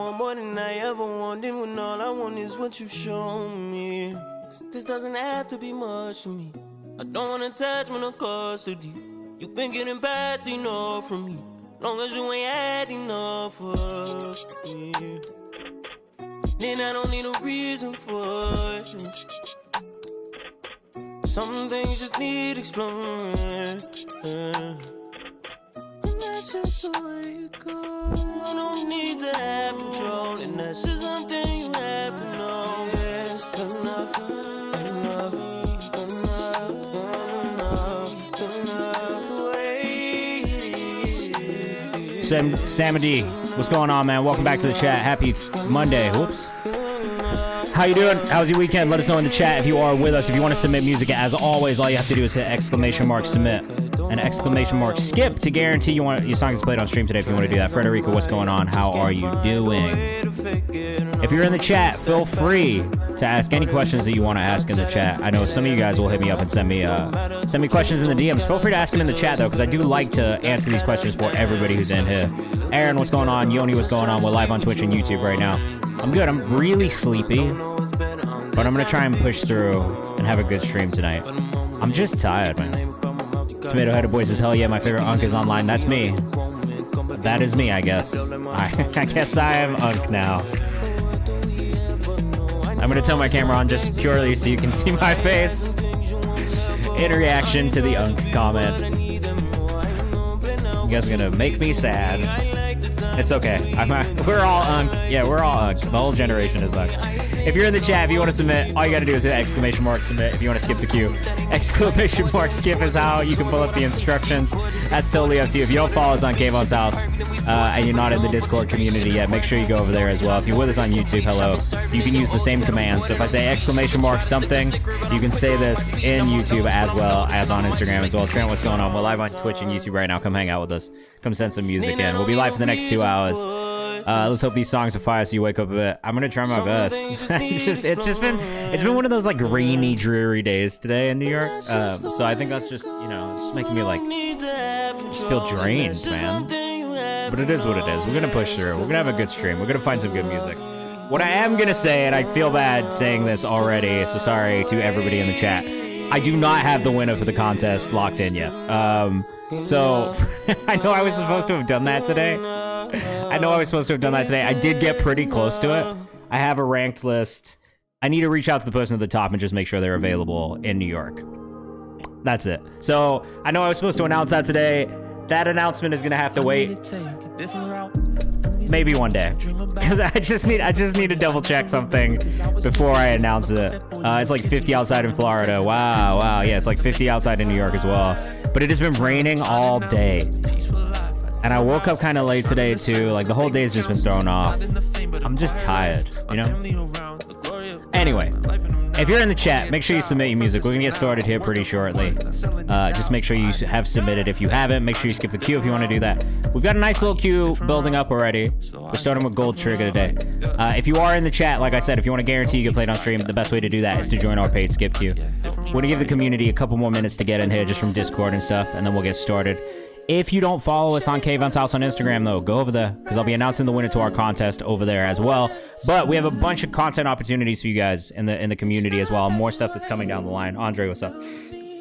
More than I ever wanted when all I want is what you show me. 'Cause this doesn't have to be much to me. I don't want attachment or custody. You've been getting past enough from me. Long as you ain't had enough for me. Then I don't need a reason for it. Some things just need exploring. That's just the way it goes. I don't need to have control, and that's just something you have to know. It's enough, enough, enough the way it is. KayvanMD, what's going on, man? Welcome back to the chat. Happy Monday. Whoops. How you doing? How's your weekend? Let us know in the chat if you are with us. If you want to submit music, as always, all you have to do is hit !submit and !skip to guarantee you want your songs is played on stream today if you want to do that. Frederica, what's going on? How are you doing? If you're in the chat, feel free to ask any questions that you want to ask in the chat. I know some of you guys will hit me up and send me questions in the DMs. Feel free to ask them in the chat, though, because I do like to answer these questions for everybody who's in here. Aaron, what's going on? Yoni, what's going on? We're live on Twitch and YouTube right now. I'm good. I'm really sleepy, but I'm going to try and push through and have a good stream tonight. I'm just tired, man. Tomato Headed Boy says, hell yeah, my favorite Unk is online. That's me. That is me, I guess. I guess I am Unk now. I'm going to turn my camera on just purely so you can see my face in reaction to the Unk comment. You guys are going to make me sad. It's okay. We're all Unk. Yeah, we're all Unk. The whole generation is Unk. If you're in the chat, if you want to submit, all you got to do is hit !submit. If you want to skip the queue, !skip is how you can pull up the instructions. That's totally up to you. If you don't follow us on Kayvan's house and you're not in the Discord community yet, make sure you go over there as well. If you're with us on YouTube, hello. You can use the same command. So if I say !something, you can say this in YouTube as well as on Instagram as well. Trent, what's going on? We're live on Twitch and YouTube right now. Come hang out with us. Come send some music in. We'll be live for the next 2 hours. Let's hope these songs are fire so you wake up a bit. I'm gonna try my best. it's been one of those like rainy, dreary days today in New York. So I think that's just, you know, just making me like just feel drained, man. But it is what it is. We're gonna push through. We're gonna have a good stream. We're gonna find some good music. What I am gonna say, and I feel bad saying this already, so sorry to everybody in the chat. I do not have the winner for the contest locked in yet. So I know I was supposed to have done that today. I did get pretty close to it. I have a ranked list. I need to reach out to the person at the top and just make sure they're available in New York. That's it. So I know I was supposed to announce that today. That announcement is gonna have to wait. Maybe one day, because I just need to double check something before I announce it. It's like 50 outside in Florida. Wow. Yeah, it's like 50 outside in New York as well. But it has been raining all day. And I woke up kind of late today too. Like the whole day's just been thrown off. I'm just tired, you know? Anyway, if you're in the chat, make sure you submit your music. We're gonna get started here pretty shortly. Just make sure you have submitted. If you haven't, make sure you skip the queue if you want to do that. We've got a nice little queue building up already. We're starting with Gold Trigger today. If you are in the chat, like I said, if you want to guarantee you get played on stream, the best way to do that is to join our paid skip queue. We're gonna give the community a couple more minutes to get in here just from Discord and stuff, and then we'll get started. If you don't follow us on Kayvan's house on Instagram, though, go over there, because I'll be announcing the winner to our contest over there as well. But we have a bunch of content opportunities for you guys in the community as well. More stuff that's coming down the line. Andre, what's up?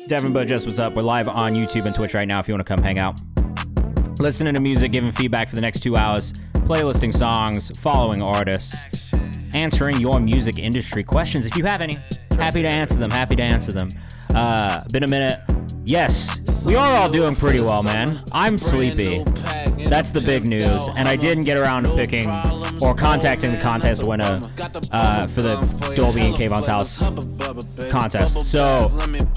Devin Burgess, what's up? We're live on YouTube and Twitch right now if you want to come hang out. Listening to music, giving feedback for the next 2 hours, playlisting songs, following artists, answering your music industry questions if you have any. Happy to answer them. Been a minute. Yes, we are all doing pretty well, man. I'm sleepy. That's the big news. And I didn't get around to picking or contacting the contest winner for the Dolby and Kayvan's house contest. So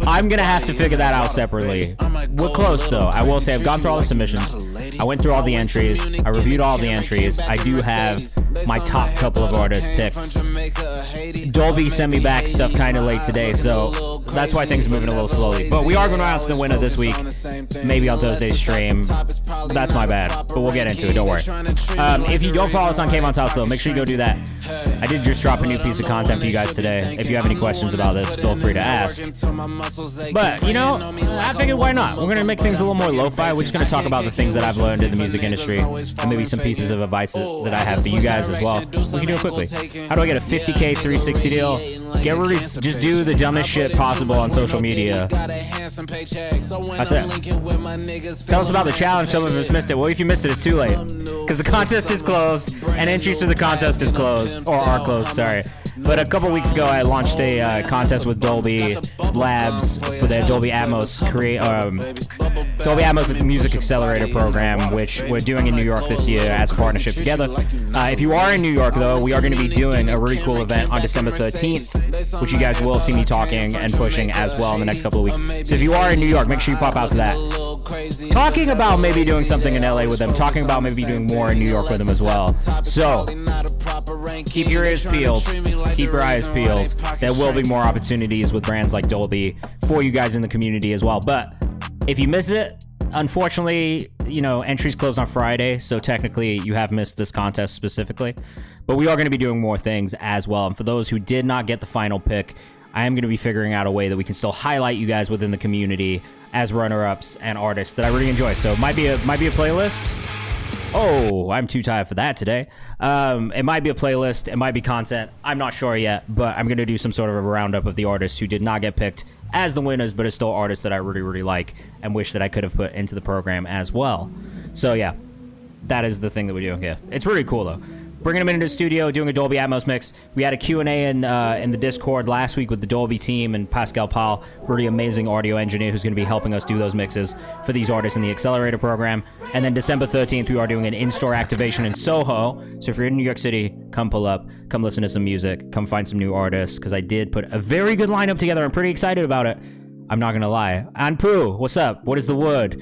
I'm going to have to figure that out separately. We're close, though. I will say I've gone through all the submissions. I went through all the entries. I reviewed all the entries. I do have my top couple of artists picked. Dolby sent me back stuff kind of late today, so that's why things are moving a little slowly. But we are going to announce the winner this week, maybe on Thursday's stream. That's my bad, but we'll get into it, don't worry. If you don't follow us on Kayvan's house, though, make sure you go do that. I did just drop a new piece of content for you guys today. If you have any questions about this, feel free to ask. But, you know, I figured why not? We're going to make things a little more lo-fi. We're just going to talk about the things that I've learned in the music industry and maybe some pieces of advice that I have for you guys as well. We can do it quickly. How do I get a 50K 360 deal? Get ready, just do the dumbest shit possible on social media. That's it. Tell us about the challenge. Some of us missed it. Well, if you missed it, it's too late. Because the contest is closed, and entries to the contest is closed. Or are closed, sorry. But a couple weeks ago, I launched a contest with Dolby Labs for the Dolby Atmos Dolby Atmos Music Accelerator program, which we're doing in New York this year as a partnership together. If you are in New York, though, we are going to be doing a really cool event on December 13th, which you guys will see me talking and pushing as well in the next couple of weeks. So if you are in New York, make sure you pop out to that. Talking about maybe doing something in LA with them, talking about maybe doing more in New York with them as well. So keep your ears peeled, keep your eyes peeled. There will be more opportunities with brands like Dolby for you guys in the community as well. But if you miss it, unfortunately, you know, entries close on Friday, so technically you have missed this contest specifically. But we are going to be doing more things as well. And for those who did not get the final pick, I am going to be figuring out a way that we can still highlight you guys within the community as runner-ups and artists that I really enjoy. So it might be a playlist. Oh, I'm too tired for that today. It might be a playlist. It might be content. I'm not sure yet, but I'm going to do some sort of a roundup of the artists who did not get picked as the winners, but are still artists that I really, really like and wish that I could have put into the program as well. So yeah, that is the thing that we're doing here. It's really cool though. Bringing them into the studio, doing a Dolby Atmos mix. We had a Q&A in the Discord last week with the Dolby team and Pascal Paul, really amazing audio engineer who's going to be helping us do those mixes for these artists in the Accelerator program. And then December 13th, we are doing an in-store activation in Soho. So if you're in New York City, come pull up, come listen to some music, come find some new artists, because I did put a very good lineup together. I'm pretty excited about it. I'm not going to lie. Anpu, what's up? What is the word?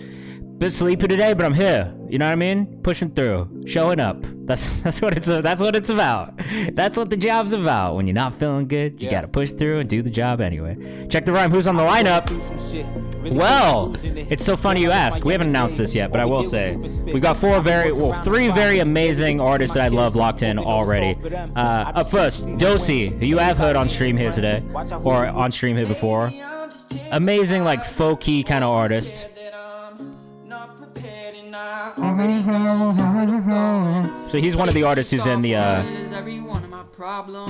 Bit sleepy today, but I'm here. You know what I mean? Pushing through, showing up. That's what it's about. That's what the job's about. When you're not feeling good, you gotta push through and do the job anyway. Check the rhyme. Who's on the lineup? Well, it's so funny you ask. We haven't announced this yet, but I will say we got three very amazing artists that I love locked in already. Up first, Dosi, who you have heard on stream here today, or on stream here before. Amazing, like folky kind of artist. So he's one of the artists who's in the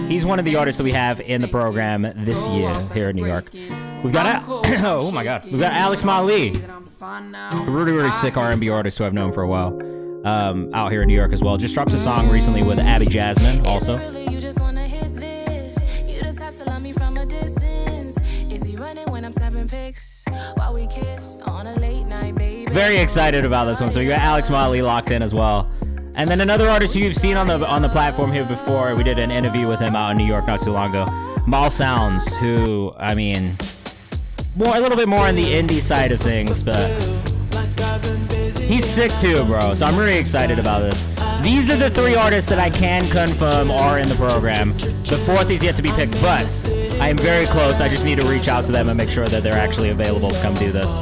he's one of the artists that we have in the program this year here in New York. We've got oh my god, we've got Alex Mali, a really, really sick R&B artist who I've known for a while, out here in New York as well. Just dropped a song recently with Abby Jasmine also. Very excited about this one. So we got Alex Mali locked in as well. And then another artist who you've seen on the platform here before. We did an interview with him out in New York not too long ago. Mal Sounds, who, I mean, a little bit more on the indie side of things, but he's sick too, bro. So I'm really excited about this. These are the three artists that I can confirm are in the program. The fourth is yet to be picked, but I am very close. I just need to reach out to them and make sure that they're actually available to come do this.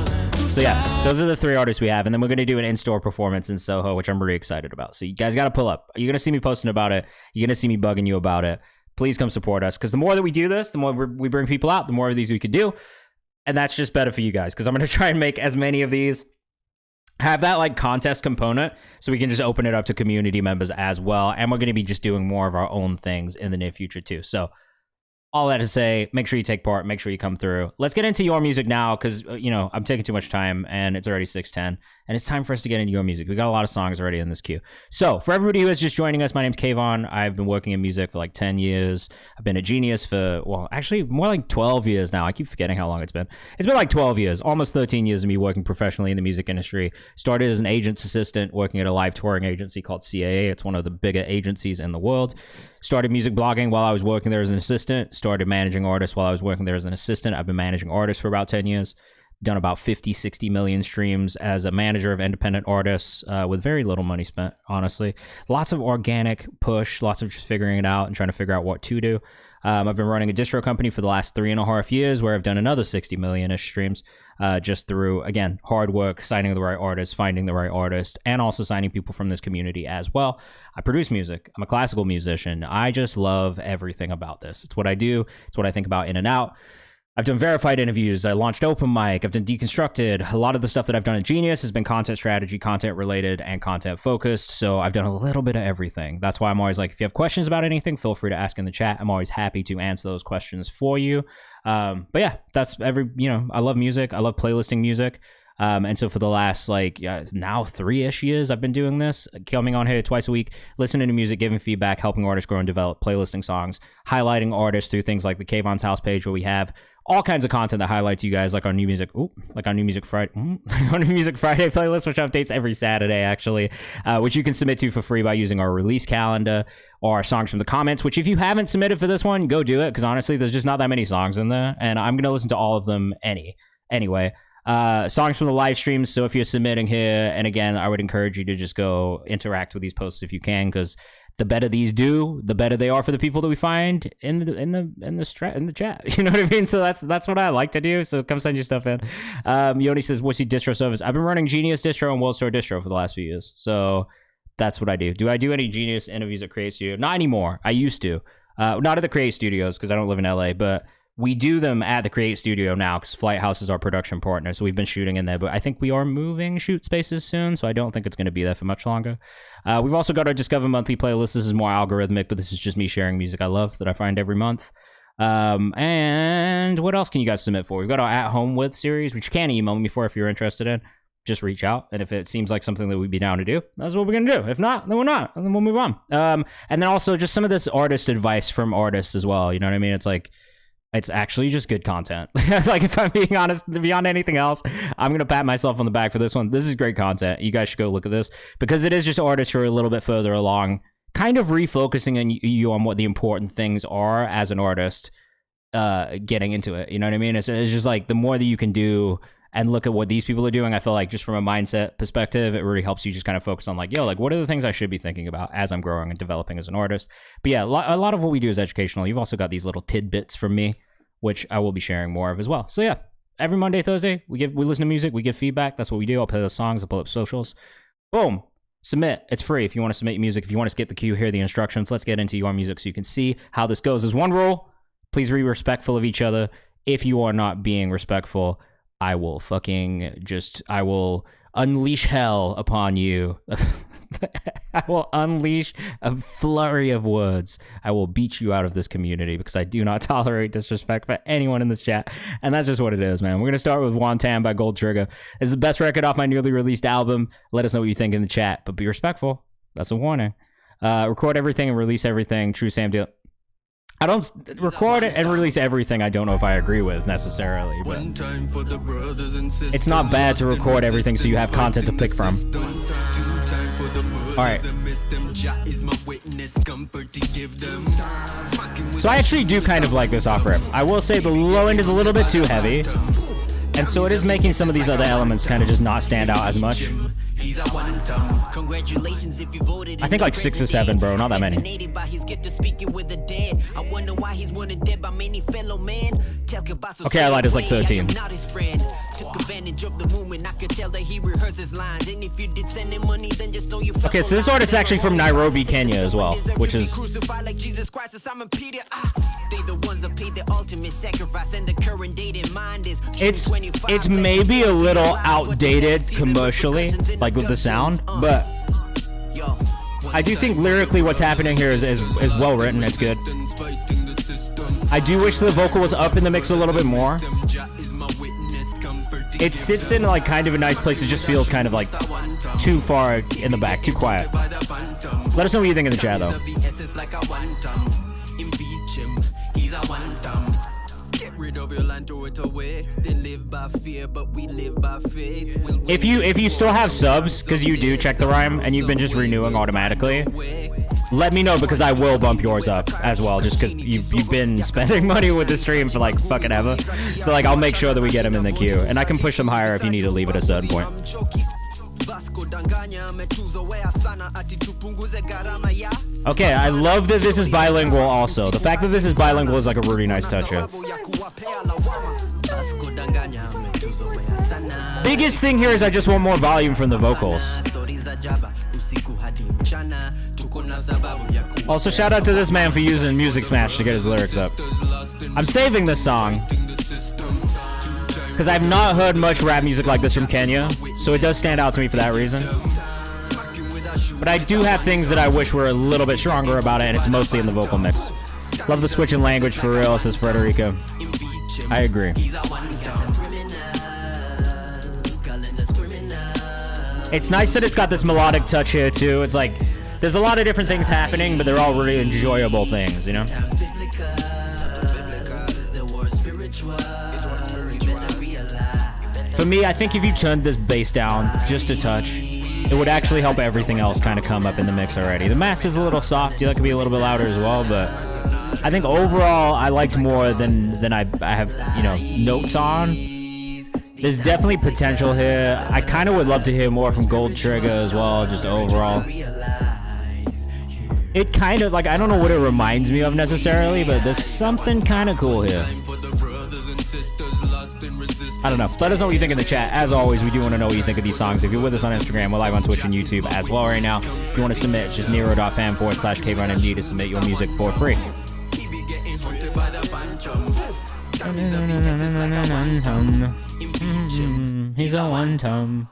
So yeah, those are the three artists we have. And then we're going to do an in-store performance in Soho, which I'm really excited about. So you guys got to pull up. You're going to see me posting about it. You're going to see me bugging you about it. Please come support us. Because the more that we do this, the more we bring people out, the more of these we could do. And that's just better for you guys. Because I'm going to try and make as many of these, have that like contest component, so we can just open it up to community members as well. And we're going to be just doing more of our own things in the near future too. So all that to say, make sure you take part, make sure you come through. Let's get into your music now, because, you know, I'm taking too much time, and it's already 6:10, and it's time for us to get into your music. We got a lot of songs already in this queue. So for everybody who is just joining us, my name's Kayvan. I've been working in music for like 10 years. I've been at Genius for, well, actually more like 12 years now. I keep forgetting how long it's been. It's been like 12 years, almost 13 years of me working professionally in the music industry. Started as an agent's assistant working at a live touring agency called CAA. It's one of the bigger agencies in the world. Started music blogging while I was working there as an assistant. Started managing artists while I was working there as an assistant. I've been managing artists for about 10 years. done about 50, 60 million streams as a manager of independent artists with very little money spent, honestly. Lots of organic push, lots of just figuring it out and trying to figure out what to do. I've been running a distro company for the last 3.5 years where I've done another 60 million-ish streams just through, again, hard work, signing the right artist, finding the right artist, and also signing people from this community as well. I produce music. I'm a classical musician. I just love everything about this. It's what I do. It's what I think about in and out. I've done verified interviews. I launched Open Mic. I've done Deconstructed. A lot of the stuff that I've done at Genius has been content strategy, content related, and content focused. So I've done a little bit of everything. That's why I'm always like, if you have questions about anything, feel free to ask in the chat. I'm always happy to answer those questions for you. But yeah, that's I love music. I love playlisting music. And so for the last now 3-ish years, I've been doing this, coming on here twice a week, listening to music, giving feedback, helping artists grow and develop, playlisting songs, highlighting artists through things like the Kayvan's House page where we have all kinds of content that highlights you guys, like our new music, our new music Friday, our new music Friday playlist, which updates every Saturday actually, which you can submit to for free by using our release calendar or songs from the comments, which if you haven't submitted for this one, go do it, because honestly, there's just not that many songs in there, and I'm going to listen to all of them anyway. Songs from the live streams. So if you're submitting here, and again, I would encourage you to just go interact with these posts if you can, because the better these do, the better they are for the people that we find in the chat. You know what I mean? So that's what I like to do. So come send your stuff in. Yoni says, "What's your distro service?" I've been running Genius Distro and World Store Distro for the last few years. So that's what I do. Do I do any Genius interviews at Create Studio? Not anymore. I used to. Not at the Create Studios because I don't live in LA, but we do them at the Create Studio now because Flight House is our production partner. So we've been shooting in there, but I think we are moving shoot spaces soon. So I don't think it's going to be there for much longer. We've also got our Discover Monthly playlist. This is more algorithmic, but this is just me sharing music I love that I find every month. And what else can you guys submit for? We've got our At Home With series, which you can email me for if you're interested in. Just reach out. And if it seems like something that we'd be down to do, that's what we're going to do. If not, then we're not. And then we'll move on. And then also just some of this artist advice from artists as well. You know what I mean? It's like, it's actually just good content. Like, if I'm being honest, beyond anything else, I'm going to pat myself on the back for this one. This is great content. You guys should go look at this because it is just artists who are a little bit further along, kind of refocusing on you on what the important things are as an artist, getting into it. You know what I mean? It's just like the more that you can do and look at what these people are doing, I feel like just from a mindset perspective, it really helps you just kind of focus on like, yo, like what are the things I should be thinking about as I'm growing and developing as an artist. But yeah, a lot of what we do is educational. You've also got these little tidbits from me, which I will be sharing more of as well. So yeah, every Monday, Thursday, we listen to music, we give feedback. That's what we do. I'll play the songs, I'll pull up socials. Boom. Submit. It's free. If you want to submit music, if you want to skip the queue, here are the instructions. Let's get into your music so you can see how this goes. There's one rule. Please be respectful of each other. If you are not being respectful, I will unleash hell upon you. I will unleash a flurry of words. I will beat you out of this community because I do not tolerate disrespect for anyone in this chat. And that's just what it is, man. We're going to start with Wantan by Gold Trigger. It's the best record off my newly released album. Let us know what you think in the chat, but be respectful. That's a warning. Record everything and release everything. True Sam Deal. I don't record it and release everything I don't know if I agree with necessarily, but it's not bad to record everything so you have content to pick from. Alright. So I actually do kind of like this off rip. I will say the low end is a little bit too heavy, and so it is making some of these other elements kind of just not stand out as much. I think like 6 or 7, bro, not that many. Okay, I lied, it's like 13. Okay, so this artist is actually from Nairobi, Kenya as well, which is... It's maybe a little outdated commercially, like with the sound, but I do think lyrically what's happening here is well written. It's good. I do wish the vocal was up in the mix a little bit more. It sits in like kind of a nice place. It just feels kind of like too far in the back, too quiet. Let us know what you think in the chat though. If you still have subs, because you do check the rhyme and you've been just renewing automatically, let me know, because I will bump yours up as well, just because you've been spending money with the stream for like fucking ever. So like I'll make sure that we get them in the queue, and I can push them higher if you need to leave at a certain point. Okay, I love that this is bilingual also. The fact that this is bilingual is like a really nice touch here. Biggest thing here is I just want more volume from the vocals. Also, shout out to this man for using Music Smash to get his lyrics up. I'm saving this song because I've not heard much rap music like this from Kenya, so it does stand out to me for that reason. But I do have things that I wish were a little bit stronger about it, and it's mostly in the vocal mix. Love the switch in language for real, says Frederica. I agree. It's nice that it's got this melodic touch here too. It's like there's a lot of different things happening, but they're all really enjoyable things, you know? For me, I think if you turned this bass down just a touch, it would actually help everything else kind of come up in the mix already. The master's a little soft. That could be a little bit louder as well, but I think overall I liked more than I have, you know, notes on. There's definitely potential here. I kind of would love to hear more from Gold Trigger as well, just overall. It kind of, like, I don't know what it reminds me of necessarily, but there's something kind of cool here. I don't know. Let us know what you think in the chat. As always, we do want to know what you think of these songs. If you're with us on Instagram, we're live on Twitch and YouTube as well right now. If you want to submit, it's just nero.fam/KayvanMD to submit your music for free. He's a one-tum.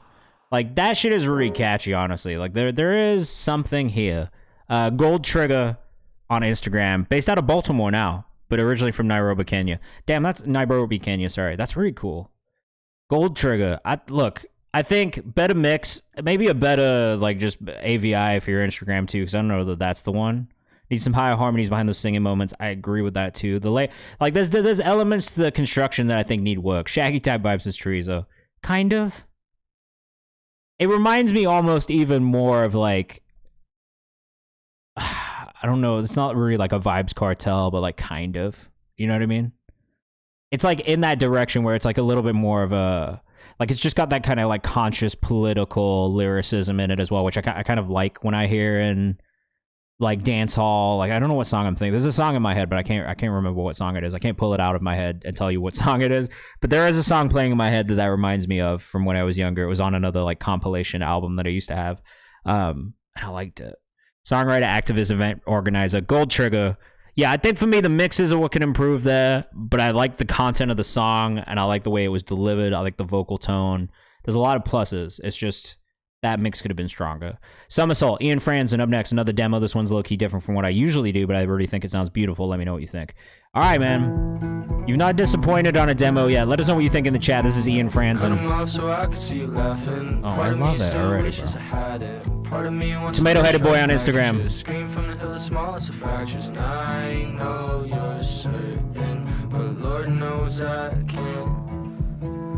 Like, that shit is really catchy, honestly. Like, there is something here. Gold Trigger on Instagram, based out of Baltimore now, but originally from Nairobi, Kenya. Damn, that's Nairobi, Kenya, sorry. That's really cool. Gold Trigger. I think better mix, maybe a better, like, just AVI for your Instagram, too, because I don't know that that's the one. Need some higher harmonies behind those singing moments. I agree with that, too. Like, there's elements to the construction that I think need work. Shaggy type vibes is Chorizo. Kind of. It reminds me almost even more of, like, I don't know, it's not really like a Vibes Cartel, but like kind of, you know what I mean? It's like in that direction where it's like a little bit more of a, like it's just got that kind of like conscious political lyricism in it as well, which I kind of like when I hear in like dance hall. Like, I don't know what song I'm thinking. There's a song in my head, but I can't remember what song it is. I can't pull it out of my head and tell you what song it is, but there is a song playing in my head that reminds me of from when I was younger. It was on another like compilation album that I used to have. And I liked it. Songwriter, activist, event organizer, Gold Trigger. Yeah, I think for me the mixes are what can improve there, but I like the content of the song, and I like the way it was delivered. I like the vocal tone. There's a lot of pluses. It's just that mix could have been stronger. Somersault, Ian Franzen up next, another demo. This one's low-key different from what I usually do, but I really think it sounds beautiful. Let me know what you think. All right, man. You've not disappointed on a demo yet. Let us know what you think in the chat. This is Ian Franzen. Oh, I love it already, bro. Tomato-headed boy on Instagram.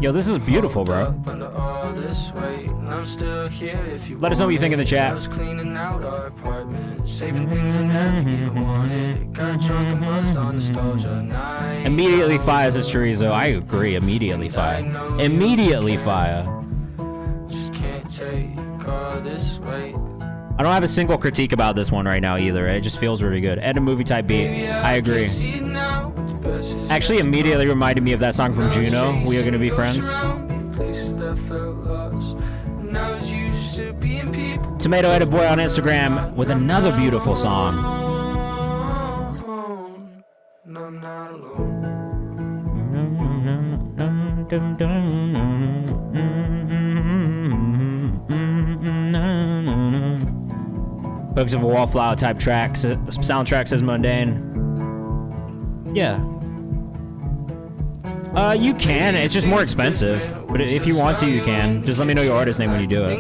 Yo, this is beautiful, bro. Let us know what you think in the chat. Immediately fires as Chorizo. I agree. Immediately fire. Immediately fire. I don't have a single critique about this one right now either. It just feels really good. And a movie type beat. I agree. Actually, immediately reminded me of that song from Juno, We Are Gonna Be Friends. Tomato-headed boy on Instagram with another beautiful song. Books of a Wallflower type track. Soundtrack says Mundane. Yeah. You can. It's just more expensive. But if you want to, you can. Just let me know your artist name when you do it.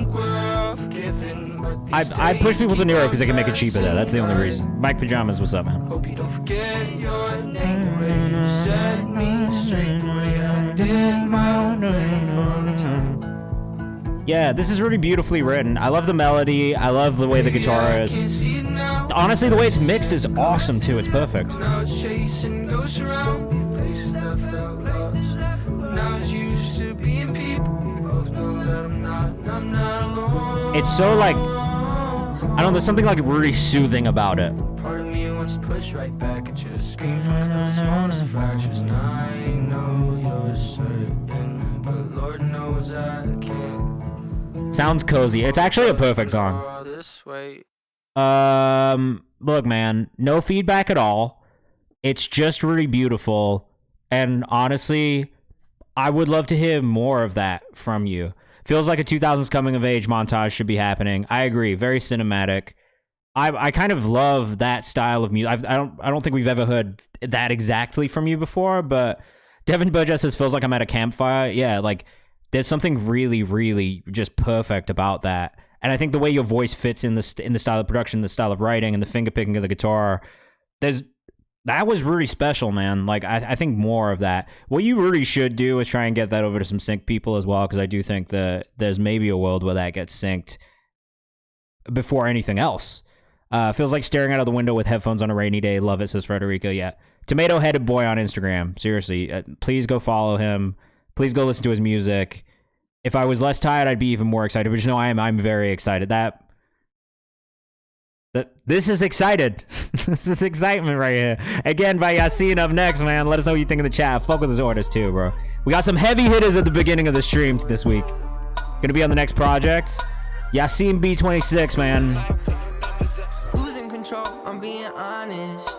I push people to New York because they can make it cheaper there. That's the only reason. Mike Pajamas, what's up, man? Hope you don't forget your name, the way you set me straight, the way I did my own thing all the time. Yeah, this is really beautifully written. I love the melody. I love the way the guitar is. Honestly, the way it's mixed is awesome too. It's perfect. Now it's chasing ghosts around places that felt lost. Now it's used to being people. We both know that I'm not alone. It's so like, I don't know, there's something like really soothing about it. Part of me wants to push right back at you, scream from the smallest fractures. Now I know you're certain, but Lord knows I can't. Sounds cozy. It's actually a perfect song. This way. Look, man, no feedback at all. It's just really beautiful. And honestly, I would love to hear more of that from you. Feels like a 2000s coming of age montage should be happening. I agree. Very cinematic. I kind of love that style of music. I don't think we've ever heard that exactly from you before, but Devin Burgess says feels like I'm at a campfire. Yeah, like there's something really, really just perfect about that. And I think the way your voice fits in the style of production, the style of writing, and the finger picking of the guitar, that was really special, man. Like I think more of that. What you really should do is try and get that over to some sync people as well, because I do think that there's maybe a world where that gets synced before anything else. Feels like staring out of the window with headphones on a rainy day. Love it, says Frederica. Yeah, Tomato Headed Boy on Instagram. Seriously, please go follow him. Please go listen to his music. If I was less tired, I'd be even more excited. But just know I'm very excited. That this is excited. This is excitement right here. Again, by Yassine up next, man. Let us know what you think in the chat. Fuck with his orders too, bro. We got some heavy hitters at the beginning of the stream this week. Gonna be on the next project. Yassine B26, man. Losing control, I'm being honest.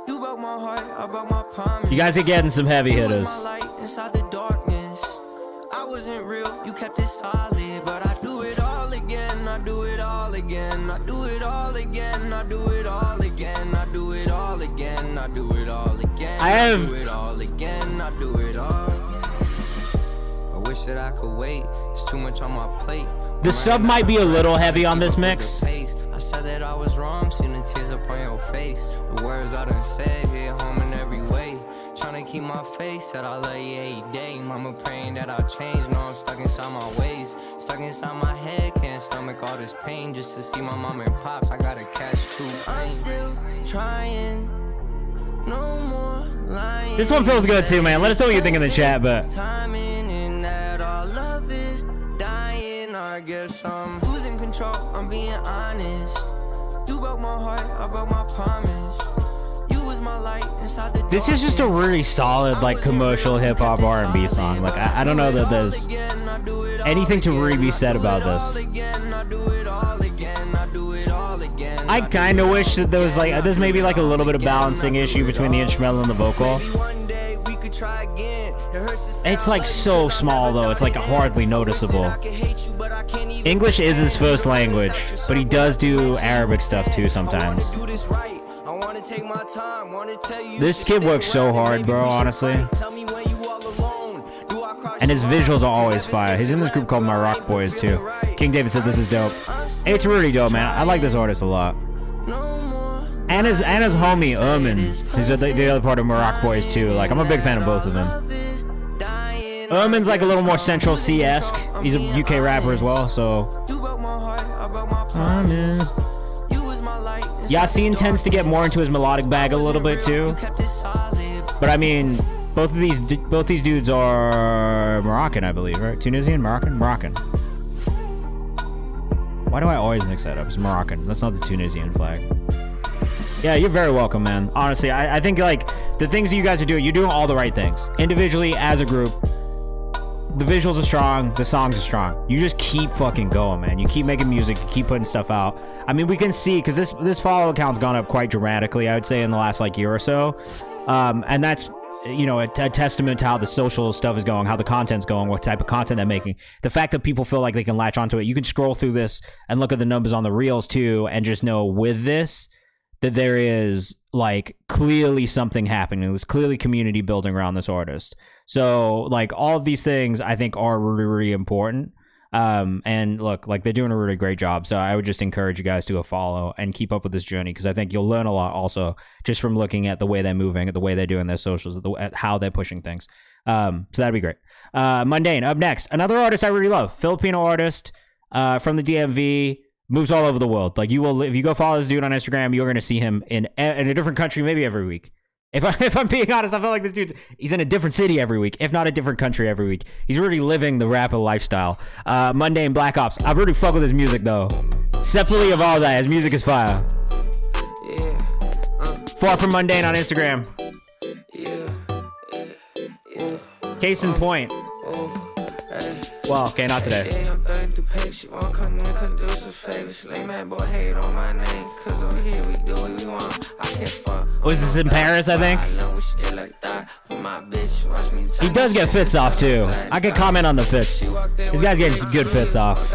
You broke my heart, I broke my promise. You guys are getting some heavy hitters. My light inside the darkness. I wasn't real, you kept it solid, but I do it all again. I do it all again. I do it all again. I do it all again. I do it all again. I do it all again. I do it all again. I do it all. I wish that I could wait. It's too much on my plate. The sub might be a little heavy on this mix. I said that I was wrong, seen the tears up on your face. The words I done said hit home in every way. Trying to keep my face, said I love you every day. Mama praying that I'll change, know I'm stuck inside my ways. Stuck inside my head, can't stomach all this pain. Just to see my mom and pops, I gotta catch 2 planes. I'm still trying, no more lying. This one feels good too, man. Let us know what you think in the chat, but Timing and that our love is dying. I guess I'm losing control, I'm being honest. You broke my heart, I broke my promise. You was my light inside the this is just a really solid, like, commercial hip-hop R&B song. Like, I don't know that there's anything to really be said about this. I kind of wish that there was, like, there's maybe, like, a little bit of balancing issue between the instrumental and the vocal. It's, like, so small, though. It's, like, hardly noticeable. English is his first language, but he does do Arabic stuff, too, sometimes. This kid works so hard, bro, honestly. And his visuals are always fire. He's in this group called My Rock Boys, too. King David said this is dope. It's really dope, man. I like this artist a lot. And his homie, Ermin, who's the other part of My Rock Boys, too. Like, I'm a big fan of both of them. Ermin's like a little more Central C-esque. He's a UK rapper as well, so... Yassine tends to get more into his melodic bag a little bit too. But I mean, both these dudes are Moroccan, I believe, right? Tunisian, Moroccan. Why do I always mix that up? It's Moroccan. That's not the Tunisian flag. Yeah, you're very welcome, man. Honestly, I think, like, the things that you guys are doing, you're doing all the right things. Individually, as a group. The visuals are strong, the songs are strong. You just keep fucking going, man. You keep making music, you keep putting stuff out. I mean, we can see, because this follow account's gone up quite dramatically, I would say, in the last, like, year or so. And that's, you know, a testament to how the social stuff is going, how the content's going, what type of content they're making. The fact that people feel like they can latch onto it. You can scroll through this and look at the numbers on the reels, too, and just know with this, that there is, like, clearly something happening. There's clearly community building around this artist. So, like, all of these things, I think, are really, really important. And look, like they're doing a really great job. So I would just encourage you guys to go follow and keep up with this journey, because I think you'll learn a lot also just from looking at the way they're moving, at the way they're doing their socials, at how they're pushing things. So that'd be great. Mundane up next. Another artist I really love, Filipino artist from the DMV, moves all over the world. Like you will, if you go follow this dude on Instagram, you're gonna see him in a different country, maybe every week. If I'm being honest, I feel like this dude, he's in a different city every week, if not a different country every week. He's really living the rapper lifestyle. Mundane Black Ops. I really fuck with his music though. Separately of all that, his music is fire. Far from Mundane on Instagram. Case in point. Well, okay, not today. Was this in Paris, I think? He does get fits off, too. I can comment on the fits. These guys get good fits off.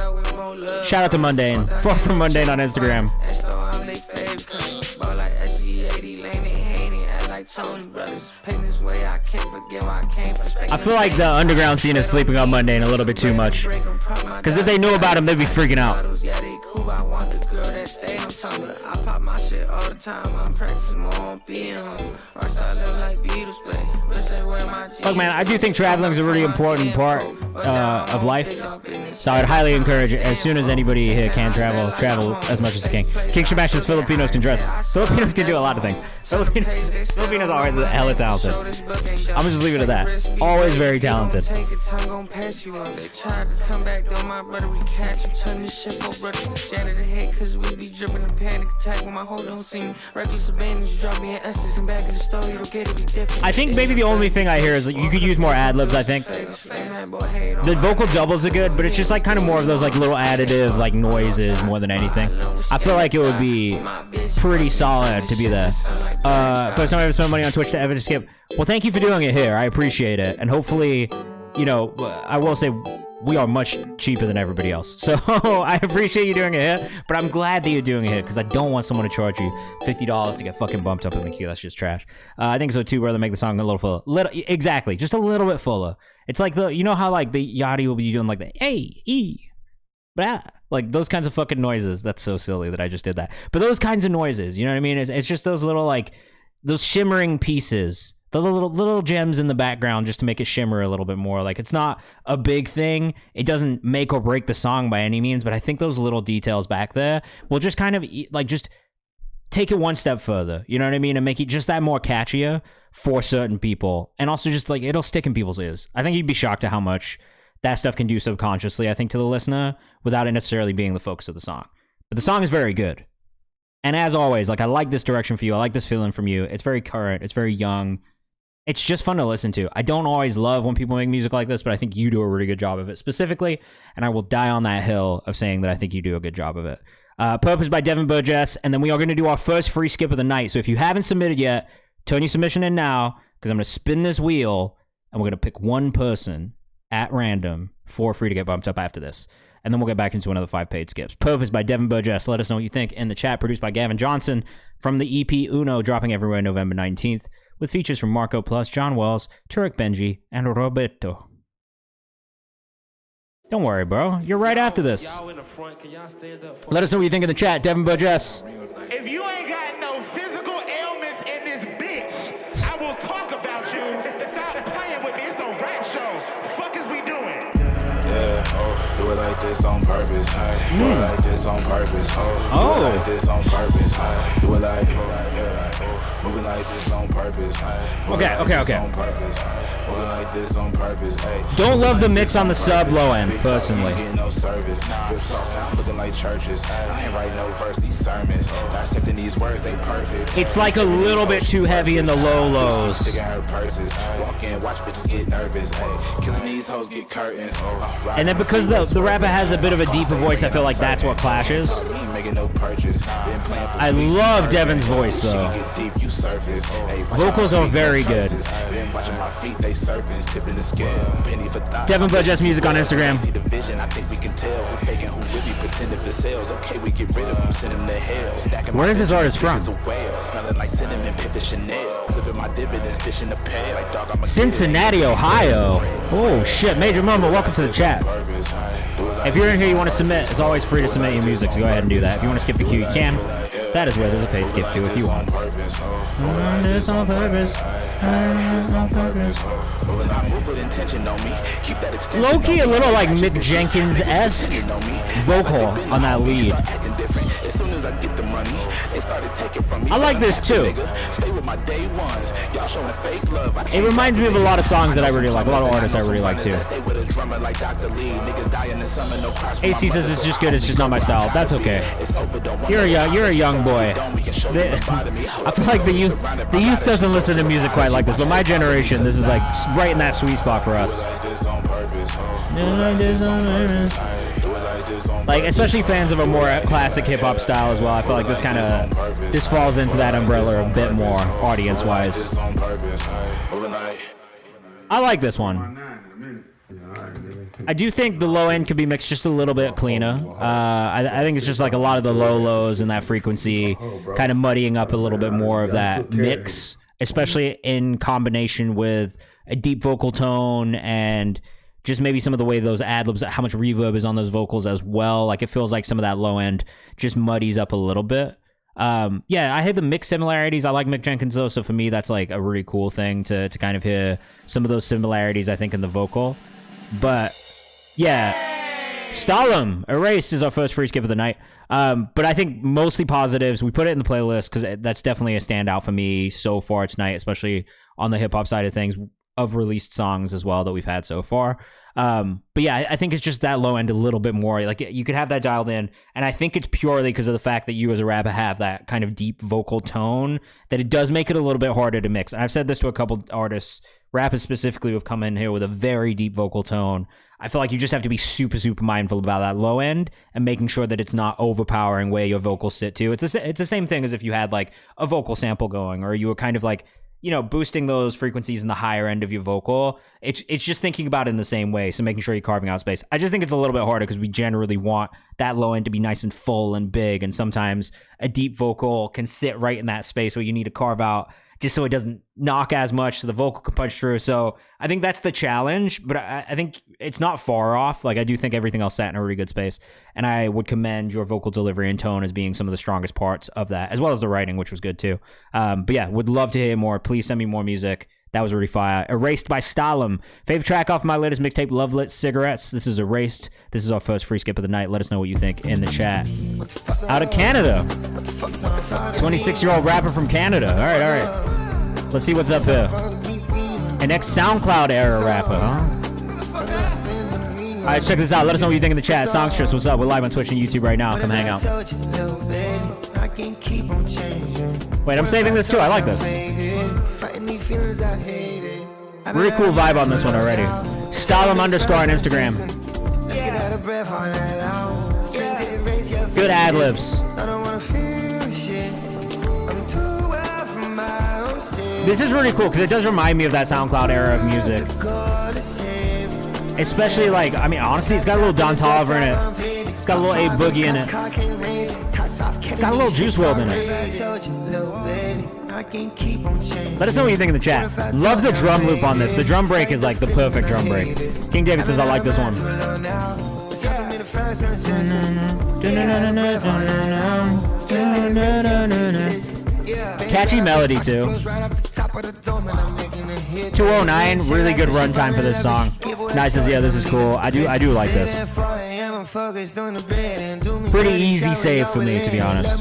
Shout out to Mundane. Far from Mundane on Instagram. I feel like the underground scene is sleeping on Mundane a little bit too much. Because if they knew about him, they'd be freaking out. Look, man, I do think traveling is a really important part of life. So I'd highly encourage, as soon as anybody here can travel as much as they can. King Shamash says Filipinos can dress. Filipinos can do a lot of things. Filipinos are always hella talented. I'm gonna just leave it at that. Always very talented. I think maybe the only thing I hear is like you could use more ad libs. I think the vocal doubles are good, but it's just like kind of more of those like little additive like noises more than anything. I feel like it would be pretty solid to be there. First time I ever spent money on Twitch to ever skip. Well, thank you for doing it here. I appreciate it, and hopefully, you know, I will say we are much cheaper than everybody else. So I appreciate you doing it here, but I'm glad that you're doing it here because I don't want someone to charge you $50 to get fucking bumped up in the queue. That's just trash. I think so too, brother. Make the song a little fuller. Exactly, just a little bit fuller. It's like you know how like the Yachty will be doing like the blah, like those kinds of fucking noises. That's so silly that I just did that. But those kinds of noises, you know what I mean? It's just those little like those shimmering pieces. The little gems in the background just to make it shimmer a little bit more. Like, it's not a big thing. It doesn't make or break the song by any means, but I think those little details back there will just kind of, like, just take it one step further. You know what I mean? And make it just that more catchier for certain people. And also just, like, it'll stick in people's ears. I think you'd be shocked at how much that stuff can do subconsciously, I think, to the listener without it necessarily being the focus of the song. But the song is very good. And as always, like, I like this direction for you. I like this feeling from you. It's very current. It's very young. It's just fun to listen to. I don't always love when people make music like this, but I think you do a really good job of it specifically, and I will die on that hill of saying that I think you do a good job of it. Purpose by Devin Burgess, and then we are going to do our first free skip of the night. So if you haven't submitted yet, turn your submission in now, because I'm going to spin this wheel, and we're going to pick one person at random for free to get bumped up after this. And then we'll get back into another 5 paid skips. Purpose by Devin Burgess. Let us know what you think in the chat. Produced by Gavin Johnson from the EP Uno, dropping everywhere November 19th. With features from Marco Plus, John Wells, Turek Benji, and Roberto. Don't worry, bro. You're right after this. Let us know what you think in the chat. Devin Burgess. If you ain't got no physical ailments in this bitch, I will talk about you. Stop playing with me. It's a rap show. Fuck is we doing? Yeah, do it like this on purpose. Do it like this on purpose. Do it like this on purpose. Do it like, yeah. Moving like this on purpose. Okay. Moving like this on purpose. Don't love the mix on the sub low end, personally. No service. Looking like churches. I ain't writing no verse, these sermons. Dissecting these words, they perfect. It's like a little bit too heavy in the low lows. Walk in, watch bitches get nervous. Killing these hoes, get curtains. And then because the rapper has a bit of a deeper voice, I feel like that's what clashes. I love Devin's voice though. Vocals are very good. Devin Burgess music on Instagram. Where is this artist from? Cincinnati, Ohio. Oh shit, Major Mumble, welcome to the chat. If you're in here, you want to submit, it's always free to submit your music, so go ahead and do that. If you want to skip the queue, you can. That is where there's a paid skip queue if you want. Doing this on purpose. Low-key a little like Mick Jenkins-esque vocal on that lead. I like this too. It reminds me of a lot of songs that I really like, a lot of artists I really like too. AC says it's just good, it's just not my style. That's okay. You're a young boy. I feel like the youth doesn't listen to music quite like this, but my generation, this is like right in that sweet spot for us. Like, especially fans of a more classic hip-hop style as well. I feel like this falls into that umbrella a bit more audience-wise. I like this one. I do think the low end could be mixed just a little bit cleaner. I think it's just like a lot of the low lows and that frequency kind of muddying up a little bit more of that mix, especially in combination with a deep vocal tone and just maybe some of the way those ad-libs, how much reverb is on those vocals as well. Like, it feels like some of that low end just muddies up a little bit. Yeah, I hit the mix similarities. I like Mick Jenkins though, so for me that's like a really cool thing to kind of hear some of those similarities, I think, in the vocal. But yeah, Stalin Erased is our first free skip of the night. But I think mostly positives. We put it in the playlist because that's definitely a standout for me so far tonight, especially on the hip-hop side of things, of released songs as well that we've had so far. But yeah, I think it's just that low end a little bit more. Like, you could have that dialed in, and I think it's purely because of the fact that you as a rapper have that kind of deep vocal tone that it does make it a little bit harder to mix. And I've said this to a couple artists, rappers specifically, who have come in here with a very deep vocal tone. I feel like you just have to be super, super mindful about that low end and making sure that it's not overpowering where your vocals sit to. It's the same thing as if you had like a vocal sample going, or you were kind of like, you know, boosting those frequencies in the higher end of your vocal. It's just thinking about it in the same way, so making sure you're carving out space. I just think it's a little bit harder because we generally want that low end to be nice and full and big, and sometimes a deep vocal can sit right in that space where you need to carve out just so it doesn't knock as much, so the vocal can punch through. So I think that's the challenge, but I think it's not far off. Like, I do think everything else sat in a really good space, and I would commend your vocal delivery and tone as being some of the strongest parts of that, as well as the writing, which was good too. But yeah, would love to hear more. Please send me more music. That was really fire. Erased by Stalin. Favorite track off my latest mixtape, Love Lit Cigarettes. This is Erased. This is our first free skip of the night. Let us know what you think in the chat. Out of Canada. 26-year-old rapper from Canada. All right. Let's see what's up here. An ex-SoundCloud era rapper, huh? All right, check this out. Let us know what you think in the chat. Songstress, what's up? We're live on Twitch and YouTube right now. Come hang out. Wait, I'm saving this too. I like this. Really cool vibe on this one already. Stalin _ on Instagram. Good ad-libs. This is really cool because it does remind me of that SoundCloud era of music. Especially, like, I mean, honestly, it's got a little Don Toliver in it. It's got a little A Boogie in it. It's got a little Juice WRLD in it. Let us know what you think in the chat. Love the drum loop on this. The drum break is like the perfect drum break. King David says, I like this one. Catchy melody too. 209, really good runtime for this song. Nice says, yeah, this is cool. I do like this. Pretty easy save for me, to be honest.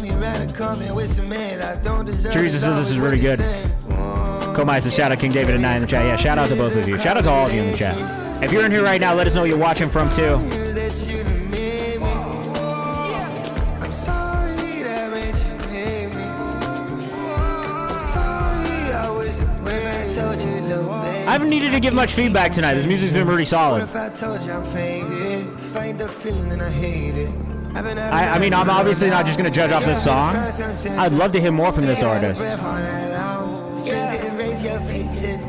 Teresa says this is really good. Komai says, shout out King David and 9 in the chat. Yeah, shout out to both of you. Shout out to all of you in the chat. If you're in here right now, let us know where you're watching from too. I haven't needed to give much feedback tonight. This music's been pretty solid. I mean, I'm obviously not just going to judge off this song. I'd love to hear more from this artist.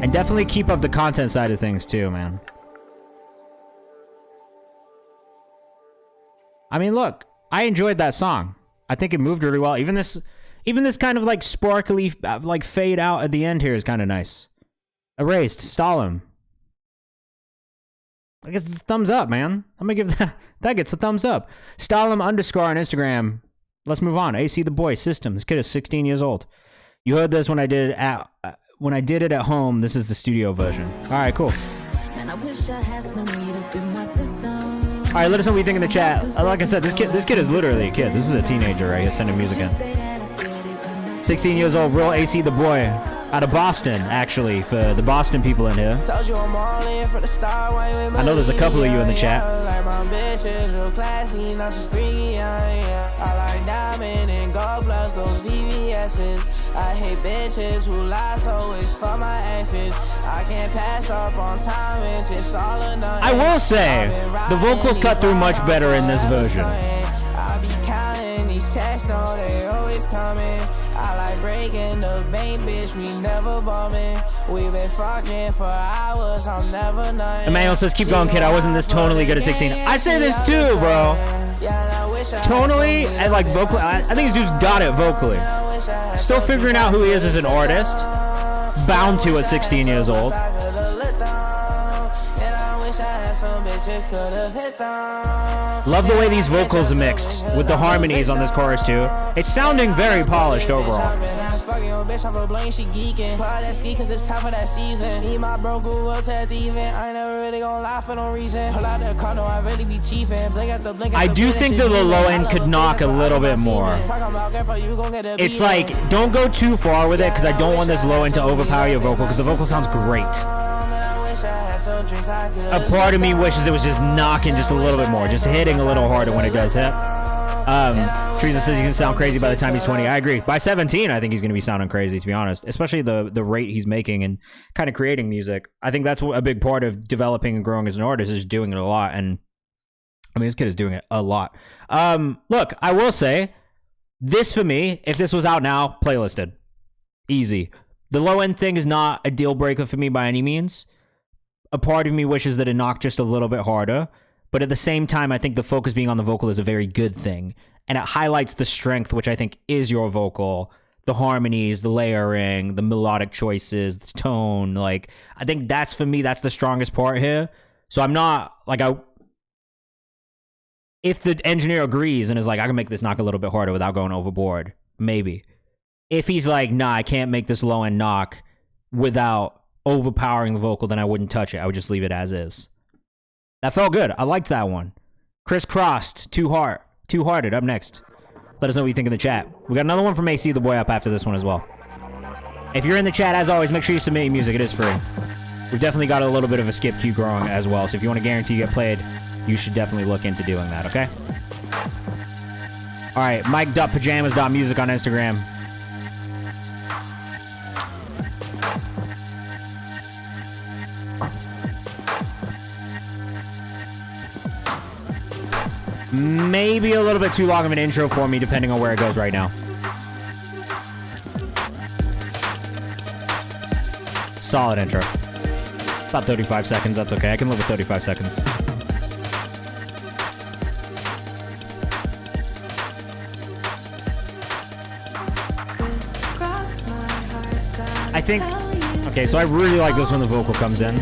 And definitely keep up the content side of things too, man. I mean, look, I enjoyed that song. I think it moved really well. Even this kind of like sparkly, like fade out at the end here is kind of nice. Erased, Stalin. I guess it's a thumbs up, man. I'm gonna give that gets a thumbs up. Stalin _ on Instagram. Let's move on. AC the boy system. This kid is 16 years old. You heard this when I did it at home. This is the studio version. All right, cool. All right, let us know what you think in the chat. Like I said, this kid is literally a kid. This is a teenager, right? He's sending music in. 16 years old, real AC the boy. Out of Boston, actually, for the Boston people in here. I know there's a couple of you in the chat. I hate bitches who lie, so it's for my exes. I can't pass up on time, it's just all or nothing. I will say, the vocals cut through much better in this version. I be counting these texts, no, they always coming. I like breaking the bank, bitch, we never bumming. We been fucking for hours, I'm never nothing. Emmanuel says, keep going, kid, I wasn't this tonally good at 16. I say this too, bro. Tonally, and like vocally, I think this dude's got it vocally. Still figuring out who he is as an artist. Bound to at 16 years old. Love the way these vocals are mixed with the harmonies on this chorus too. It's sounding very polished overall. I do think that the low end could knock a little bit more. It's like, don't go too far with it because I don't want this low end to overpower your vocal because the vocal sounds great. A part of me wishes it was just knocking just a little bit more, just hitting a little harder when it does hit. Teresa says he's gonna sound crazy by the time he's 20. I agree. By 17, I think he's gonna be sounding crazy, to be honest. Especially the rate he's making and kind of creating music. I think that's a big part of developing and growing as an artist, is doing it a lot. And I mean, this kid is doing it a lot. Look, I will say, this for me, if this was out now, playlisted. Easy. The low end thing is not a deal breaker for me by any means. A part of me wishes that it knocked just a little bit harder, but at the same time, I think the focus being on the vocal is a very good thing, and it highlights the strength, which I think is your vocal, the harmonies, the layering, the melodic choices, the tone. Like, I think that's, for me, that's the strongest part here. So I'm not, like, if the engineer agrees and is like, I can make this knock a little bit harder without going overboard, maybe. If he's like, nah, I can't make this low end knock without overpowering the vocal, then I wouldn't touch it. I would just leave it as is. That felt good. I liked that one. Crisscrossed, two-hearted up next. Let us know what you think in the chat. We got another one from AC the boy up after this one as well. If you're in the chat, as always, make sure you submit your music. It is free. We've definitely got a little bit of a skip queue growing as well, so if you want to guarantee you get played, you should definitely look into doing that, okay? All right, mike.pajamas.music on Instagram. Maybe a little bit too long of an intro for me, depending on where it goes right now. Solid intro. About 35 seconds, that's okay. I can live with 35 seconds. I think... Okay, so I really like this when the vocal comes in.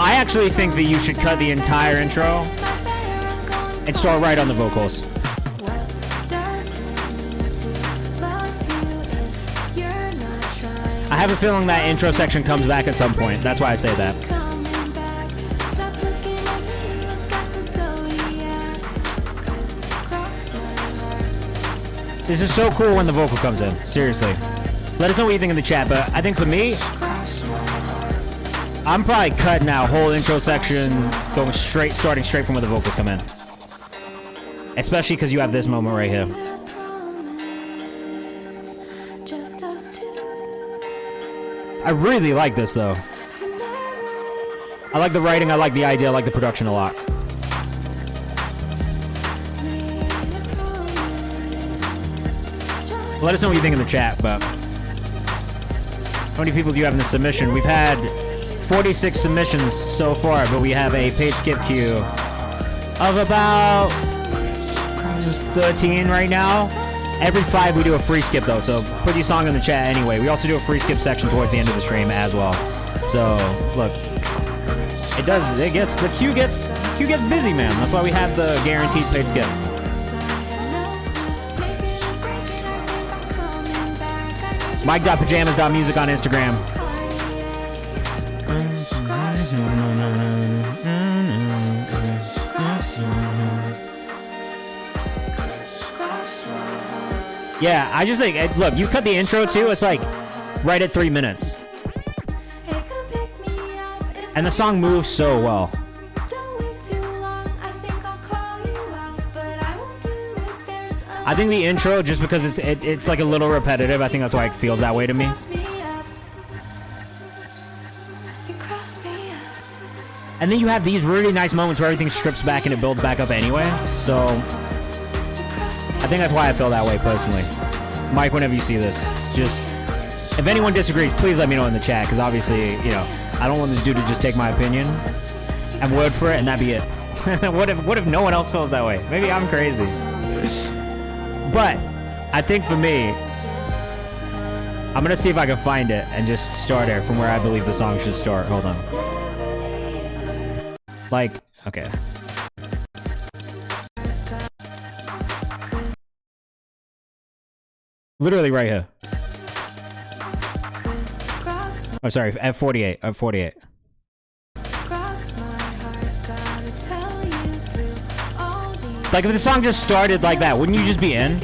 I actually think that you should cut the entire intro and start right on the vocals. I have a feeling that intro section comes back at some point. That's why I say that. This is so cool when the vocal comes in. Seriously. Let us know what you think in the chat, but I think for me, I'm probably cutting out whole intro section, starting straight from where the vocals come in. Especially because you have this moment right here. I really like this though. I like the writing, I like the idea, I like the production a lot. Let us know what you think in the chat, but how many people do you have in the submission? We've had 46 submissions so far, but we have a paid skip queue of about 13 right now. Every 5 we do a free skip though, so put your song in the chat anyway. We also do a free skip section towards the end of the stream as well. So, look, It does. It gets the queue gets busy, man. That's why we have the guaranteed paid skip. Mike.pajamas.music on Instagram. Yeah, I just think, look, you cut the intro too, it's like right at 3 minutes. And the song moves so well. I think the intro, just because it's like a little repetitive, I think that's why it feels that way to me. And then you have these really nice moments where everything strips back and it builds back up anyway. So I think that's why I feel that way personally. Mike, whenever you see this, just, if anyone disagrees, please let me know in the chat, because obviously, you know, I don't want this dude to just take my opinion and word for it and that be it. What if no one else feels that way? Maybe I'm crazy. But I think for me, I'm gonna see if I can find it and just start it from where I believe the song should start. Hold on. Like, okay. Literally right here. Oh, sorry, at 48. At 48. Like, if the song just started like that, wouldn't you just be in?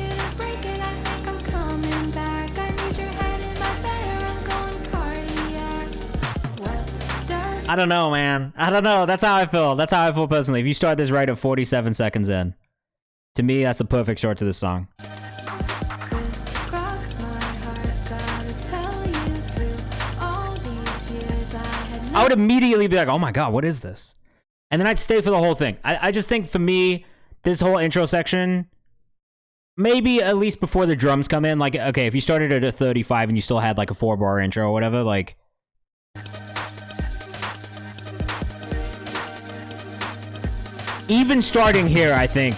I don't know, man. I don't know. That's how I feel. That's how I feel personally. If you start this right at 47 seconds in, to me, that's the perfect start to this song. I would immediately be like, oh my God, what is this? And then I'd stay for the whole thing. I just think for me, this whole intro section, maybe at least before the drums come in, like, okay, if you started at a 35 and you still had like a 4-bar intro or whatever, like, even starting here, I think,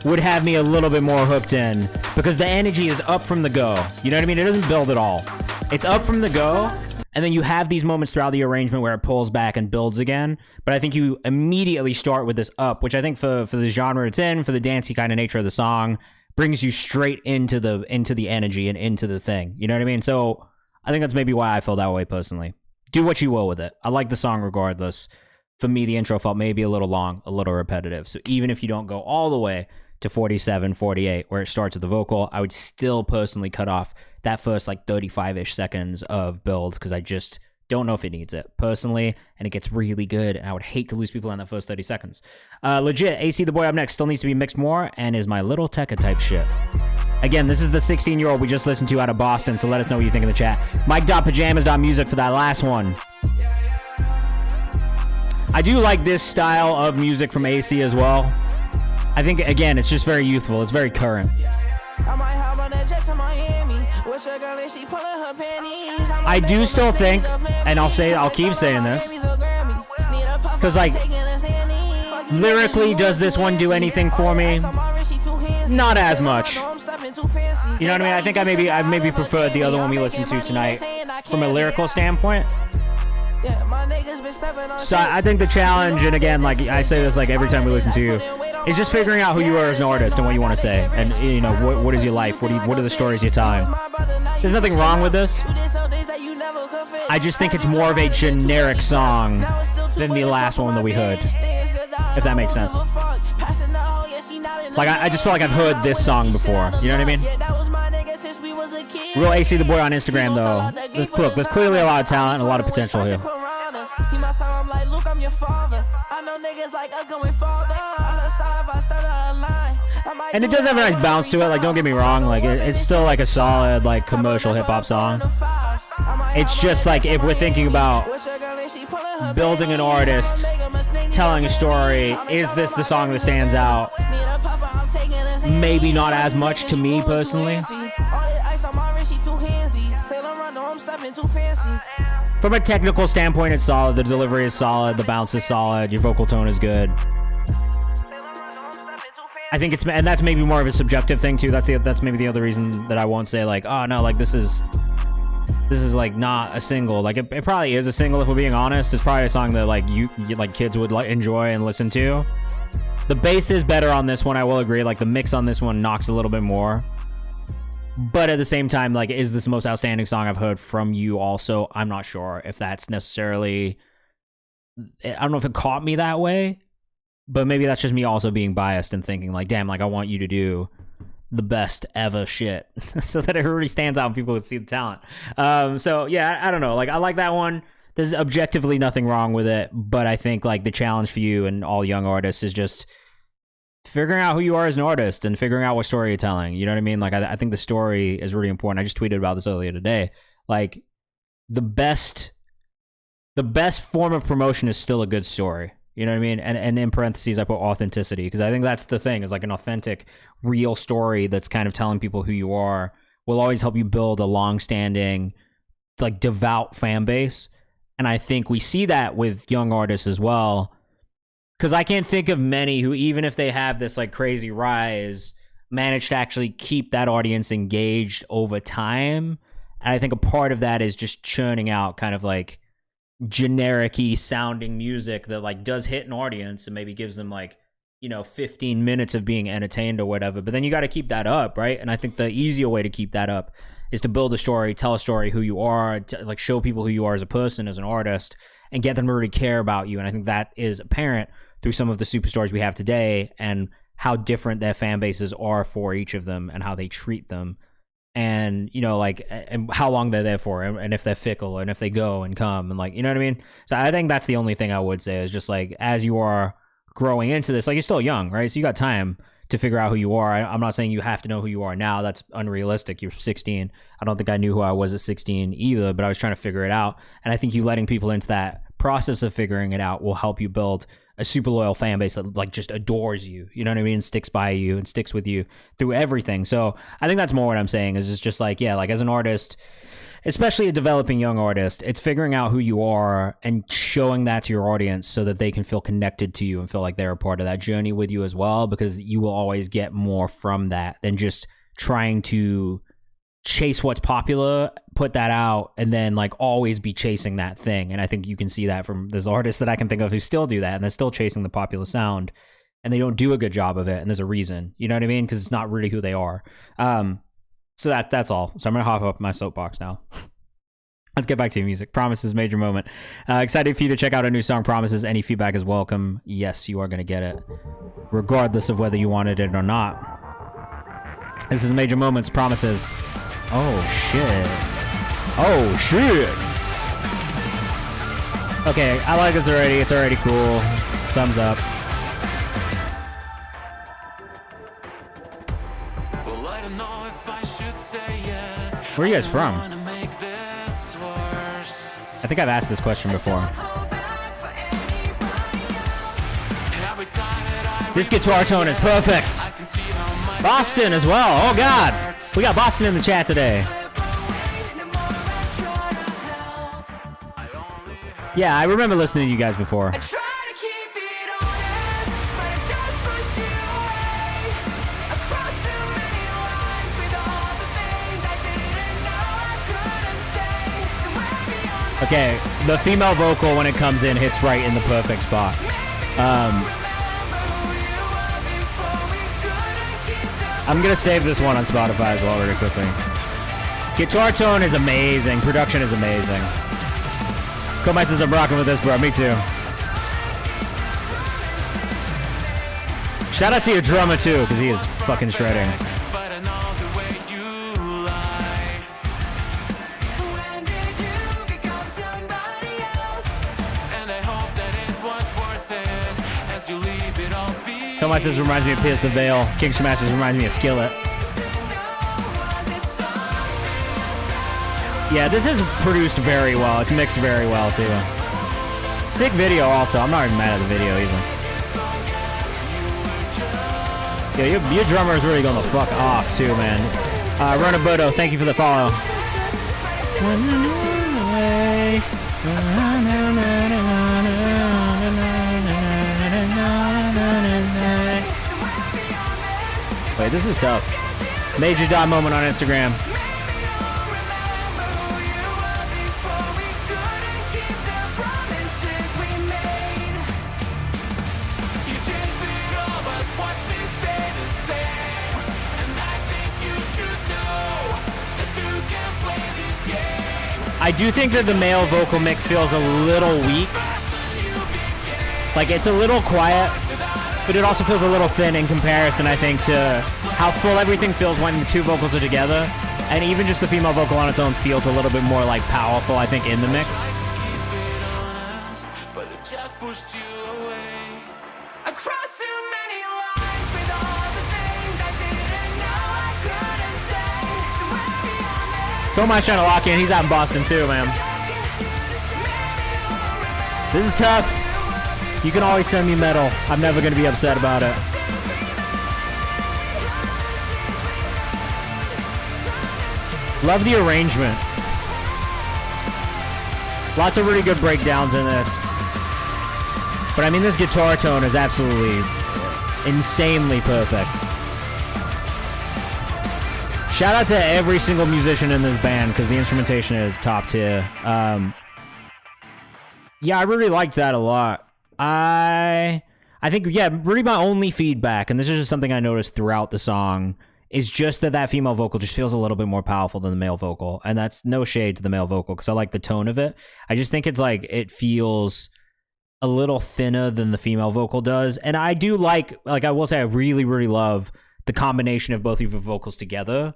would have me a little bit more hooked in, because the energy is up from the go. You know what I mean? It doesn't build at all. It's up from the go, and then you have these moments throughout the arrangement where it pulls back and builds again. But I think you immediately start with this up, which I think for the genre it's in, for the dancey kind of nature of the song, brings you straight into the energy and into the thing. You know what I mean? So I think that's maybe why I feel that way personally. Do what you will with it. I like the song regardless. For me, the intro felt maybe a little long, a little repetitive. So even if you don't go all the way to 47, 48, where it starts with the vocal, I would still personally cut off that first like 35-ish seconds of build, because I just don't know if it needs it personally, and it gets really good, and I would hate to lose people in that first 30 seconds. Legit, AC the Boy up next, still needs to be mixed more, and is my little Tekka type shit. Again, this is the 16-year-old we just listened to out of Boston, so let us know what you think in the chat. Mike.pajamas.music for that last one. I do like this style of music from AC as well. I think, again, it's just very youthful. It's very current. I do still think, and I'll keep saying this, because, like, lyrically, does this one do anything for me? Not as much. You know what I mean? I think I maybe preferred the other one we listened to tonight from a lyrical standpoint. So I think the challenge, and again, like I say this like every time we listen to you, is just figuring out who you are as an artist and what you want to say, and you know what is your life, what are the stories you're telling. There's nothing wrong with this. I just think it's more of a generic song than the last one that we heard, if that makes sense. Like I just feel like I've heard this song before. You know what I mean? Real AC the Boy on Instagram though. Look, there's clearly a lot of talent and a lot of potential here. And it does have a nice bounce to it. Like, don't get me wrong. Like, it's still like a solid like commercial hip hop song. It's just like if we're thinking about building an artist, telling a story, is this the song that stands out? Maybe not as much to me personally. From a technical standpoint, it's solid. The delivery is solid. The bounce is solid. Your vocal tone is good. I think it's, and that's maybe more of a subjective thing too. That's maybe the other reason that I won't say like, oh no, like this is this is like not a single. Like it probably is a single if we're being honest. It's probably a song that like you like kids would like enjoy and listen to. The bass is better on this one, I will agree. Like the mix on this one knocks a little bit more. But at the same time, like, is this the most outstanding song I've heard from you also? I'm not sure if that's necessarily... I don't know if it caught me that way, but maybe that's just me also being biased and thinking like, damn, like I want you to do the best ever shit so that it really stands out and people can see the talent. So yeah, I don't know. Like I like that one. There's objectively nothing wrong with it, but I think like the challenge for you and all young artists is just figuring out who you are as an artist and figuring out what story you're telling. You know what I mean? Like I think the story is really important. I just tweeted about this earlier today. Like the best form of promotion is still a good story. You know what I mean? And in parentheses, I put authenticity because I think that's the thing is like an authentic, real story that's kind of telling people who you are will always help you build a long-standing, like devout fan base. And I think we see that with young artists as well. Because I can't think of many who, even if they have this like crazy rise, manage to actually keep that audience engaged over time. And I think a part of that is just churning out kind of like generic-y sounding music that like does hit an audience and maybe gives them like, you know, 15 minutes of being entertained or whatever. But then you got to keep that up, right? And I think the easier way to keep that up is to build a story, tell a story who you are, to like show people who you are as a person, as an artist, and get them to really care about you. And I think that is apparent through some of the superstars we have today and how different their fan bases are for each of them and how they treat them. And, you know, like, and how long they're there for, and if they're fickle, and if they go and come, and like, you know what I mean? So I think that's the only thing I would say is just like, as you are growing into this, like you're still young, right? So you got time to figure out who you are. I'm not saying you have to know who you are now. That's unrealistic. You're 16. I don't think I knew who I was at 16 either, but I was trying to figure it out. And I think you letting people into that process of figuring it out will help you build a super loyal fan base that like just adores you, you know what I mean? Sticks by you and sticks with you through everything. So I think that's more what I'm saying is it's just like, yeah, like as an artist, especially a developing young artist, it's figuring out who you are and showing that to your audience so that they can feel connected to you and feel like they're a part of that journey with you as well, because you will always get more from that than just trying to chase what's popular, put that out, and then like always be chasing that thing. And I think you can see that from there's artists that I can think of who still do that and they're still chasing the popular sound and they don't do a good job of it, and there's a reason, you know what I mean? Because it's not really who they are. So that's all. So I'm gonna hop up my soapbox now. Let's get back to your music. Promises, major moment. Excited for you to check out a new song, Promises. Any feedback is welcome. Yes, you are gonna get it regardless of whether you wanted it or not. This is Major Moments, Promises. Oh, shit. Oh, shit. Okay, I like this already. It's already cool. Thumbs up. Well, I don't know if I should say it. Where are you guys from? I wanna make this worse. I think I've asked this question before. Every time that I This guitar tone is perfect. can see how my Boston as well. Oh, God. We got Boston in the chat today. Yeah, I remember listening to you guys before. try to keep it honest, but I just pushed you away. I crossed too many lines with all the things I didn't know I couldn't say. Somewhere beyond that. Okay, the female vocal when it comes in hits right in the perfect spot. I'm gonna save this one on Spotify as well really quickly. Guitar tone is amazing. Production is amazing. Komai says I'm rocking with this, bro. Me too. Shout out to your drummer too, because he is fucking shredding. But I know the way you lie. When did you become somebody else? And I hope that it was worth it as you leave it all be. Komai says reminds me of Pierce the Veil. King Smashes reminds me of Skillet. Yeah, this is produced very well. It's mixed very well too. Sick video also. I'm not even mad at the video either. Yeah, your drummer is really going the fuck off too, man. Runaboto, thank you for the follow. Wait, this is tough. Major dot moment on Instagram. I do think that the male vocal mix feels a little weak. Like, it's a little quiet, but it also feels a little thin in comparison, I think, to how full everything feels when the two vocals are together. And even just the female vocal on its own feels a little bit more, like, powerful, I think, in the mix. Don't mind trying to lock in. He's out in Boston, too, man. This is tough. You can always send me metal. I'm never going to be upset about it. Love the arrangement. Lots of really good breakdowns in this. But I mean, this guitar tone is absolutely insanely perfect. Shout out to every single musician in this band because the instrumentation is top tier. Yeah, I really liked that a lot. I think, yeah, really my only feedback, and this is just something I noticed throughout the song, is just that female vocal just feels a little bit more powerful than the male vocal. And that's no shade to the male vocal because I like the tone of it. I just think it's like, it feels a little thinner than the female vocal does. And I do like I will say, I really, really love the combination of both of your vocals together.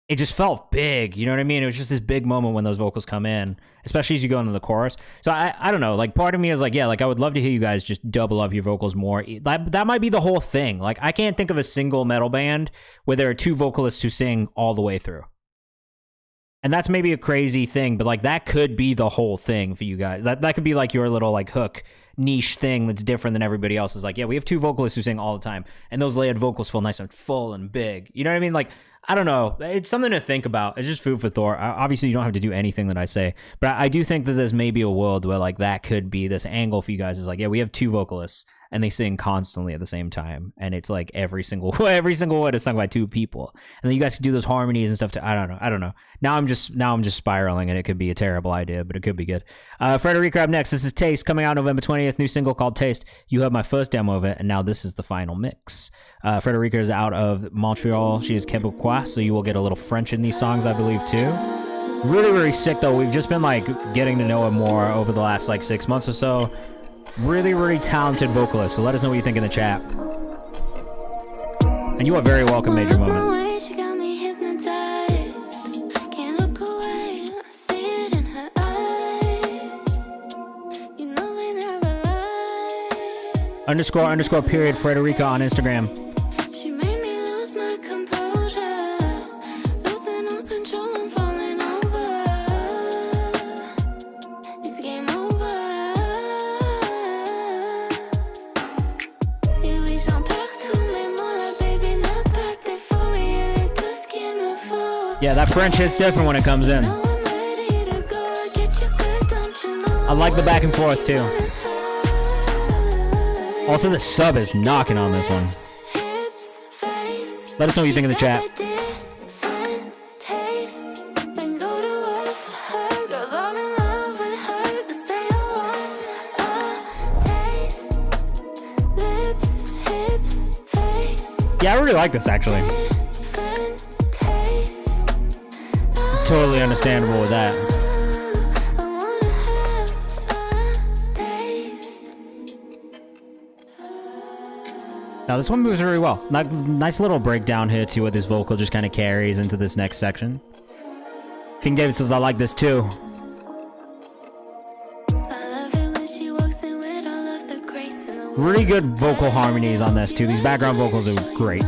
It just felt big, you know what I mean? It was just this big moment when those vocals come in, especially as you go into the chorus. So I don't know, like, part of me is like, yeah, like, I would love to hear you guys just double up your vocals more. That might be the whole thing. Like, I can't think of a single metal band where there are two vocalists who sing all the way through. And that's maybe a crazy thing, but like, that could be the whole thing for you guys. That could be like your little like hook niche thing that's different than everybody else. Is like, yeah, we have two vocalists who sing all the time, and those layered vocals feel nice and full and big. You know what I mean? Like, I don't know. It's something to think about. It's just food for thought. Obviously, you don't have to do anything that I say, but I do think that there's maybe a world where like that could be this angle for you guys. Is like, yeah, we have two vocalists and they sing constantly at the same time, and it's like every single word is sung by two people, and then you guys can do those harmonies and stuff. I don't know. Now I'm just spiraling, and it could be a terrible idea, but it could be good. Frederica up next. This is Taste, coming out November 20th. New single called Taste. You heard my first demo of it, and now this is the final mix. Frederica is out of Montreal. She is Quebecois, so you will get a little French in these songs, I believe, too. Really, really sick, though. We've just been like getting to know her more over the last like 6 months or so. Really, really talented vocalist. So let us know what you think in the chat. And you are very welcome, Major Moment. __ period Frederica on Instagram. She made me lose my composure, losing all control, I'm falling over. It's game over. Et oui, j'en perds tout, mais moi la baby n'a pas de défaut, et elle est tout ce qu'il me faut. Yeah, that French hit's different when it comes in. Now I'm ready to go, get you good, don't you know? I like the back and forth too. Also, the sub is knocking on this one. Let us know what you think in the chat. Yeah, I really like this actually. Totally understandable with that. Now this one moves really well. Nice little breakdown here too, with this vocal just kind of carries into this next section. King David says, I like this too. Really good vocal harmonies on this too. These background vocals are great.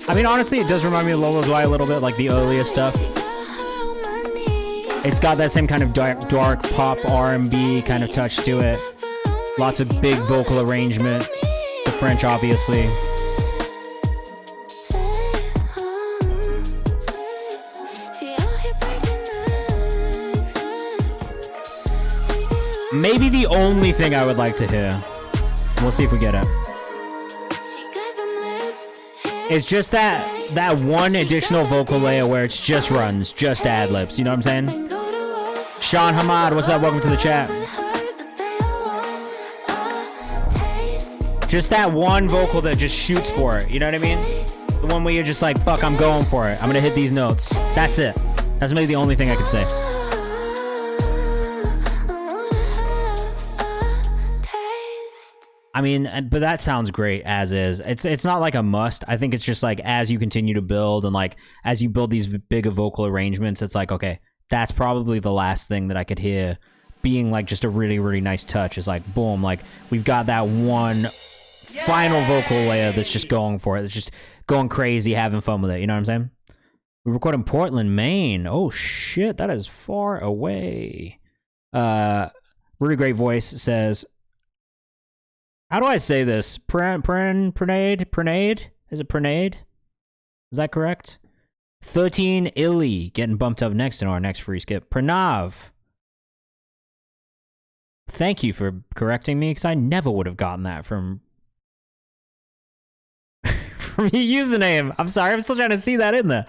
I mean, honestly, it does remind me of Lola's Why a little bit, like the earliest stuff. It's got that same kind of dark pop R&B kind of touch to it. Lots of big vocal arrangement. The French, obviously. Maybe the only thing I would like to hear, we'll see if we get it, it's just that one additional vocal layer where it's just runs, just ad-libs, you know what I'm saying? Sean Hamad, what's up? Welcome to the chat. Just that one vocal that just shoots for it. You know what I mean? The one where you're just like, fuck, I'm going for it. I'm gonna hit these notes. That's it. That's maybe the only thing I could say. I mean, but that sounds great as is. It's not like a must. I think it's just like as you continue to build and like as you build these bigger vocal arrangements, it's like, okay, that's probably the last thing that I could hear being like just a really, really nice touch is like, boom, like we've got that one final vocal layer that's just going for it. That's just going crazy, having fun with it. You know what I'm saying? We record in Portland, Maine. Oh shit, that is far away. Really great voice says, how do I say this? Prenade? Is it Prenade? Is that correct? 13 Illy getting bumped up next in our next free skip. Pranav. Thank you for correcting me, because I never would have gotten that from your username. I'm sorry, I'm still trying to see that in there.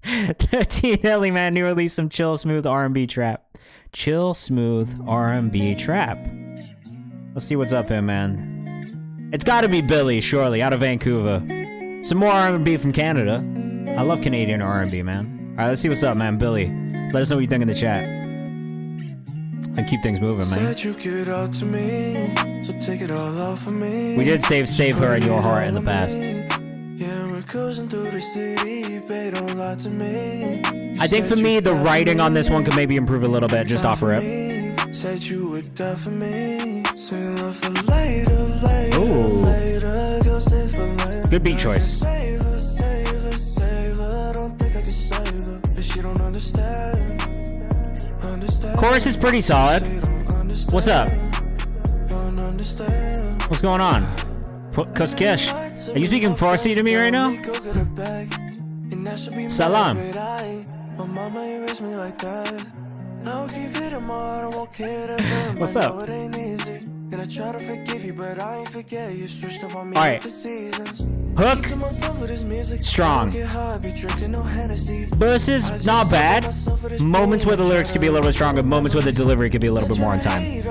13 Illy, man, new release some chill, smooth R&B trap. Chill, smooth R&B trap. Let's see what's up here, man. It's gotta be Billy, surely, out of Vancouver. Some more R&B from Canada. I love Canadian R&B, man. Alright, let's see what's up, man. Billy, let us know what you think in the chat. And keep things moving, man. Said you give it all to me, so take it all off of me. We did save her in your heart in the past. Yeah, we're cruising through the city, babe, don't lie to me. I think for me, the writing on this one could maybe improve a little bit, just off rip. Said you would die for me. Saying love for later, later, Ooh. later. Girl, save for later. Good beat choice. Save her, save her, save her. Don't think I can save her, but she don't understand. Understand. Chorus is pretty solid. What's up? Don't understand. What's going on? Koskish, are you speaking Farsi to me right now? Salam. What's up? Alright. Hook. Strong. Verses, not bad. Moments where the lyrics could be a little bit stronger. Moments where the delivery could be a little bit more on time.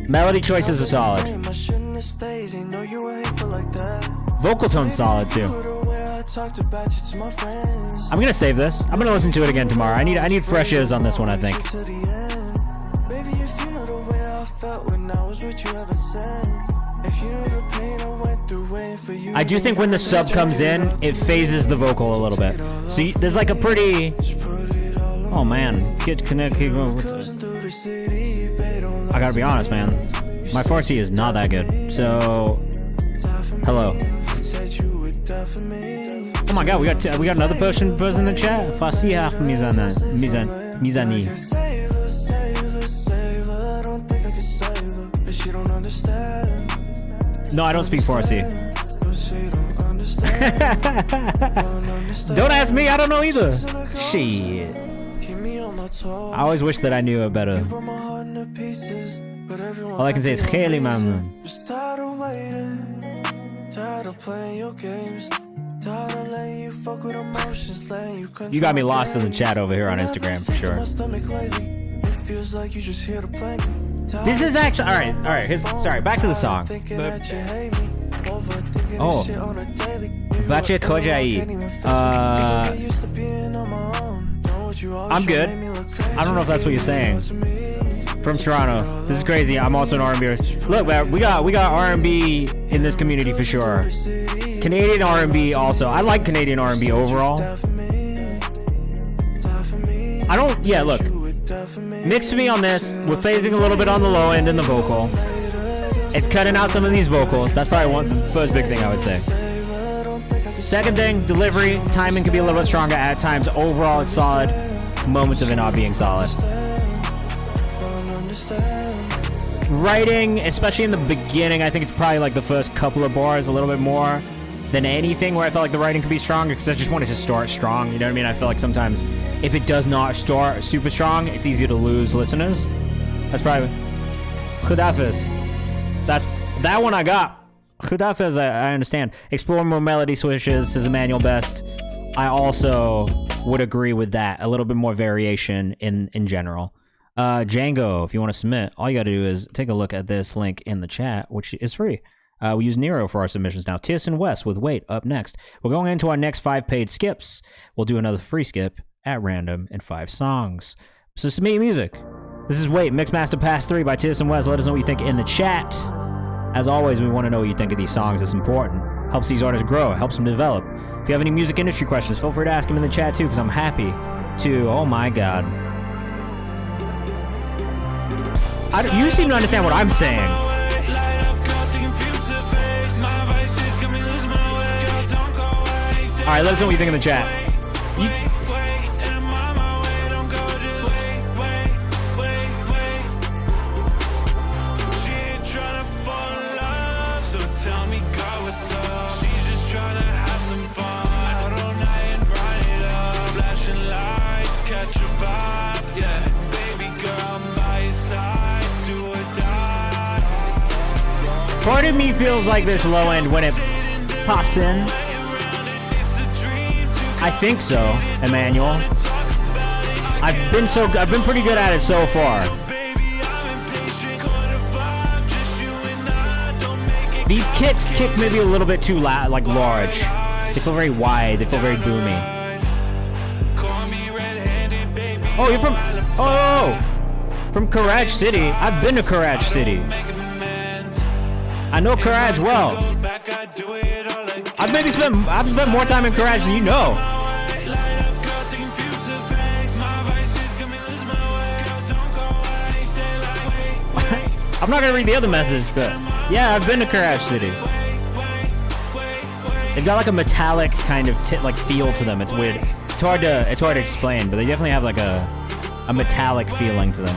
Melody choices are solid. Vocal tone's solid too. I'm gonna save this. I'm gonna listen to it again tomorrow. I need fresh ears on this one, I think. I do think when the sub comes in, it phases the vocal a little bit. So there's like a pretty... Oh man, I gotta be honest, man. My Farsi is not that good. So, hello. Oh my god, we got another person in the chat. Farsi half mizani. No, I don't speak Farsi. Don't ask me, I don't know either. Shit. I always wish that I knew it better. All I can say is Kheli Mamnoon. You got me lost in the chat over here on Instagram for sure. This is actually alright. Sorry, back to the song. Oh, Bache Kojai. I'm good. I don't know if that's what you're saying. From Toronto. This is crazy. I'm also an R&B. Look, man, we got R&B in this community for sure. Canadian R&B also. I like Canadian R&B overall. Look. Mix me on this. We're phasing a little bit on the low end in the vocal. It's cutting out some of these vocals. That's probably the first big thing I would say. Second thing, delivery. Timing could be a little bit stronger at times. Overall, it's solid. Moments of it not being solid. Writing, especially in the beginning, I think it's probably like the first couple of bars a little bit more than anything where I felt like the writing could be stronger, because I just wanted to start strong. You know what I mean? I feel like sometimes if it does not start super strong, it's easy to lose listeners. That's probably Khudafis. That one I got. Khudafis, I understand. Explore more melody switches, says Emmanuel Best. I also would agree with that. A little bit more variation in general. Django, if you want to submit, all you got to do is take a look at this link in the chat, which is free. We use Nero for our submissions now. Tierson West with Wait up next. We're going into our next 5 paid skips. We'll do another free skip at random in 5 songs. So submit your music. This is Wait, Mixmaster Pass 3 by Tierson West. Let us know what you think in the chat. As always, we want to know what you think of these songs. It's important. Helps these artists grow. It helps them develop. If you have any music industry questions, feel free to ask them in the chat too, because I'm happy to. Oh my god. You seem to understand what I'm saying. Alright, let us know what you think in the chat. Part of me feels like this low end when it pops in. I think so, Emmanuel. I've been pretty good at it so far. These kicks kick maybe a little bit too like large. They feel very wide. They feel very boomy. Oh, you're from Karaj City. I've been to Karaj City. I know Karaj well. I've spent more time in Karaj than you know. I'm not gonna read the other message, but yeah, I've been to Karaj City. They've got like a metallic kind of like feel to them. It's weird. It's hard to explain, but they definitely have like a metallic feeling to them.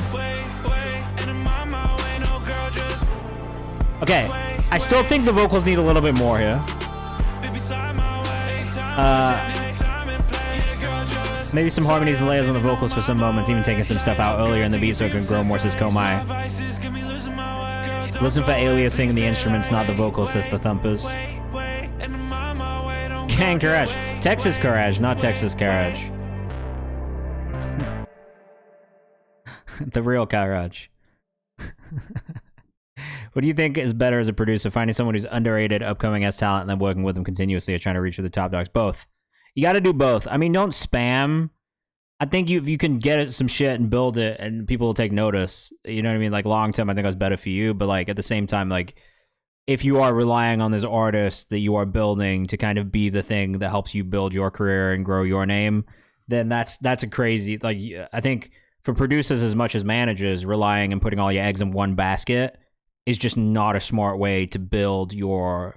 Okay, I still think the vocals need a little bit more here. Maybe some harmonies and layers on the vocals for some moments, even taking some stuff out earlier in the beat so it can grow more, says Komai. Listen for aliasing in the instruments, not the vocals, says the Thumpers. Gang Garage. Texas Garage, not Texas Garage. The real Garage. What do you think is better as a producer? Finding someone who's underrated, upcoming as talent, and then working with them continuously or trying to reach for the top dogs? Both. You got to do both. I mean, don't spam. I think you can get some shit and build it and people will take notice. You know what I mean? Like long term, I think that's better for you. But like at the same time, like if you are relying on this artist that you are building to kind of be the thing that helps you build your career and grow your name, then that's a crazy, like I think for producers as much as managers, relying and putting all your eggs in one basket is just not a smart way to build your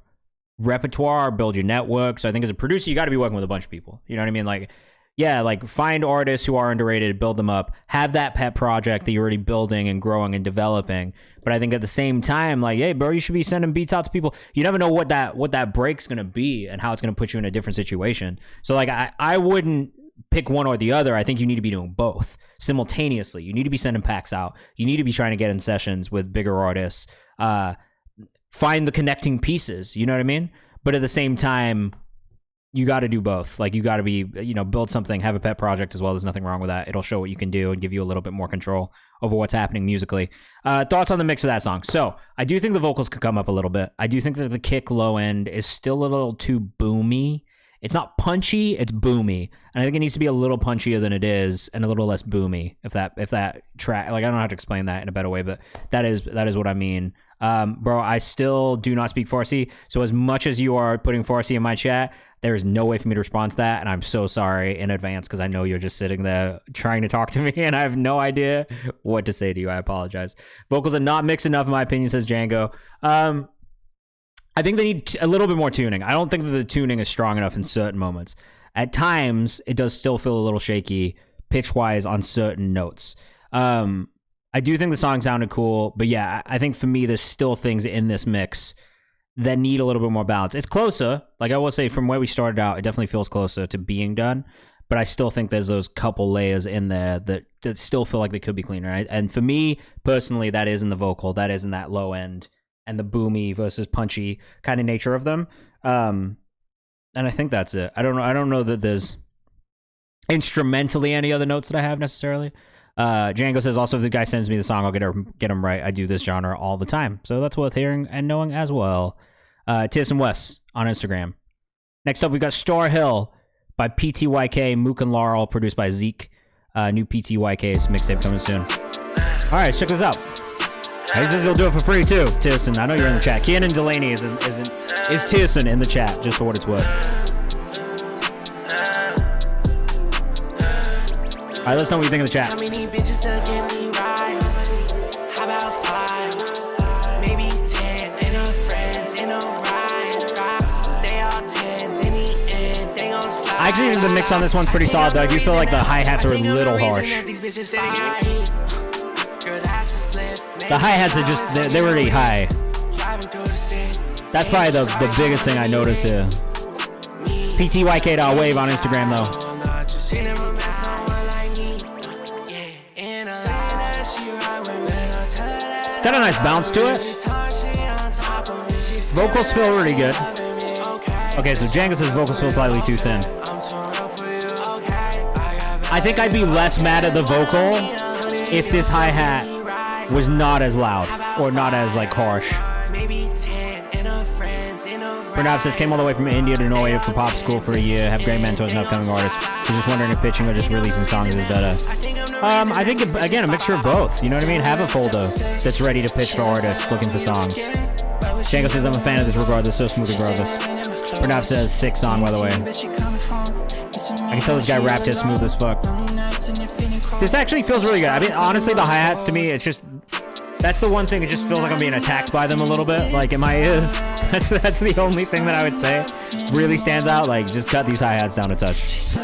repertoire, build your network. So I think as a producer, you got to be working with a bunch of people. You know what I mean? Like, yeah, like find artists who are underrated, build them up, have that pet project that you're already building and growing and developing. But I think at the same time, like, hey, bro, you should be sending beats out to people. You never know what that break's going to be and how it's going to put you in a different situation. So like, I wouldn't pick one or the other. I think you need to be doing both simultaneously. You need to be sending packs out. You need to be trying to get in sessions with bigger artists. Find the connecting pieces, you know what I mean? But at the same time, you got to do both. Like you got to be, build something, have a pet project as well. There's nothing wrong with that. It'll show what you can do and give you a little bit more control over what's happening musically. Thoughts on the mix for that song? So I do think the vocals could come up a little bit. I do think that the kick low end is still a little too boomy. It's not punchy, it's boomy. And I think it needs to be a little punchier than it is and a little less boomy. If that track, like I don't know how to explain that in a better way, but that is what I mean. Bro, I still do not speak Farsi. So as much as you are putting Farsi in my chat, there is no way for me to respond to that. And I'm so sorry in advance because I know you're just sitting there trying to talk to me and I have no idea what to say to you. I apologize. Vocals are not mixed enough in my opinion, says Django. I think they need a little bit more tuning. I don't think that the tuning is strong enough in certain moments. At times, it does still feel a little shaky pitch-wise on certain notes. I do think the song sounded cool, but yeah, I think for me, there's still things in this mix that need a little bit more balance. It's closer. Like I will say, from where we started out, it definitely feels closer to being done, but I still think there's those couple layers in there that still feel like they could be cleaner. Right? And for me, personally, that is in the vocal, that is in that low end, and the boomy versus punchy kind of nature of them. And I think that's it. I don't know that there's instrumentally any other notes that I have necessarily. Django says, also, if the guy sends me the song, I'll get him right. I do this genre all the time. So that's worth hearing and knowing as well. Tis and Wes on Instagram. Next up, we got Star Hill by PTYK, Mook and Laurel, produced by Zeke. New PTYK's mixtape coming soon. All right, check this out. He says he'll do it for free too, Tisson. I know you're in the chat. Keanan Delaney is Tisson in the chat, just for what it's worth. All right, let's know what you think of the chat. How many bitches to get me right? How about 5? Maybe 10. Ain't no friends, ain't no ride. They all 10s in the end. They gon' slide. I actually think the mix on this one's pretty solid, though. I do feel like the hi-hats are a little harsh. The hi-hats are just, they're already high. That's probably the biggest thing I notice here. PTYK.wave on Instagram, though. Got a nice bounce to it. Vocals feel really good. Okay, so Django says vocals feel slightly too thin. I think I'd be less mad at the vocal if this hi-hat was not as loud or not as like harsh. Pranav says, came all the way from India to Norway for pop school for a year, have great mentors and upcoming artists. Was just wondering if pitching or just releasing songs is better. I think, again, a mixture of both. You know what I mean? Have a folder that's ready to pitch for artists looking for songs. Django says, I'm a fan of this regardless, so smooth regardless. Pranav says, sick song, by the way. I can tell this guy rapped it smooth as fuck. This actually feels really good. I mean, honestly, the hi-hats to me, it's just... That's the one thing, it just feels like I'm being attacked by them a little bit, like in my ears. That's the only thing that I would say really stands out. Like, just cut these hi-hats down a touch.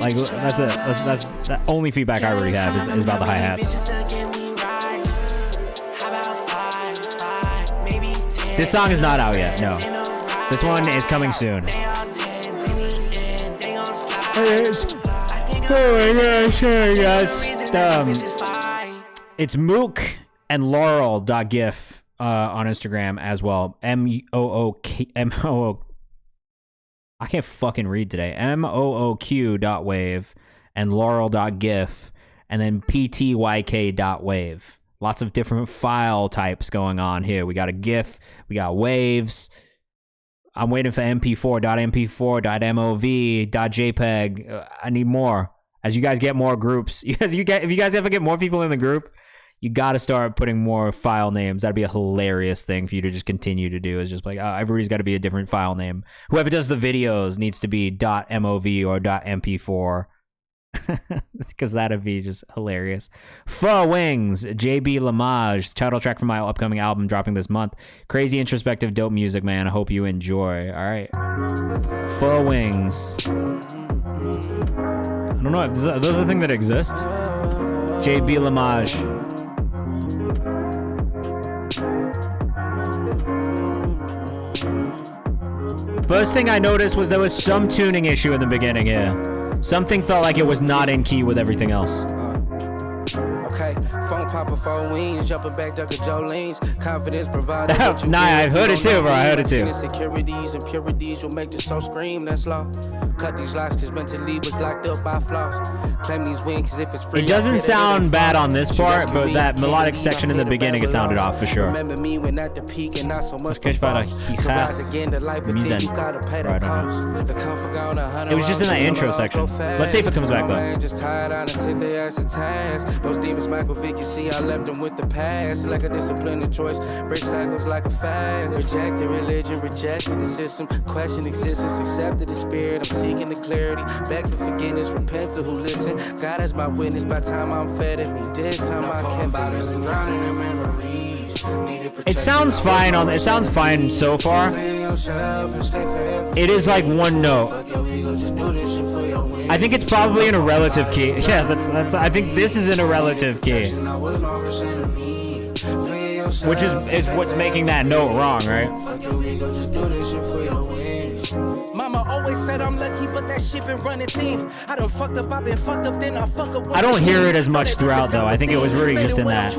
Like, that's it. That's the only feedback I really have is about the hi-hats. This song is not out yet, no. This one is coming soon. Oh my gosh, sorry guys. It's Mook and Laurel.gif on Instagram as well. M-O-O-Q. I can't fucking read today. M-O-O-Q.wave and Laurel.gif and then PTYK.wave. Lots of different file types going on here. We got a GIF. We got waves. I'm waiting for MP4, .mov, I need more. As you guys get more groups, if you guys ever get more people in the group, you got to start putting more file names. That'd be a hilarious thing for you to just continue to do. Is just like, everybody's got to be a different file name. Whoever does the videos needs to be .mov or .mp4. Because that'd be just hilarious. Pho Wings, JB Lamage, title track from my upcoming album dropping this month. Crazy introspective dope music, man. I hope you enjoy. All right. Pho Wings. I don't know if those are the things that exist. JB Lamage. First thing I noticed was there was some tuning issue in the beginning here. Something felt like it was not in key with everything else. Okay, phone popper, phone wings, jumping back, ducking Jolene's, confidence provided. Nah, I've heard it too, bro. I heard it too. Insecurities and purities will make the soul scream. That's law. Cut these locks, cause mentally was locked up by flaws. Claim these wings, cause if it's free. It doesn't sound bad on this part, but that melodic section in the beginning, it sounded off for sure. Remember me when at the peak and not so much to rise again to life, but then you gotta pay the cost. It was just in that intro section. Let's see if it comes back though. Just tired out and take their ass to task. Those demons, Michael Vick, you see, I left them with the past. Like a disciplined choice, break cycles like a fast. Rejected religion, rejected the system, question existence, accepted the spirit. I'm seeking the clarity, beg for forgiveness, repent to who listen. God as my witness, by time I'm fed at me, this time I can't balance and drowning in memories. It sounds fine it sounds fine so far. It is like one note. I think it's probably in a relative key. Yeah, that's I think this is in a relative key. Which is what's making that note wrong, right? Mama always said I'm lucky, but that shit been running thin. I done fucked up, I've been fucked up, then I fuck up. I don't hear it as much throughout though. I think it was really just in that.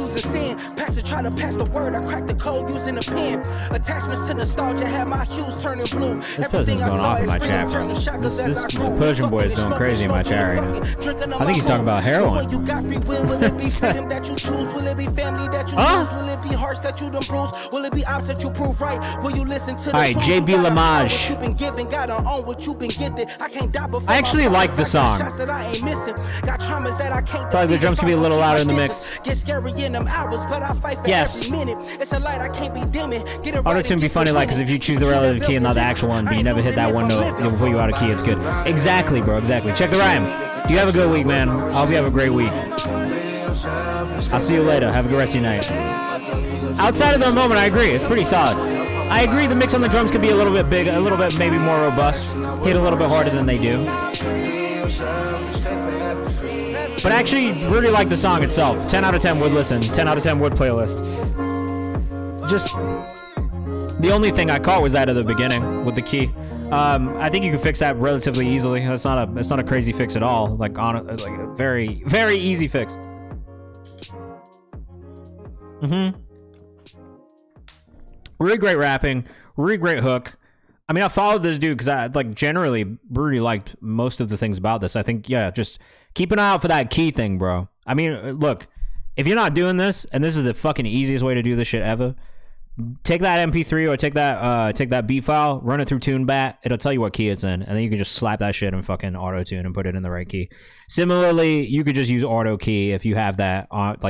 to try to pass the word. I cracked the code using a pen. Attachments to nostalgia had my hues turning blue. This person's going off in my chat, bro. This Persian boy is going crazy in my chat right now. I think he's talking about heroin. You got free will it be freedom that you choose? Will it be family that you lose? Will it be hearts that you done bruise? Will it be opps that you prove right? Will you listen to the Alright, JB Lamage. I actually like the song. Probably the drums can be a little louder in the mix. Yes. Auto-tune be funny, like, because if you choose the relative key and not the actual one, but you never hit that one note, it'll pull you out of key. It's good. Exactly, bro. Exactly. Check the rhyme. You have a good week, man. I hope you have a great week. I'll see you later. Have a good rest of your night. Outside of the moment, I agree. It's pretty solid. I agree the mix on the drums could be a little bit big, a little bit maybe more robust. Hit a little bit harder than they do. But I actually really like the song itself. 10 out of 10 would listen. 10 out of 10 would playlist. Just the only thing I caught was that at the beginning with the key. I think you can fix that relatively easily. It's not a crazy fix at all. Like a very, very easy fix. Really great rapping, really great hook. I mean, I followed this dude because I generally really liked most of the things about this. I think, yeah, just keep an eye out for that key thing, bro. I mean, look, if you're not doing this, and this is the fucking easiest way to do this shit ever, take that MP3 or take that beat file, run it through TuneBat. It'll tell you what key it's in, and then you can just slap that shit in fucking auto-tune and put it in the right key. Similarly, you could just use auto key if you have that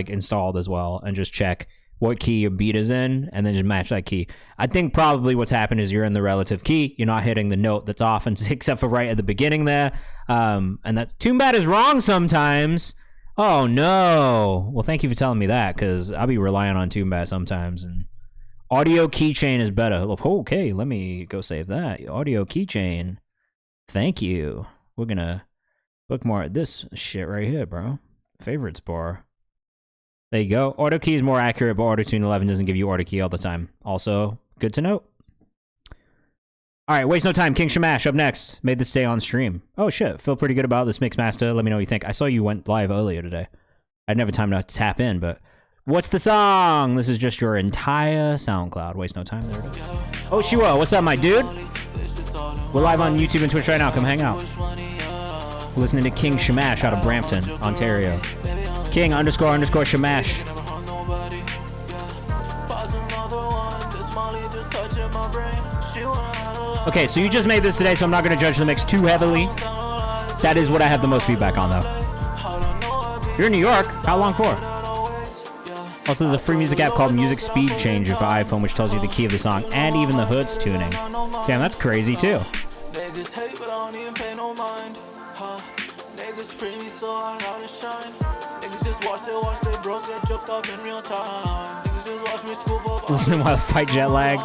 installed as well, and just check what key your beat is in, and then just match that key. I think probably what's happened is you're in the relative key. You're not hitting the note that's off, except for right at the beginning there. And that TuneBat is wrong sometimes. Oh no. Well, thank you for telling me that, because I'll be relying on TuneBat sometimes. And audio keychain is better. Okay, let me go save that. Audio keychain. Thank you. We're gonna look more at this shit right here, bro. Favorites bar. There you go. Auto key is more accurate, but AutoTune 11 doesn't give you auto key all the time. Also, good to note. All right, waste no time. King Shamash up next. Made this stay on stream. Oh shit, feel pretty good about this mix, master. Let me know what you think. I saw you went live earlier today. I didn't have time to tap in, but what's the song? This is just your entire SoundCloud. Waste no time. There it is. Oh, Shiwa, what's up, my dude? We're live on YouTube and Twitch right now. Come hang out. We're listening to King Shamash out of Brampton, Ontario. King __ Shamash. Okay, so you just made this today, so I'm not going to judge the mix too heavily. That is what I have the most feedback on, though. You're in New York. How long for? Also, there's a free music app called Music Speed Changer for iPhone, which tells you the key of the song and even the Hertz tuning. Damn, that's crazy, too. Niggas hate, but I don't even pay no mind. Niggas free me, so I gotta shine. Niggas just watch their bros get jumped up in real time. Niggas just watch me scoop up. Listen while I fight jet lag.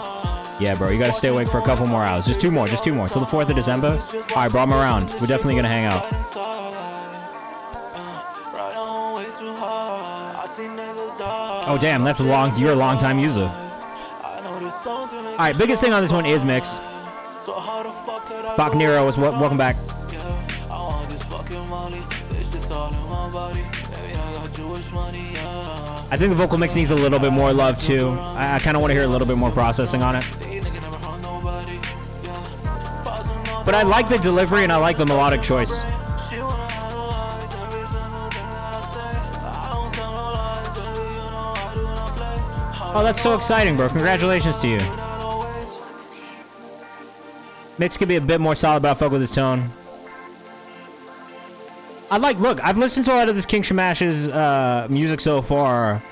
Yeah, bro, you gotta stay awake for a couple more hours. Just two more. Till the 4th of December. All right, bro, I'm around. We're definitely gonna hang out. Oh, damn, that's a long. You're a long time user. All right, biggest thing on this one is mix. Bach Nero is welcome back. I think the vocal mix needs a little bit more love too. I kind of want to hear a little bit more processing on it. But I like the delivery and I like the melodic choice. Oh, that's so exciting, bro. Congratulations to you. Mix could be a bit more solid, but I fuck with his tone. Look, I've listened to a lot of this King Shamash's music so far, and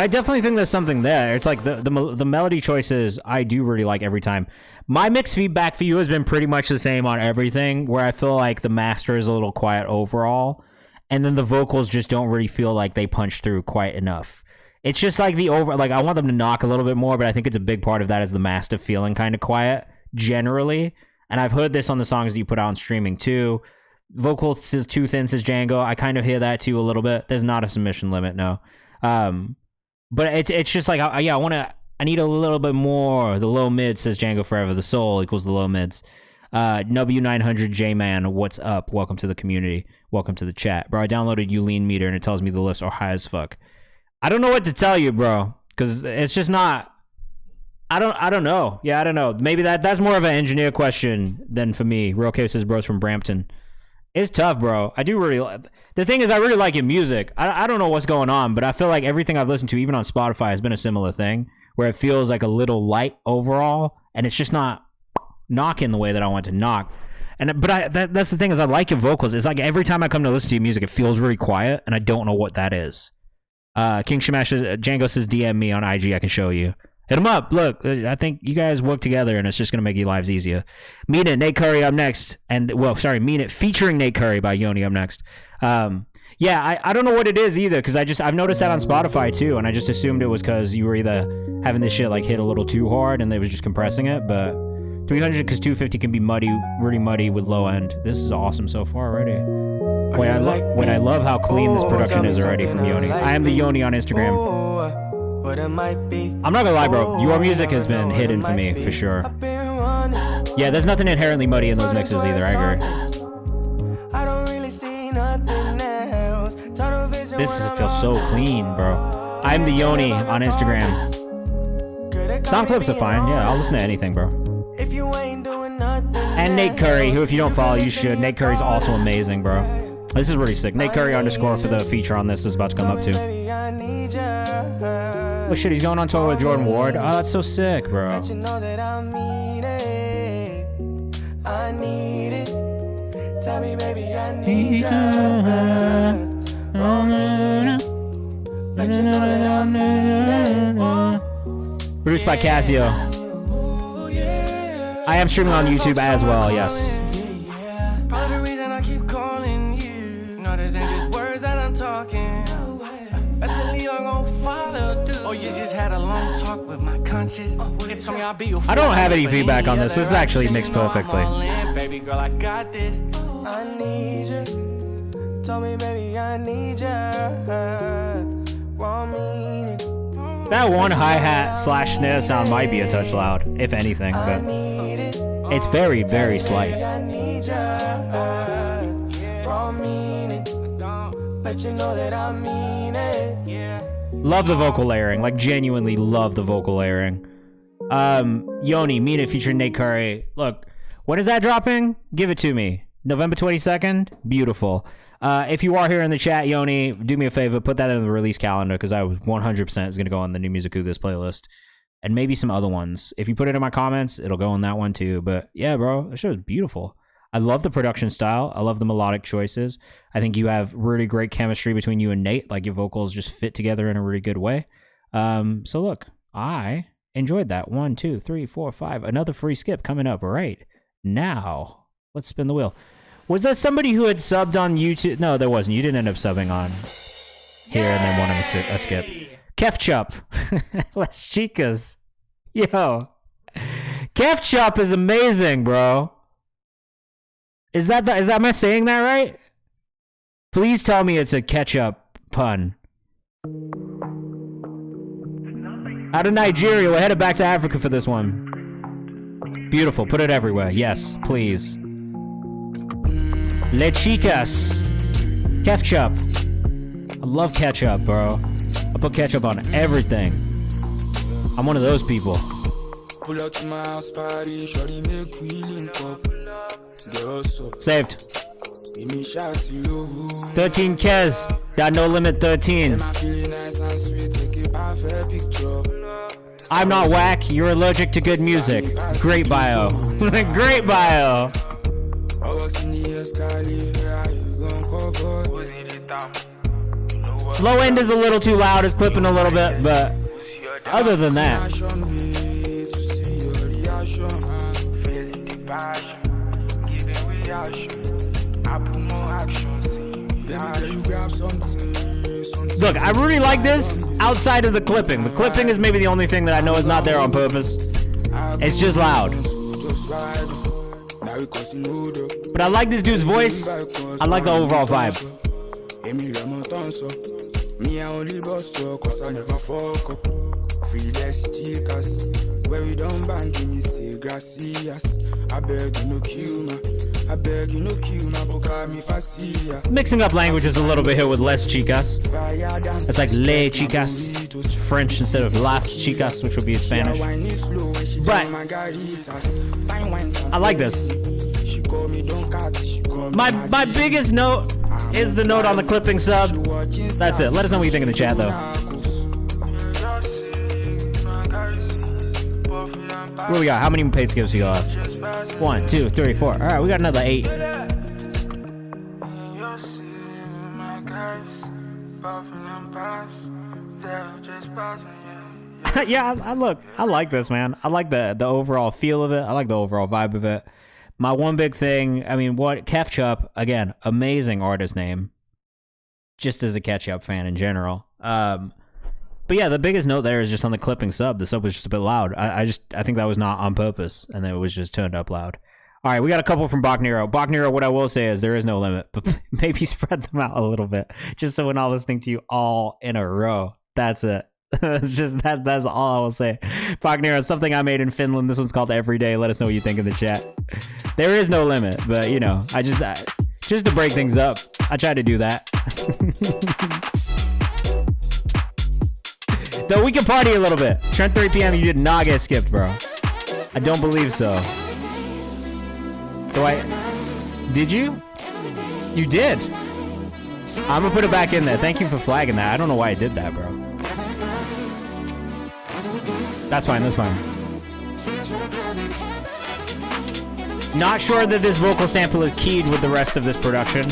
I definitely think there's something there. It's like the melody choices I do really like every time. My mixed feedback for you has been pretty much the same on everything, where I feel like the master is a little quiet overall, and then the vocals just don't really feel like they punch through quite enough. It's just like I want them to knock a little bit more, but I think it's a big part of that is the master feeling kind of quiet, generally. And I've heard this on the songs that you put out on streaming, too. Vocals is too thin, says Django. I kind of hear that, too, a little bit. There's not a submission limit, no. But it's just like, I need a little bit more. The low mid, says Django Forever. The soul equals the low mids. W900 J-Man, what's up? Welcome to the community. Welcome to the chat. Bro, I downloaded Ulean Meter, and it tells me the lifts are high as fuck. I don't know what to tell you, bro, because it's just not. I don't know. Yeah, I don't know. Maybe that's more of an engineer question than for me. Real Cases Bros from Brampton. It's tough, bro. I do really. The thing is, I really like your music. I don't know what's going on, but I feel like everything I've listened to, even on Spotify, has been a similar thing where it feels like a little light overall, and it's just not knocking the way that I want to knock. But that's the thing is, I like your vocals. It's like every time I come to listen to your music, it feels really quiet, and I don't know what that is. King Shamash Django says DM me on IG. I can show you. Hit him up. Look, I think you guys work together, and it's just gonna make your lives easier. Mean It, Nate Curry up next, Mean It featuring Nate Curry by Yoni up next. Yeah, I don't know what it is either, because I've noticed that on Spotify too, and I just assumed it was because you were either having this shit like hit a little too hard and they was just compressing it, but 300 because 250 can be muddy, really muddy with low end. This is awesome so far already. I love how clean this production is already from Yoni. I am the Yoni on Instagram. I'm not gonna lie, bro. Your music has been hidden for me, for sure. Yeah, there's nothing inherently muddy in those mixes either, I agree. This feels so clean, bro. I'm the Yoni on Instagram. Sound clips are fine. Yeah, I'll listen to anything, bro. And Nate Curry, who if you don't follow, you should. Nate Curry's also amazing, bro. This is really sick. Nate Curry _ for the feature on this is about to come up too. Oh shit, he's going on tour with Jordan Ward. Oh, that's so sick, bro. I need it. Tell me, baby, I need you. Let you know that I need it. Produced by Casio. I am streaming on YouTube as well, yes. Part of the reason I keep calling you. No, this ain't just words that I'm talking. Best believe I'm gonna follow through. Oh, you just had a long talk with my conscience. It told me I'll be your I don't have any feedback on this. This is actually mixed perfectly. Baby girl, I got this. I need you. Tell me, baby, I need you. That one hi-hat / snare sound might be a touch loud, if anything, but it's very, very slight. Let you know that I mean it. Love the vocal layering, like genuinely love the vocal layering. Yoni, Mean It featuring Nate Curry. Look, when is that dropping? Give it to me. November 22nd? Beautiful. If you are here in the chat, Yoni, do me a favor, put that in the release calendar, because I was 100% is going to go on the New Music Who This playlist. And maybe some other ones. If you put it in my comments, it'll go on that one too. But yeah, bro, that shit is beautiful. I love the production style. I love the melodic choices. I think you have really great chemistry between you and Nate. Like your vocals just fit together in a really good way. So look, I enjoyed that. 1, 2, 3, 4, 5. Another free skip coming up right now. Let's spin the wheel. Was that somebody who had subbed on YouTube? No, there wasn't. You didn't end up subbing on here and then wanting a skip. Kefchup. Las Chicas. Yo. Kefchup is amazing, bro. Am I saying that right? Please tell me it's a ketchup pun. Out of Nigeria, we're headed back to Africa for this one. Beautiful. Put it everywhere. Yes, please. Le Chicas. Ketchup. I love ketchup, bro. I put ketchup on everything. I'm one of those people. Pull out to my house party, shorty make wheeling cup. Saved. 13 Kez. Got No Limit 13. I'm not whack. You're allergic to good music. Great bio. Great bio. Low end is a little too loud. It's clipping a little bit, but other than that. Look, I really like this outside of the clipping. The clipping is maybe the only thing that I know is not there on purpose. It's just loud. But I like this dude's voice. I like the overall vibe. free less chicas. Where we don't ban, give me say gracias. I beg you no kill me. I beg you no kill me, boca me fascia. Mixing up languages a little bit here with les chicas. It's like le chicas, French instead of las chicas, which would be Spanish. But I like this. My biggest note is the note on the clipping sub. That's it. Let us know what you think in the chat, though. What do we got? How many paid skips we got? 1, 2, 3, 4. All right, we got another 8. Yeah, I like this, man. I like the overall feel of it. I like the overall vibe of it. My one big thing, I mean, Ketchup, again, amazing artist name. Just as a Ketchup fan in general. But yeah, the biggest note there is just on the clipping sub. The sub was just a bit loud. I think that was not on purpose, and it was just turned up loud. All right, we got a couple from Bach Nero. Bach Nero, what I will say is there is no limit, but maybe spread them out a little bit, just so we're not listening to you all in a row. That's it. That's just that. That's all I will say. Bach Nero, something I made in Finland. This one's called Everyday. Let us know what you think in the chat. There is no limit, but you know, just to break things up, I try to do that. Though we can party a little bit. Trent 3 p.m. You did not get skipped, bro. I don't believe so. Did you? You did. I'm gonna put it back in there. Thank you for flagging that. I don't know why I did that, bro. That's fine. That's fine. Not sure that this vocal sample is keyed with the rest of this production.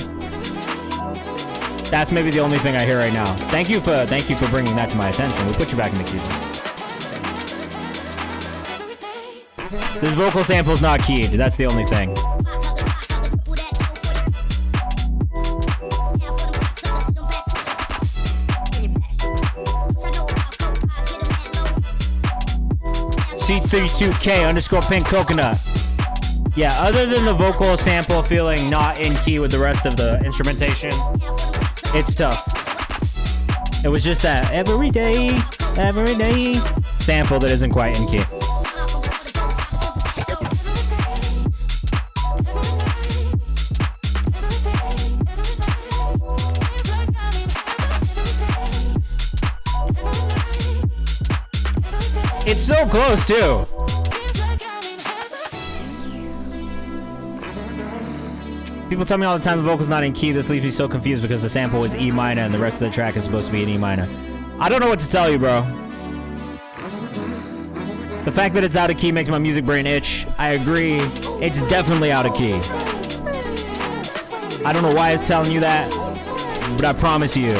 That's maybe the only thing I hear right now. Thank you for bringing that to my attention. We'll put you back in the queue. This vocal sample's not keyed. That's the only thing. C32K underscore pink coconut. Yeah, other than the vocal sample feeling not in key with the rest of the instrumentation, it's tough. It was just that everyday sample that isn't quite in key. It's so close too. People tell me all the time the vocal's not in key. This leaves me so confused because the sample is E minor and the rest of the track is supposed to be in E minor. I don't know what to tell you, bro. The fact that it's out of key makes my music brain itch. I agree. It's definitely out of key. I don't know why it's telling you that, but I promise you,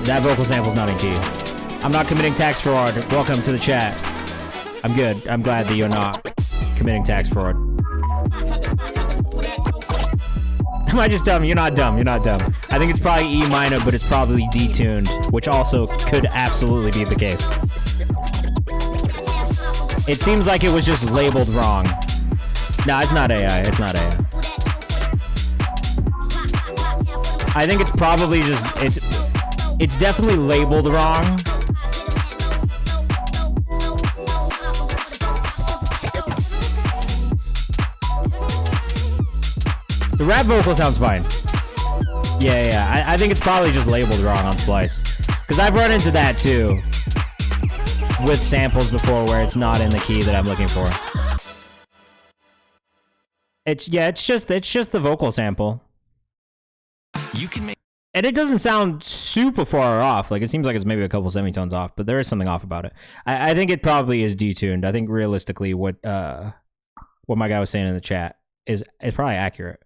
that vocal sample's not in key. I'm not committing tax fraud. Welcome to the chat. I'm good. I'm glad that you're not committing tax fraud. Am I just dumb? You're not dumb. You're not dumb. I think it's probably E minor, but it's probably detuned, which also could absolutely be the case. It seems like it was just labeled wrong. No, it's not AI. It's not AI. I think it's probably just it's definitely labeled wrong. The rap vocal sounds fine. Yeah. I think it's probably just labeled wrong on Splice. Because I've run into that too. With samples before where it's not in the key that I'm looking for. It's just the vocal sample. You can make, and it doesn't sound super far off. Like, it seems like it's maybe a couple semitones off, but there is something off about it. I think it probably is detuned. I think realistically what my guy was saying in the chat is probably accurate.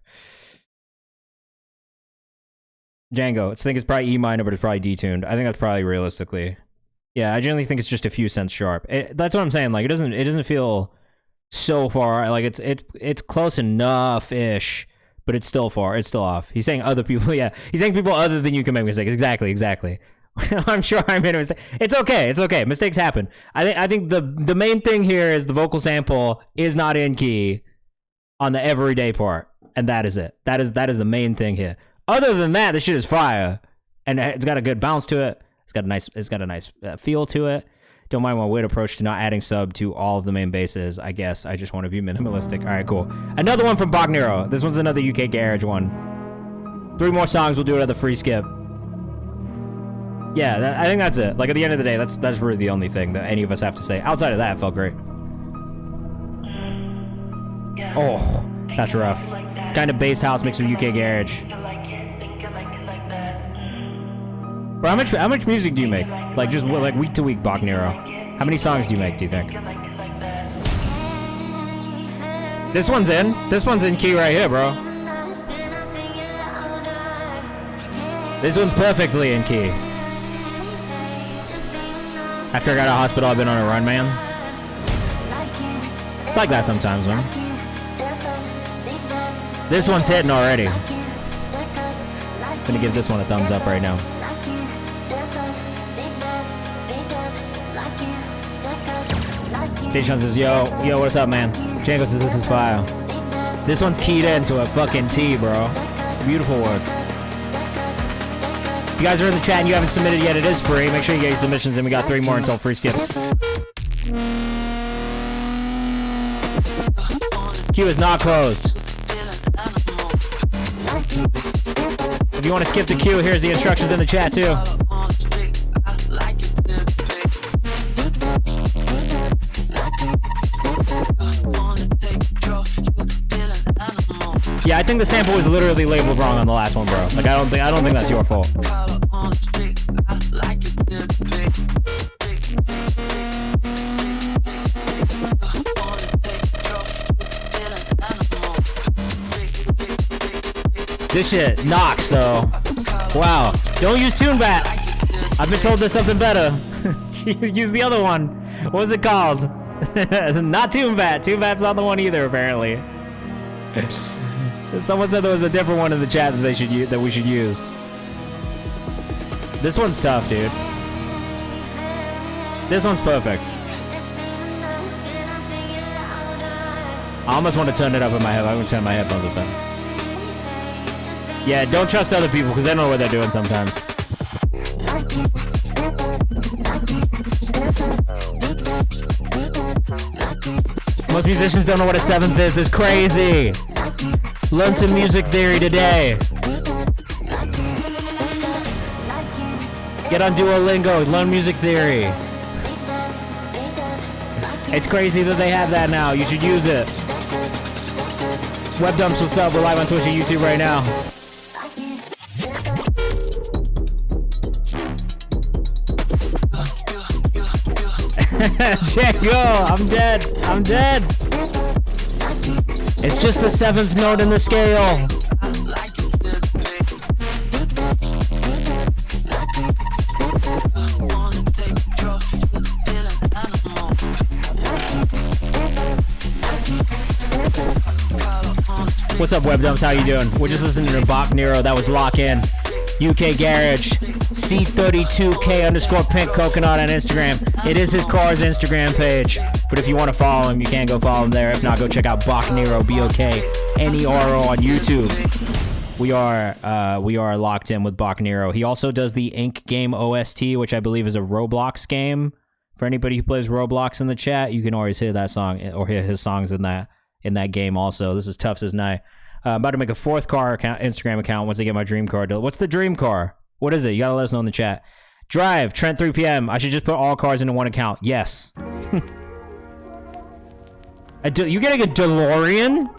Django, I think it's probably E minor, but it's probably detuned. I think that's probably realistically. Yeah, I generally think it's just a few cents sharp. That's what I'm saying. Like, it doesn't feel so far. Like, it's close enough-ish, but it's still far. It's still off. He's saying other people. Yeah, he's saying people other than you can make mistakes. Exactly. I'm sure I made a mistake. It's okay. Mistakes happen. I think the main thing here is the vocal sample is not in key on the everyday part, and that is it. That is the main thing here. Other than that, this shit is fire, and it's got a good bounce to it. It's got a nice feel to it. Don't mind my weird approach to not adding sub to all of the main basses. I guess I just want to be minimalistic. All right, cool. Another one from Bach Nero. This one's another UK Garage one. 3 more songs. We'll do another free skip. Yeah, I think that's it. Like, at the end of the day, that's really the only thing that any of us have to say. Outside of that, it felt great. Oh, that's rough. Kind of bass house mixed with UK Garage. Bro, how much music do you make? Like, just like week to week, Bach Nero. How many songs do you make, do you think? This one's in. This one's in key right here, bro. This one's perfectly in key. After I got out of hospital, I've been on a run, man. It's like that sometimes, man. This one's hitting already. I'm gonna give this one a thumbs up right now. Deshaun says, yo, what's up, man? Django says, this is fire. This one's keyed into a fucking T, bro. Beautiful work. If you guys are in the chat and you haven't submitted yet, it is free. Make sure you get your submissions in. We got 3 more until free skips. Queue is not closed. If you want to skip the queue, here's the instructions in the chat, too. Yeah, I think the sample was literally labeled wrong on the last one, bro. Like, I don't think that's your fault. This shit knocks, though. Wow. Don't use TuneBat. I've been told there's something better. Use the other one. What was it called? Not TuneBat. TuneBat's not the one either, apparently. Someone said there was a different one in the chat that we should use. This one's tough, dude. This one's perfect. I almost want to turn it up in my head. I'm gonna turn my headphones up then. Yeah, don't trust other people because they don't know what they're doing sometimes. Most musicians don't know what a 7th is. It's crazy. Learn some music theory today. Get on Duolingo, learn music theory. It's crazy that they have that now. You should use it. Web Dumps, what's up? We're live on Twitch and YouTube right now. Django, I'm dead. I'm dead. It's just the 7th note in the scale. What's up, Web Dumps? How you doing? We're just listening to Bach Nero. That was Lock In. UK Garage. C32K_pink coconut on Instagram. It is his car's Instagram page. But if you want to follow him, you can go follow him there. If not, go check out Bach Nero, BOKNERO on YouTube. We are locked in with Bach Nero. He also does the Ink Game OST, which I believe is a Roblox game. For anybody who plays Roblox in the chat, you can always hear that song or hear his songs in that game also. This is Tough Says Night. I'm about to make a 4th car Instagram account once I get my dream car. What's the dream car? What is it? You gotta let us know in the chat. Drive, Trent 3 p.m. I should just put all cars into one account. Yes. You getting a DeLorean?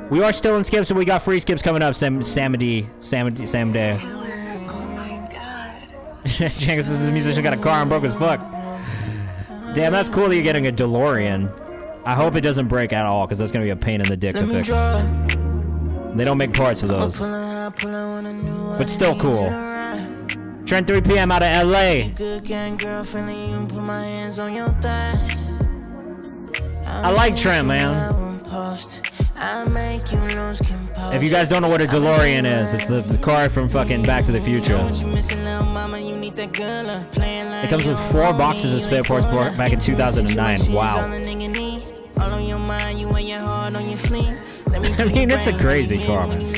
We are still in skips, so we got free skips coming up. Sam day. Oh my god. Jenkins says this musician got a car and broke as fuck. Damn, that's cool that you're getting a DeLorean. I hope it doesn't break at all, because that's going to be a pain in the dick to fix. They don't make parts of those. But still cool. Trent 3 p.m. out of LA. I like Trent, man. If you guys don't know what a DeLorean is, it's the car from fucking Back to the Future. It comes with 4 boxes of spare parts back in 2009. Wow. I mean, it's a crazy car, man.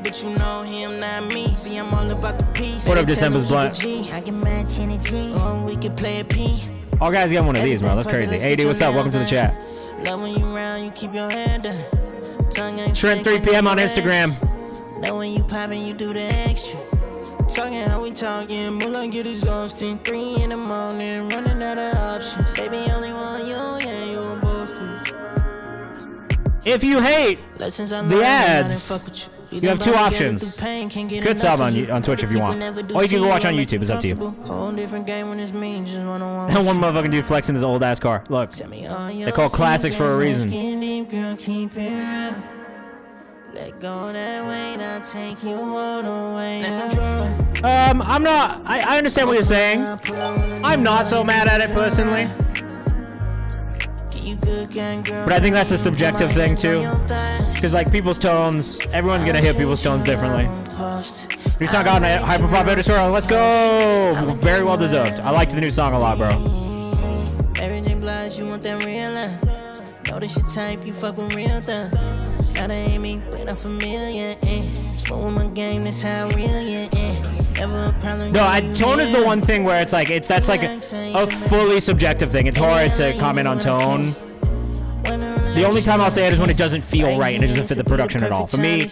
but you know him, not me. See, I'm all about the peace. What up, December's Blunt? I can match energy, or we can play a P. All guys get one of these, bro. That's crazy. AD, what's up? Welcome to the chat. Love when you round, you keep your head down. Trent 3 p.m. on Instagram. Know when you poppin', you do the extra. Talking how we talking, more like get exhausting. 3 in the morning, running out of options. Baby, only want you, yeah, you a boss bitch. If you hate the ads, you have 2 options. Could sub on Twitch if you want. Or you can go watch on YouTube. It's up to you. One motherfucking dude flexing his old ass car. Look, they call classics for a reason. Let go that weight, I'll take you all the way. I'm not. I understand what you're saying. I'm not so mad at it personally. But I think that's a subjective thing too. Because like people's tones, everyone's gonna hear people's tones differently. New song got a hyperpop editorial. Let's go. Very well deserved. I liked the new song a lot, bro. Everything blind, you want that real life. Notice your type, you fuck with real thugs. Gotta hate me, but I'm familiar, Smoke with my game, that's how real, Never a problem. No, tone is the one thing where it's like, that's like a fully subjective thing. It's hard to comment on tone. The only time I'll say it is when it doesn't feel right and it doesn't fit the production at all. For me,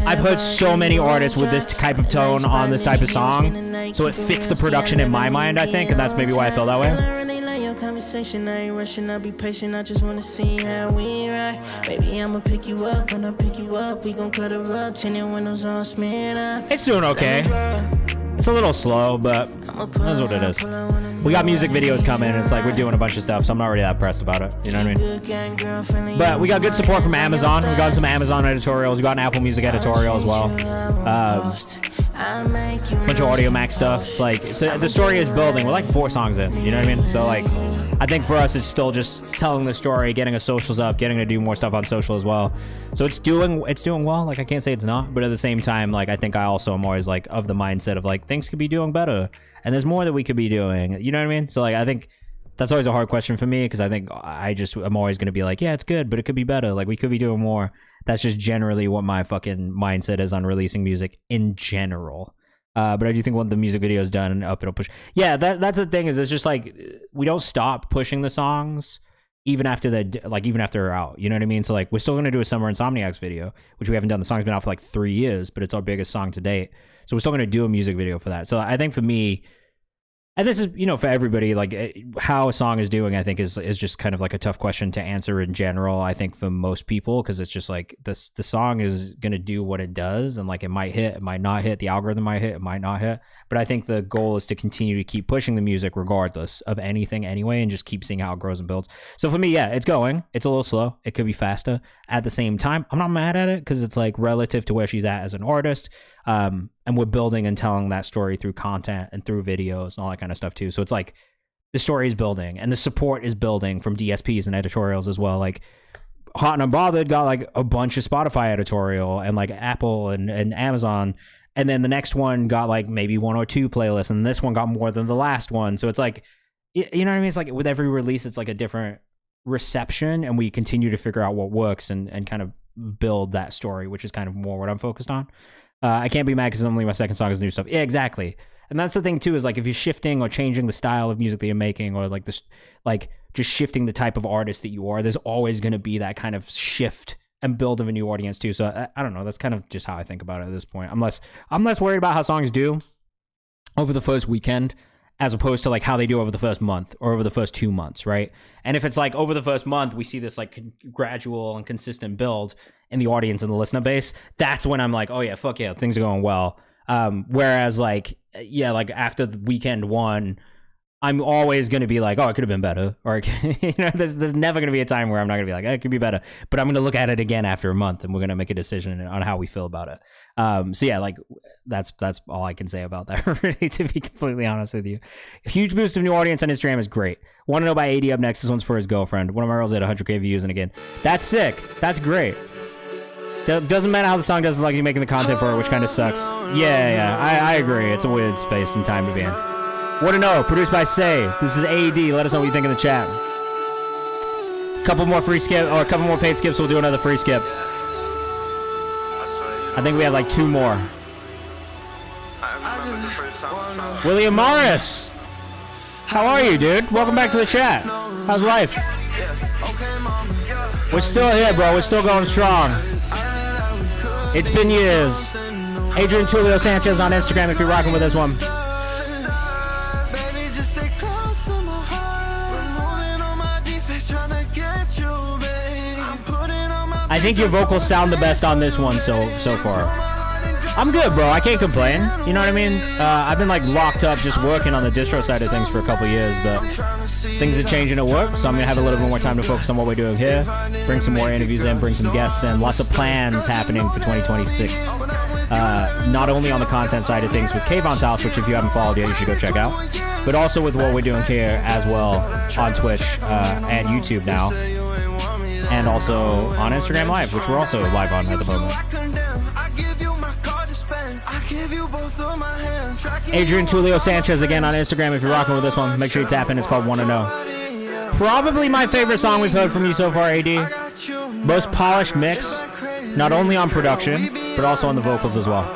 I've heard so many artists with this type of tone on this type of song, so it fits the production in my mind, I think, and that's maybe why I feel that way. Conversation, I ain't rushing, I'll be patient, I just wanna see how we ride. Baby, I'ma pick you up, when I pick you up, we gon' cut a rug, tinted windows all smeared up. It's doing okay. It's a little slow, but that's what it is. We got music videos coming, and it's like we're doing a bunch of stuff, so I'm not really that pressed about it. You know what I mean? But we got good support from Amazon. We got some Amazon editorials. We got an Apple Music editorial as well. Bunch of Audio Max stuff. Like, so the story is building. We're like 4 songs in. You know what I mean? So like, I think for us, it's still just telling the story, getting our socials up, getting to do more stuff on social as well. So it's doing well. Like, I can't say it's not, but at the same time, like, I think I also am always like of the mindset of like things could be doing better, and there's more that we could be doing. You know what I mean? So like, I think that's always a hard question for me, because I think I'm always gonna be like, yeah, it's good, but it could be better. Like, we could be doing more. That's just generally what my fucking mindset is on releasing music in general. But I do think when the music video is done and up, it'll push. Yeah, that's the thing, is it's just like we don't stop pushing the songs even after they're out. You know what I mean? So like, we're still gonna do a Summer Insomniacs video, which we haven't done. The song's been out for like 3 years, but it's our biggest song to date. So we're still gonna do a music video for that. So I think for me, and this is, you know, for everybody, like how a song is doing, I think is just kind of like a tough question to answer in general. I think for most people, because it's just like the song is gonna do what it does, and like it might hit, it might not hit, the algorithm might hit, it might not hit. But I think the goal is to continue to keep pushing the music regardless of anything anyway, and just keep seeing how it grows and builds. So for me, yeah, it's going. It's a little slow. It could be faster. At the same time, I'm not mad at it, because it's like relative to where she's at as an artist. And we're building and telling that story through content and through videos and all that kind of stuff too. So it's like the story is building and the support is building from DSPs and editorials as well. Like Hot and Unbothered got like a bunch of Spotify editorial and like Apple and Amazon. And then the next one got like maybe 1 or 2 playlists, and this one got more than the last one. So it's like, you know what I mean? It's like with every release, it's like a different reception, and we continue to figure out what works and kind of build that story, which is kind of more what I'm focused on. I can't be mad because only my second song is new stuff. Yeah, exactly. And that's the thing too, is like if you're shifting or changing the style of music that you're making, or like this, like just shifting the type of artist that you are, there's always going to be that kind of shift and build of a new audience too. So I don't know. That's kind of just how I think about it at this point. I'm less worried about how songs do over the first weekend, as opposed to like how they do over the first month or over the first 2 months, right? And if it's like over the first month, we see this like gradual and consistent build in the audience and the listener base, that's when I'm like, oh yeah, fuck yeah, things are going well. Whereas like, yeah, like after the weekend 1, I'm always going to be like, oh, it could have been better. Or, you know, there's never going to be a time where I'm not going to be like, it could be better. But I'm going to look at it again after a month, and we're going to make a decision on how we feel about it. So yeah, like that's all I can say about that, really, to be completely honest with you. Huge boost of new audience on Instagram is great. Want to know about AD up next? This one's for his girlfriend. One of my girls at 100K views, and again, that's sick. That's great. Doesn't matter how the song does, as long as you're making the content for it, which kind of sucks. Yeah, I agree. It's a weird space and time to be in. What to know? Produced by Say. This is AD. Let us know what you think in the chat. A couple more free skip, or a couple more paid skips. We'll do another free skip. I think we have like 2 more. William Morris! How are you, dude? Welcome back to the chat. How's life? We're still here, bro. We're still going strong. It's been years. Adrian Tulio Sanchez on Instagram if you're rocking with this one. I think your vocals sound the best on this one so far. I'm good, bro. I can't complain. You know what I mean? I've been like locked up just working on the distro side of things for a couple years, but things are changing at work, so I'm gonna have a little bit more time to focus on what we're doing here. Bring some more interviews in, bring some guests in. Lots of plans happening for 2026. Not only on the content side of things with Kayvan's house, which if you haven't followed yet, you should go check out, but also with what we're doing here as well on Twitch and YouTube now, and also on Instagram Live, which we're also live on at the moment. Adrian Tulio Sanchez again on Instagram if you're rocking with this one. Make sure you tap in. It's called Wanna Know. Probably my favorite song we've heard from you so far, AD. Most polished mix, not only on production, but also on the vocals as well.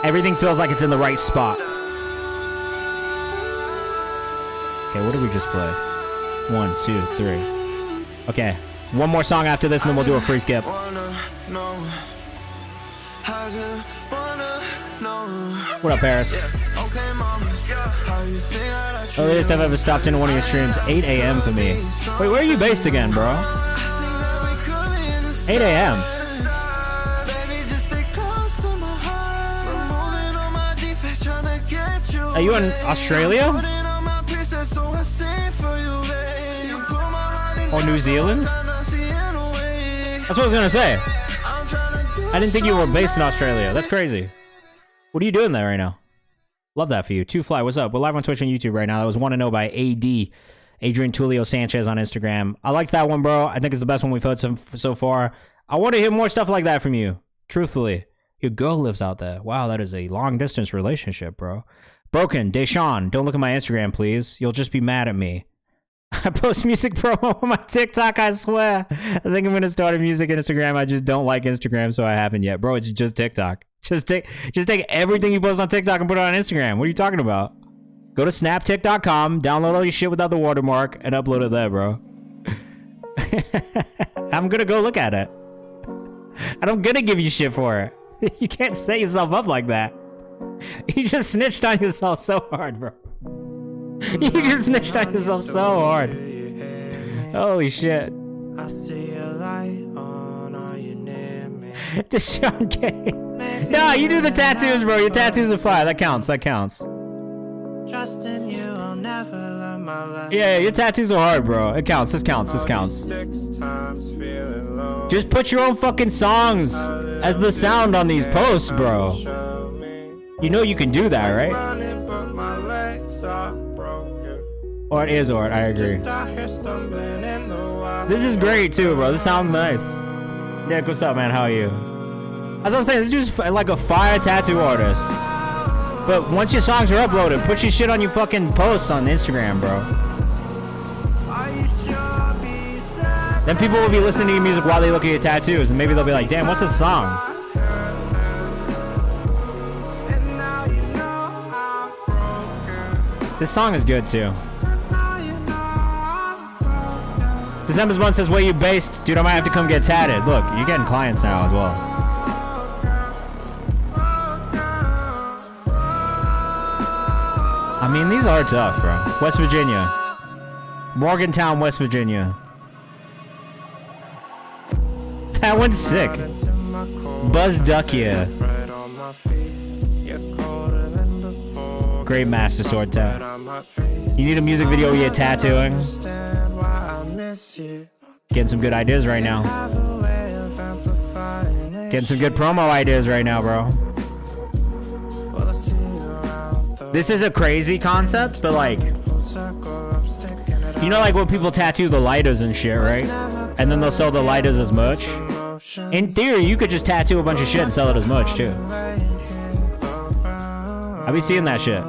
Everything feels like it's in the right spot. Okay, what did we just play? 1, 2, 3. Okay, one more song after this and then we'll do a free skip. What up, Paris? Earliest I've ever stopped into one of your streams, 8 a.m. for me. Wait, where are you based again, bro? 8 a.m. Are you in Australia? Or New Zealand? That's what I was gonna say. I didn't think you were based in Australia. That's crazy. What are you doing there right now? Love that for you. 2Fly, what's up? We're live on Twitch and YouTube right now. That was Wanna Know by AD. Adrian Tulio Sanchez on Instagram. I liked that one, bro. I think it's the best one we've heard so far. I want to hear more stuff like that from you. Truthfully. Your girl lives out there. Wow, that is a long-distance relationship, bro. Broken, Deshaun, don't look at my Instagram, please. You'll just be mad at me. I post music promo on my TikTok, I swear. I think I'm going to start a music Instagram. I just don't like Instagram, so I haven't yet. Bro, it's just TikTok. Just take everything you post on TikTok and put it on Instagram. What are you talking about? Go to snaptik.com, download all your shit without the watermark, and upload it there, bro. I'm going to go look at it. And I'm going to give you shit for it. You can't set yourself up like that. You just snitched on yourself so hard, bro. You just snitched on yourself so hard. Holy shit. I see a light on, are you near me? Deshaun K. Nah, you do the tattoos, bro. Your tattoos are fire. That counts. That counts. Trust in you, I'll never learn my life. Yeah, your tattoos are hard, bro. It counts. This counts. This counts. Just put your own fucking songs as the sound on these posts, bro. You know you can do that, right? Or it is Ort, I agree. This is great too, bro. This sounds nice. Nick, what's up, man? How are you? That's what I'm saying. This dude's like a fire tattoo artist. But once your songs are uploaded, put your shit on your fucking posts on Instagram, bro. Then people will be listening to your music while they look at your tattoos, and maybe they'll be like, damn, what's this song? This song is good too. December's Month says, where you based? Dude, I might have to come get tatted. Look, you're getting clients now as well. I mean, these are tough, bro. West Virginia. Morgantown, West Virginia. That one's sick. Buzz Duckia. Great Master Sword tat. You need a music video where you're tattooing? Getting some good ideas right now. Getting some good promo ideas right now, bro. This is a crazy concept, but like, you know, like when people tattoo the lighters and shit, right? And then they'll sell the lighters as merch. In theory, you could just tattoo a bunch of shit and sell it as merch too. I be seeing that shit.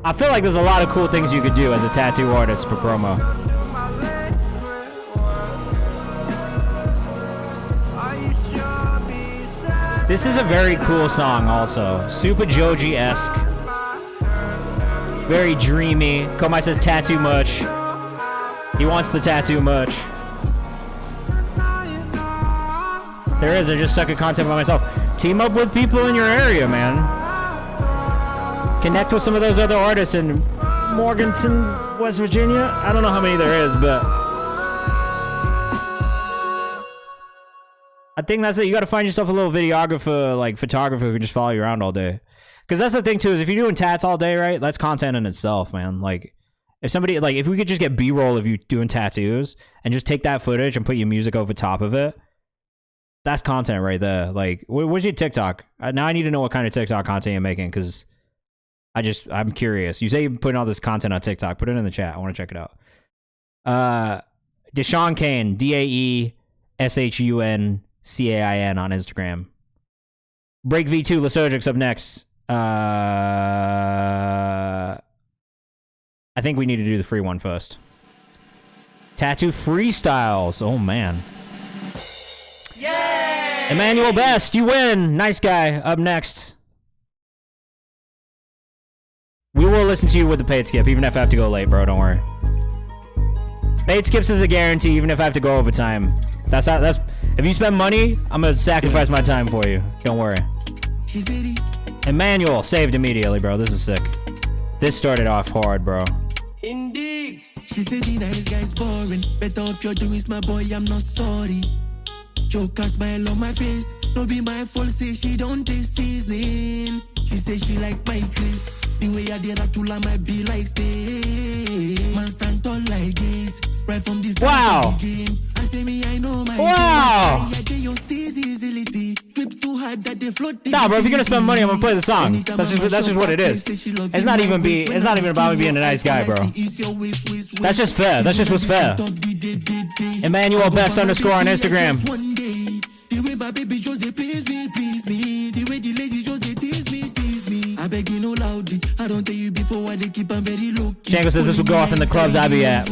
I feel like there's a lot of cool things you could do as a tattoo artist for promo. This is a very cool song also. Super Joji-esque. Very dreamy. Komai says tattoo much. He wants the tattoo much. There is, I just suck at content by myself. Team up with people in your area, man. Connect with some of those other artists in Morganton, West Virginia. I don't know how many there is, but I think that's it. You got to find yourself a little videographer, like photographer who can just follow you around all day. Because that's the thing too, is if you're doing tats all day, right? That's content in itself, man. Like if somebody, like if we could just get B-roll of you doing tattoos and just take that footage and put your music over top of it, that's content right there. Like, what's your TikTok? Now I need to know what kind of TikTok content you're making because I'm curious. You say you're putting all this content on TikTok. Put it in the chat. I want to check it out. Deshaun Kane, DaeShunCain on Instagram. Break V2, Lysurgic's up next. I think we need to do the free one first. Tattoo freestyles. Oh, man. Yay! Emmanuel Best, you win. Nice guy. Up next. We will listen to you with the paid skip, even if I have to go late, bro. Don't worry. Paid skips is a guarantee, even if I have to go overtime. That's if you spend money, I'm gonna sacrifice my time for you. Don't worry. Emmanuel saved immediately, bro. This is sick. This started off hard, bro. Indeed. She said the nice guy's boring. Better hope you're doing my boy, I'm not sorry. Joke a smile on my face. No be my fault, say she don't taste seasoning. She say she like my clip. The way I did that to might be like stay. Man stand tall like it. Right from this wow. Game. I say me, I know my wow. Nah, bro, if you're gonna spend money, I'm gonna play the song. That's just what it is. It's not even about me being a nice guy, bro. That's just fair. That's just what's fair. Emmanuel Best _ on Instagram. The way my baby just they please me. The way the ladies just they tease me. I beg you no loud it. I don't tell you before I they keep on very low. Django says this will go off in the clubs I be at.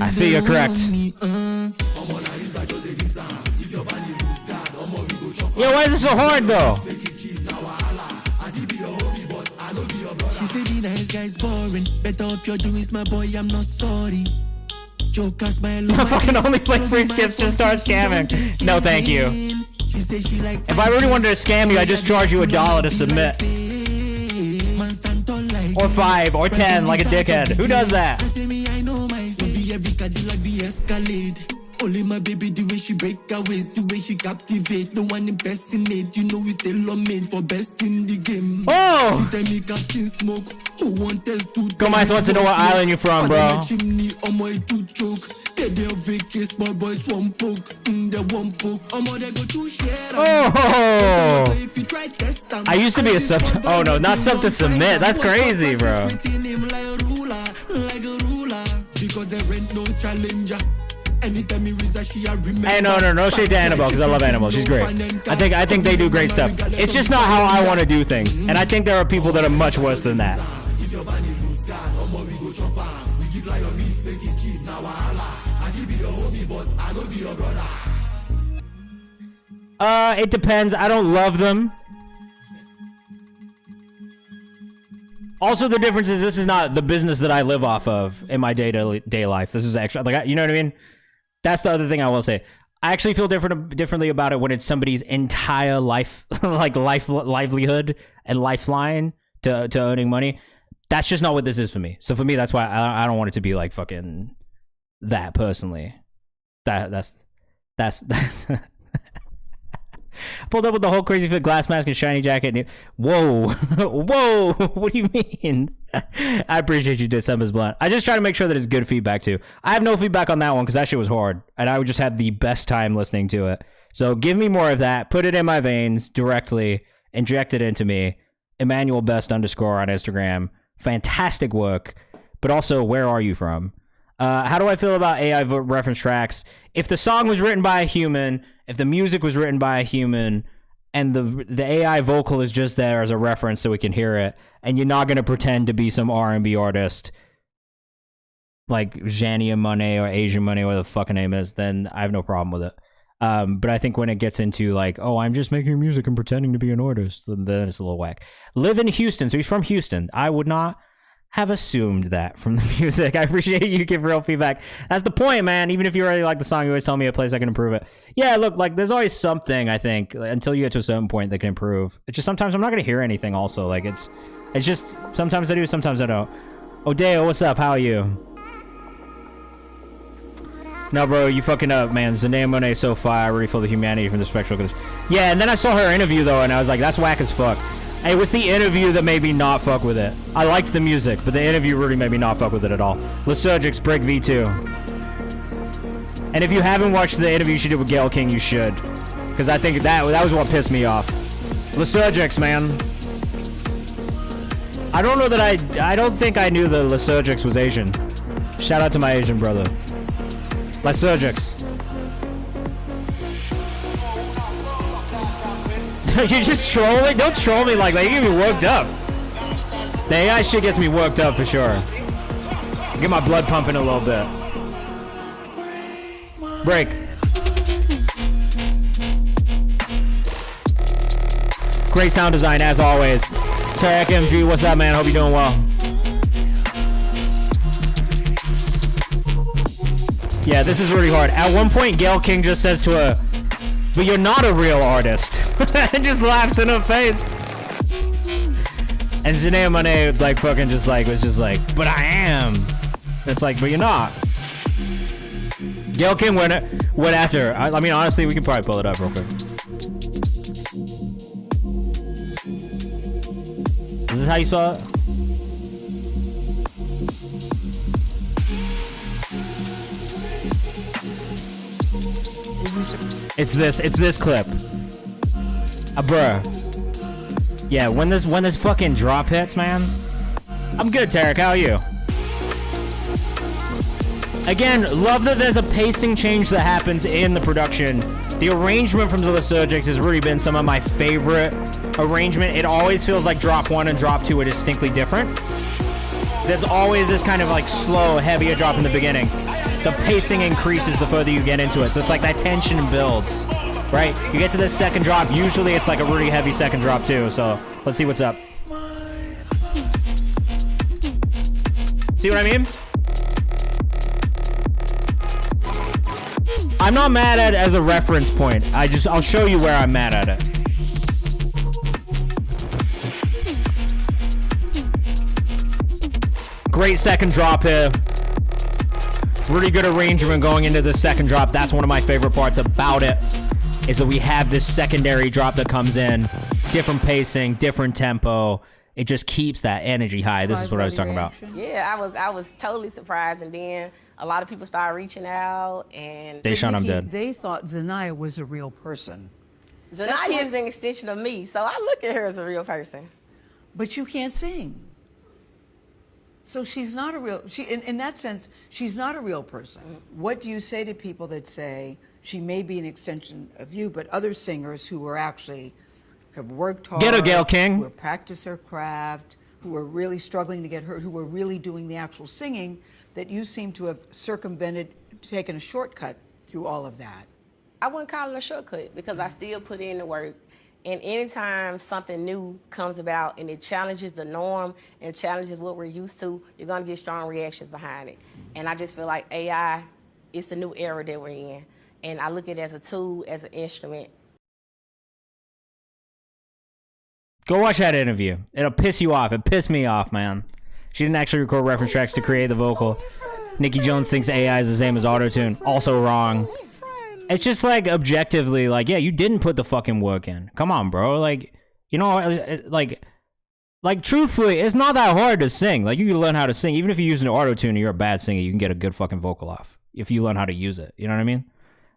I feel you're correct. Yo, why is this so hard though? She said the nice guy's boring. Better hope you're doing my boy, I'm not sorry. I fucking only play free skips, just start scamming. No, thank you. If I really wanted to scam you, I'd just charge you $1 to submit. Or 5, or 10, like a dickhead. Who does that? Only my baby, the way she break her waist, the way she captivate. No one impersonate, you know we still on made for best in the game. Oh! She tell me Captain Smoke, who want us to Komai wants to know what island you're from, bro. Oh! I used to be a sub. Oh no, not sub to submit. That's crazy, bro. Hey, no shade to Annabelle because I love Annabelle. She's great. I think they do great stuff. It's just not how I want to do things, and I think there are people that are much worse than that. It depends. I don't love them. Also, the difference is this is not the business that I live off of in my day-to-day life. This is extra, like, you know what I mean? That's the other thing I will say. I actually feel differently about it when it's somebody's entire life, like livelihood and lifeline to earning money. That's just not what this is for me. So for me, that's why I don't want it to be like fucking that personally. That's pulled up with the whole crazy fit glass mask and shiny jacket. And whoa, whoa, what do you mean? I appreciate you, December's Blunt. I just try to make sure that it's good feedback too. I have no feedback on that one because that shit was hard, and I just had the best time listening to it. So give me more of that. Put it in my veins directly. Inject it into me. Emmanuel Best _ on Instagram. Fantastic work, but also where are you from? How do I feel about AI reference tracks? If the song was written by a human, if the music was written by a human, and the AI vocal is just there as a reference so we can hear it, and you're not going to pretend to be some R&B artist like Jania Monet or Asian Money, whatever the fucking name is, then I have no problem with it. But I think when it gets into like, oh, I'm just making music and pretending to be an artist, then it's a little whack. Live in Houston, so he's from Houston. I would not have assumed that from the music. I appreciate you give real feedback. That's the point, man. Even if you really like the song, you always tell me a place I can improve it. Yeah, look, like there's always something, I think, until you get to a certain point that can improve. It's just sometimes I'm not going to hear anything also. Like it's just, sometimes I do, sometimes I don't. Odeo, what's up? How are you? No, bro, you fucking up, man. Zendaya Monet so fire. I really feel the humanity from the spectral. Yeah, and then I saw her interview, though, and I was like, that's whack as fuck. It was the interview that made me not fuck with it. I liked the music, but the interview really made me not fuck with it at all. Lysurgic's Break V2. And if you haven't watched the interview she did with Gayle King, you should. Because I think that was what pissed me off. Lysurgic's, man. I don't know that I don't think I knew the Lysurgic's was Asian. Shout out to my Asian brother. Lysurgic's. You're just trolling? Don't troll me like that. You get me worked up. The AI shit gets me worked up for sure. Get my blood pumping a little bit. Break. Great sound design as always. Tarek MG, what's up, man? Hope you're doing well. Yeah, this is really hard. At one point, Gayle King just says to her, but you're not a real artist. And just laughs in her face. And Zendaya Monet, like, fucking just like, was just like, but I am. It's like, but you're not. Gayle King went after her. I mean, honestly, we can probably pull it up real quick. Is this how you spell it? It's this clip. Bruh. Yeah, when this fucking drop hits, man. I'm good, Tarek. How are you? Again, love that there's a pacing change that happens in the production. The arrangement from the Lysurgics has really been some of my favorite arrangement. It always feels like drop 1 and drop 2 are distinctly different. There's always this kind of like slow, heavier drop in the beginning. The pacing increases the further you get into it. So it's like that tension builds, right? You get to this second drop. Usually it's like a really heavy second drop too. So let's see what's up. See what I mean? I'm not mad at it as a reference point. I'll show you where I'm mad at it. Great second drop here. Really good arrangement going into the second drop. That's one of my favorite parts about it, is that we have this secondary drop that comes in. Different pacing, different tempo. It just keeps that energy high. This is what I was talking about. Yeah, I was totally surprised, and then a lot of people started reaching out, and Deshaun, I'm dead. They thought Zanaya was a real person. Zanaya is an extension of me, so I look at her as a real person. But you can't sing. So she's not a real, in that sense, she's not a real person. What do you say to people that say she may be an extension of you, but other singers who are actually have worked hard, get her, Gayle King, who have practiced their craft, who are really struggling to get hurt, who are really doing the actual singing, that you seem to have circumvented, taken a shortcut through all of that? I wouldn't call it a shortcut because I still put in the work. And anytime something new comes about and it challenges the norm and challenges what we're used to, you're going to get strong reactions behind it. And I just feel like AI is the new era that we're in. And I look at it as a tool, as an instrument. Go watch that interview. It'll piss you off. It pissed me off, man. She didn't actually record reference tracks to create the vocal. Nikki Jones thinks AI is the same as autotune. Also wrong. It's just like objectively, like, yeah, you didn't put the fucking work in. Come on, bro. Like, you know, like truthfully, it's not that hard to sing. Like, you can learn how to sing. Even if you use an autotune and you're a bad singer, you can get a good fucking vocal off if you learn how to use it. You know what I mean?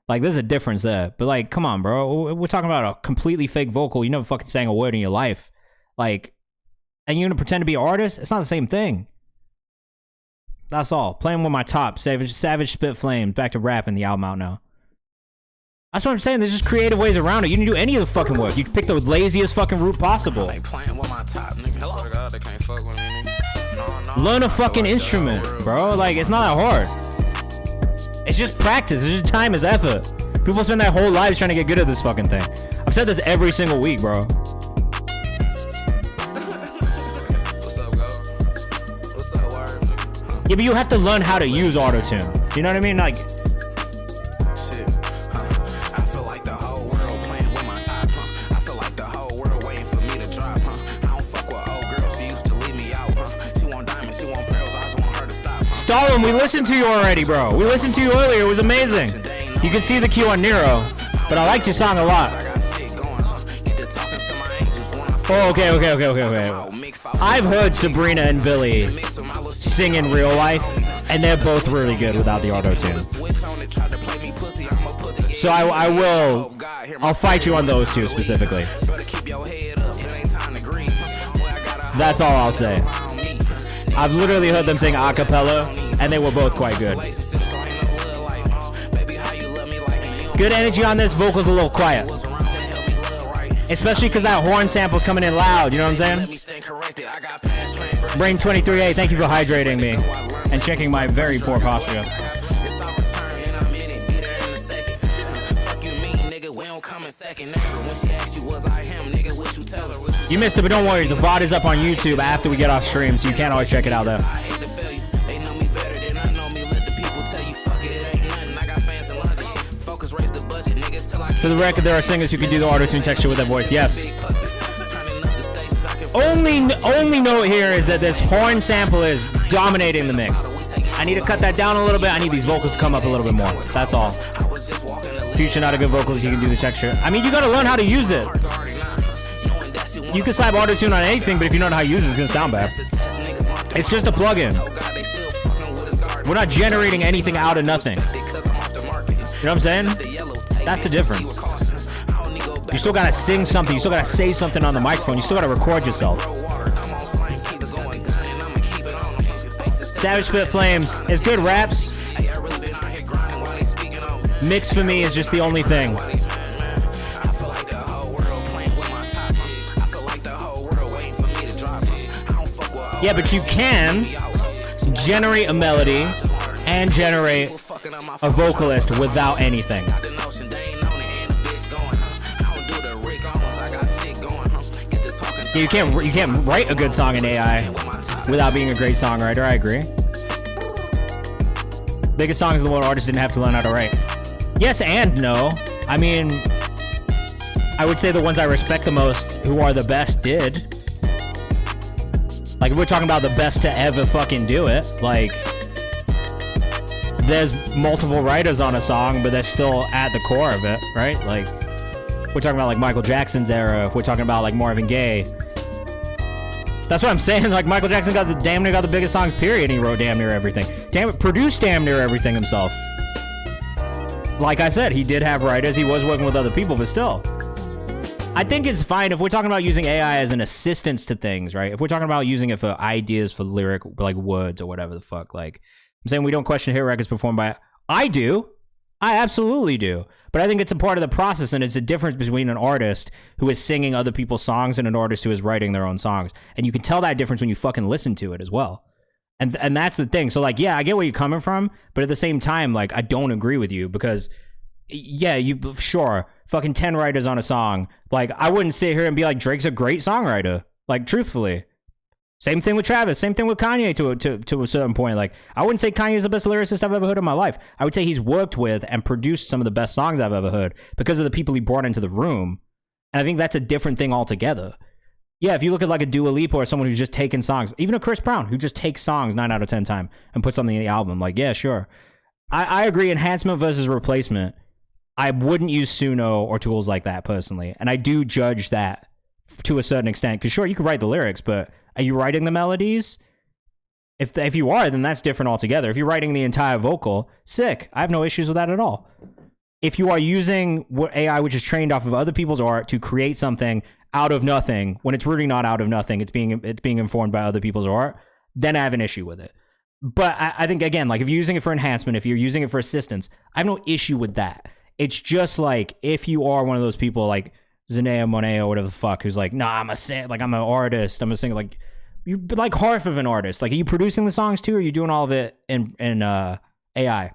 Like, there's a difference there. But, like, come on, bro. We're talking about a completely fake vocal. You never fucking sang a word in your life. Like, and you're gonna pretend to be an artist? It's not the same thing. That's all. Playing with my top. Savage Spit Flame. Back to rapping, the album out now. That's what I'm saying. There's just creative ways around it. You didn't do any of the fucking work. You pick the laziest fucking route possible. Learn a fucking instrument, bro. Like, it's not that hard. It's just practice. It's just time is effort. People spend their whole lives trying to get good at this fucking thing. I've said this every single week, bro. Yeah, but you have to learn how to use autotune. You know what I mean? Like, Stalin, we listened to you already, bro. We listened to you earlier. It was amazing. You can see the cue on Nero, but I liked your song a lot. Oh, okay. I've heard Sabrina and Billy sing in real life, and they're both really good without the auto-tune. So I'll fight you on those two specifically. That's all I'll say. I've literally heard them sing a cappella, and they were both quite good. Good energy on this, vocals a little quiet. Especially because that horn sample's coming in loud, you know what I'm saying? Brain23A, thank you for hydrating me and checking my very poor posture. You missed it, but don't worry, the VOD is up on YouTube after we get off stream, so you can always check it out there. For the record, there are singers who can do the auto-tune texture with their voice. Yes. Only note here is that this horn sample is dominating the mix. I need to cut that down a little bit. I need these vocals to come up a little bit more. That's all. Future not a good vocalist, he can do the texture. I mean, you gotta learn how to use it. You can slap auto-tune on anything, but if you don't know how to use it, it's gonna sound bad. It's just a plugin. We're not generating anything out of nothing. You know what I'm saying? That's the difference. You still gotta sing something. You still gotta say something on the microphone. You still gotta record yourself. Savage Spit Flames is good raps. Mix for me is just the only thing. Yeah, but you can generate a melody and generate a vocalist without anything. Yeah, you can't write a good song in AI without being a great songwriter. I agree. Biggest songs in the world, artists didn't have to learn how to write. Yes and no. I mean, I would say the ones I respect the most, who are the best, did. Like, if we're talking about the best to ever fucking do it, like, there's multiple writers on a song, but they're still at the core of it, right? Like, we're talking about, like, Michael Jackson's era. If we're talking about, like, Marvin Gaye. That's what I'm saying. Like, Michael Jackson damn near got the biggest songs, period, and he wrote damn near everything. Produced damn near everything himself. Like I said, he did have writers. He was working with other people, but still. I think it's fine if we're talking about using AI as an assistance to things, right? If we're talking about using it for ideas for lyric, like words or whatever the fuck, like, I'm saying we don't question hit records performed by... I do. I absolutely do. But I think it's a part of the process, and it's a difference between an artist who is singing other people's songs and an artist who is writing their own songs. And you can tell that difference when you fucking listen to it as well. And that's the thing. So, like, yeah, I get where you're coming from, but at the same time, like, I don't agree with you because, yeah, sure, fucking 10 writers on a song. Like, I wouldn't sit here and be like, Drake's a great songwriter. Like, truthfully. Same thing with Travis. Same thing with Kanye to a certain point. Like, I wouldn't say Kanye's the best lyricist I've ever heard in my life. I would say he's worked with and produced some of the best songs I've ever heard because of the people he brought into the room. And I think that's a different thing altogether. Yeah, if you look at like a Dua Lipa or someone who's just taking songs, even a Chris Brown who just takes songs 9 out of 10 times and puts something in the album, like, yeah, sure. I agree, enhancement versus replacement. I wouldn't use Suno or tools like that personally. And I do judge that to a certain extent. Because sure, you can write the lyrics, but are you writing the melodies? If you are, then that's different altogether. If you're writing the entire vocal, sick. I have no issues with that at all. If you are using AI, which is trained off of other people's art to create something out of nothing, when it's really not out of nothing, it's being informed by other people's art, then I have an issue with it. But I think, again, like if you're using it for enhancement, if you're using it for assistance, I have no issue with that. It's just like if you are one of those people like Zanea Monet or whatever the fuck, who's like, nah, I'm an artist, I'm a singer, like you're like half of an artist. Like, are you producing the songs too, or are you doing all of it in AI?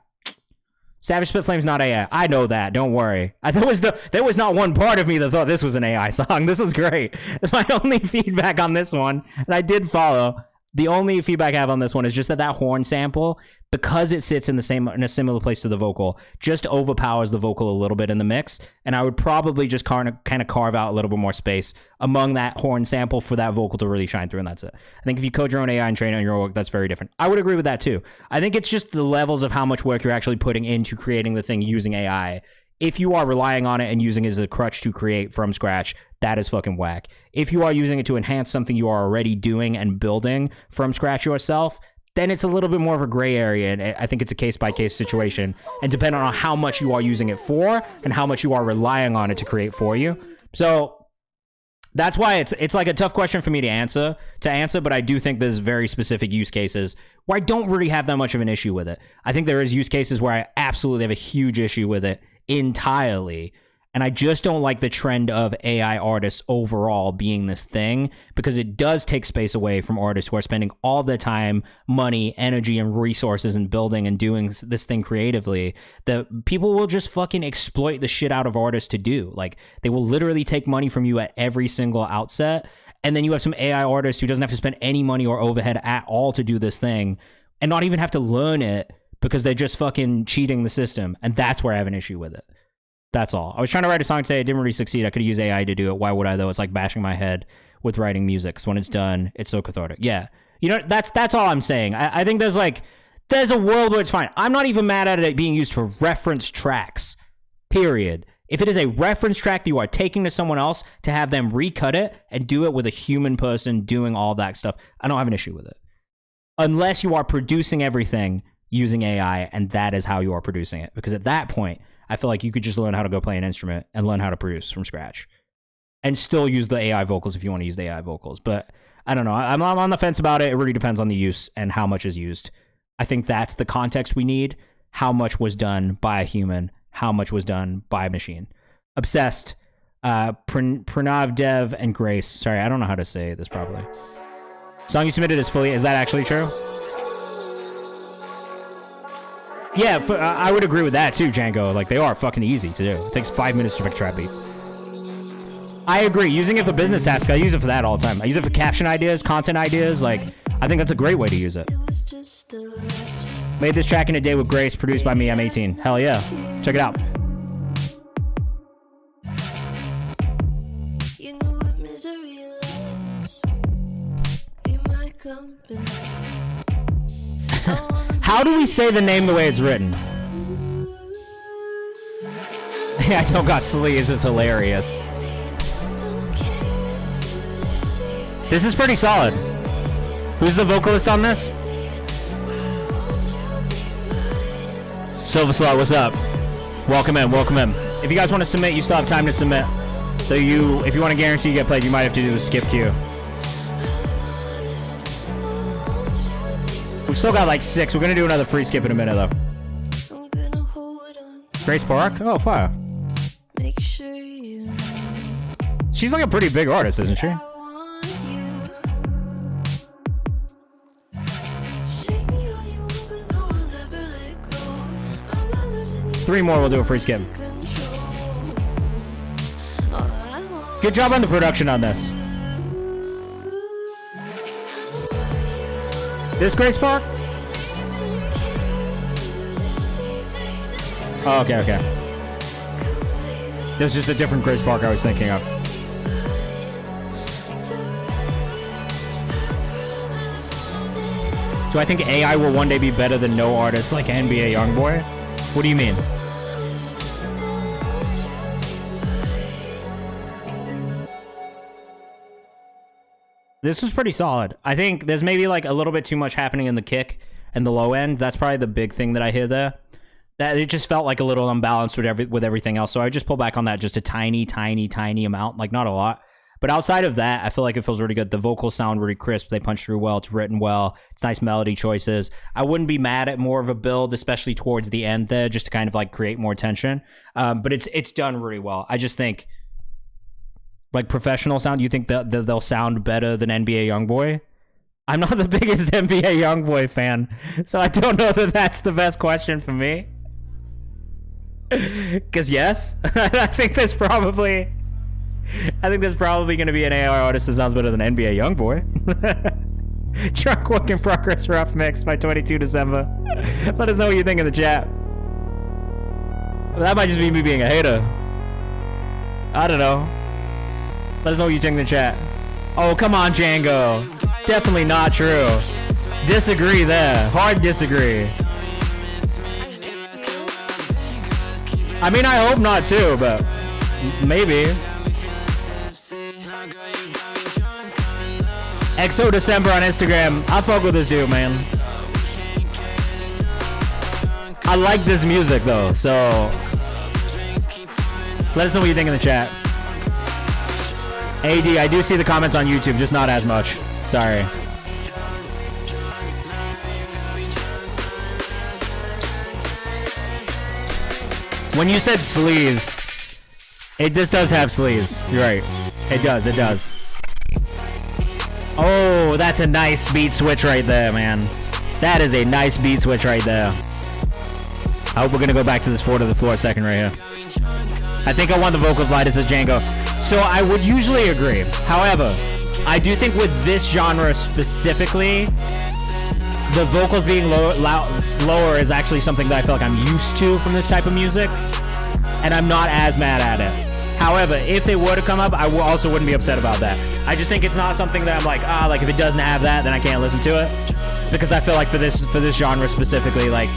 Savage Spit Flame's not AI. I know that. Don't worry. There was not one part of me that thought this was an AI song. This was great. My only feedback on this one, and I did follow, the only feedback I have on this one is just that horn sample, because it sits in a similar place to the vocal, just overpowers the vocal a little bit in the mix. And I would probably just kind of carve out a little bit more space among that horn sample for that vocal to really shine through, and that's it. I think if you code your own AI and train it on your work, that's very different. I would agree with that too. I think it's just the levels of how much work you're actually putting into creating the thing using AI. If you are relying on it and using it as a crutch to create from scratch, that is fucking whack. If you are using it to enhance something you are already doing and building from scratch yourself, then it's a little bit more of a gray area, and I think it's a case-by-case situation, and depending on how much you are using it for and how much you are relying on it to create for you. So that's why it's like a tough question for me to answer, but I do think there's very specific use cases where I don't really have that much of an issue with it. I think there is use cases where I absolutely have a huge issue with it entirely. And I just don't like the trend of AI artists overall being this thing, because it does take space away from artists who are spending all the time, money, energy, and resources in building and doing this thing creatively. That people will just fucking exploit the shit out of artists to do. Like, they will literally take money from you at every single outset. And then you have some AI artist who doesn't have to spend any money or overhead at all to do this thing and not even have to learn it because they're just fucking cheating the system. And that's where I have an issue with it. That's all. I was trying to write a song today. It didn't really succeed. I could use AI to do it. Why would I, though? It's like bashing my head with writing music. So when it's done, it's so cathartic. Yeah. You know, that's all I'm saying. I think there's a world where it's fine. I'm not even mad at it being used for reference tracks, period. If it is a reference track that you are taking to someone else to have them recut it and do it with a human person doing all that stuff, I don't have an issue with it. Unless you are producing everything using AI, and that is how you are producing it. Because at that point, I feel like you could just learn how to go play an instrument and learn how to produce from scratch and still use the AI vocals if you want to use the AI vocals. But I don't know. I'm on the fence about it. It really depends on the use and how much is used. I think that's the context we need. How much was done by a human? How much was done by a machine? Obsessed. Pranav, Dev, and Grace. Sorry, I don't know how to say this properly. Song you submitted is that actually true? Yeah, I would agree with that too, Django. Like, they are fucking easy to do. It takes 5 minutes to make a trap beat. I agree. Using it for business tasks, I use it for that all the time. I use it for caption ideas, content ideas. Like, I think that's a great way to use it. Made this track in a day with Grace, produced by me. I'm 18. Hell yeah. Check it out. You know what misery loves. Be my company. How do we say the name the way it's written? I don't got sleeves. It's hilarious. This is pretty solid. Who's the vocalist on this? Silver Slot, what's up? Welcome in, welcome in. If you guys want to submit, you still have time to submit. So if you want to guarantee you get played, you might have to do the skip queue. We've still got like 6. We're going to do another free skip in a minute, though. Grace Park? Oh, fire. She's like a pretty big artist, isn't she? Three more, we'll do a free skip. Good job on the production on this. This Grace Park? Oh, okay. This is just a different Grace Park I was thinking of. Do I think AI will one day be better than no artist like NBA Youngboy? What do you mean? This was pretty solid. I think there's maybe like a little bit too much happening in the kick and the low end. That's probably the big thing that I hear there. That it just felt like a little unbalanced with everything else. So I just pull back on that just a tiny amount, like not a lot. But outside of that, I feel like it feels really good. The vocals sound really crisp. They punch through well. It's written well. It's nice melody choices. I wouldn't be mad at more of a build, especially towards the end there, just to kind of like create more tension. But it's done really well. I just think, like professional sound, you think that they'll sound better than NBA Youngboy? I'm not the biggest NBA Youngboy fan, so I don't know that that's the best question for me. Because yes, I think there's probably going to be an AI artist that sounds better than NBA Youngboy. Drunk Work in Progress Rough Mix by 22 December. Let us know what you think in the chat. That might just be me being a hater. I don't know. Let us know what you think in the chat. Oh, come on, Django. Definitely not true. Disagree there. Hard disagree. I mean, I hope not too, but maybe. XO December on Instagram. I fuck with this dude, man. I like this music though, so let us know what you think in the chat. AD, I do see the comments on YouTube, just not as much. Sorry. When you said sleaze, this does have sleaze. You're right. It does, it does. Oh, that's a nice beat switch right there, man. That is a nice beat switch right there. I hope we're gonna go back to this 4 to the floor second right here. I think I want the vocals lightest as Django. So I would usually agree. However, I do think with this genre specifically, the vocals being lower is actually something that I feel like I'm used to from this type of music, and I'm not as mad at it. However, if they were to come up, I also wouldn't be upset about that. I just think it's not something that I'm like if it doesn't have that, then I can't listen to it, because I feel like for this genre specifically, like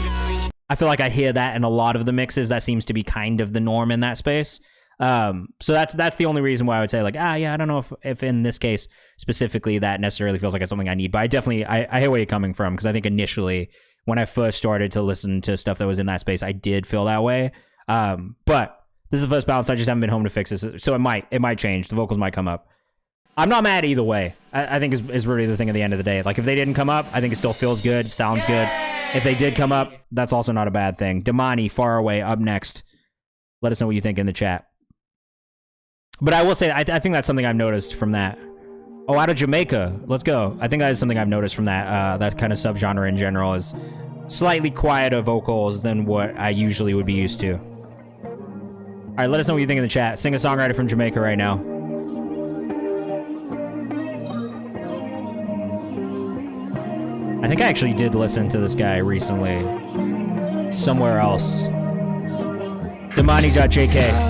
I feel like I hear that in a lot of the mixes. That seems to be kind of the norm in that space. So that's the only reason why I would say like, yeah, I don't know if in this case specifically that necessarily feels like it's something I need, but I definitely, I hear where you're coming from, because I think initially when I first started to listen to stuff that was in that space, I did feel that way. But this is the first balance. I just haven't been home to fix this. So it might change. The vocals might come up. I'm not mad either way. I think is really the thing at the end of the day. Like if they didn't come up, I think it still feels good, sounds good. If they did come up, that's also not a bad thing. Damani, Far Away, up next. Let us know what you think in the chat. But I will say, I think that's something I've noticed from that. Oh, out of Jamaica. Let's go. I think that is something I've noticed from that kind of subgenre in general, is slightly quieter vocals than what I usually would be used to. All right, let us know what you think in the chat. Singer-songwriter from Jamaica right now. I think I actually did listen to this guy recently. Somewhere else. Damani.jk.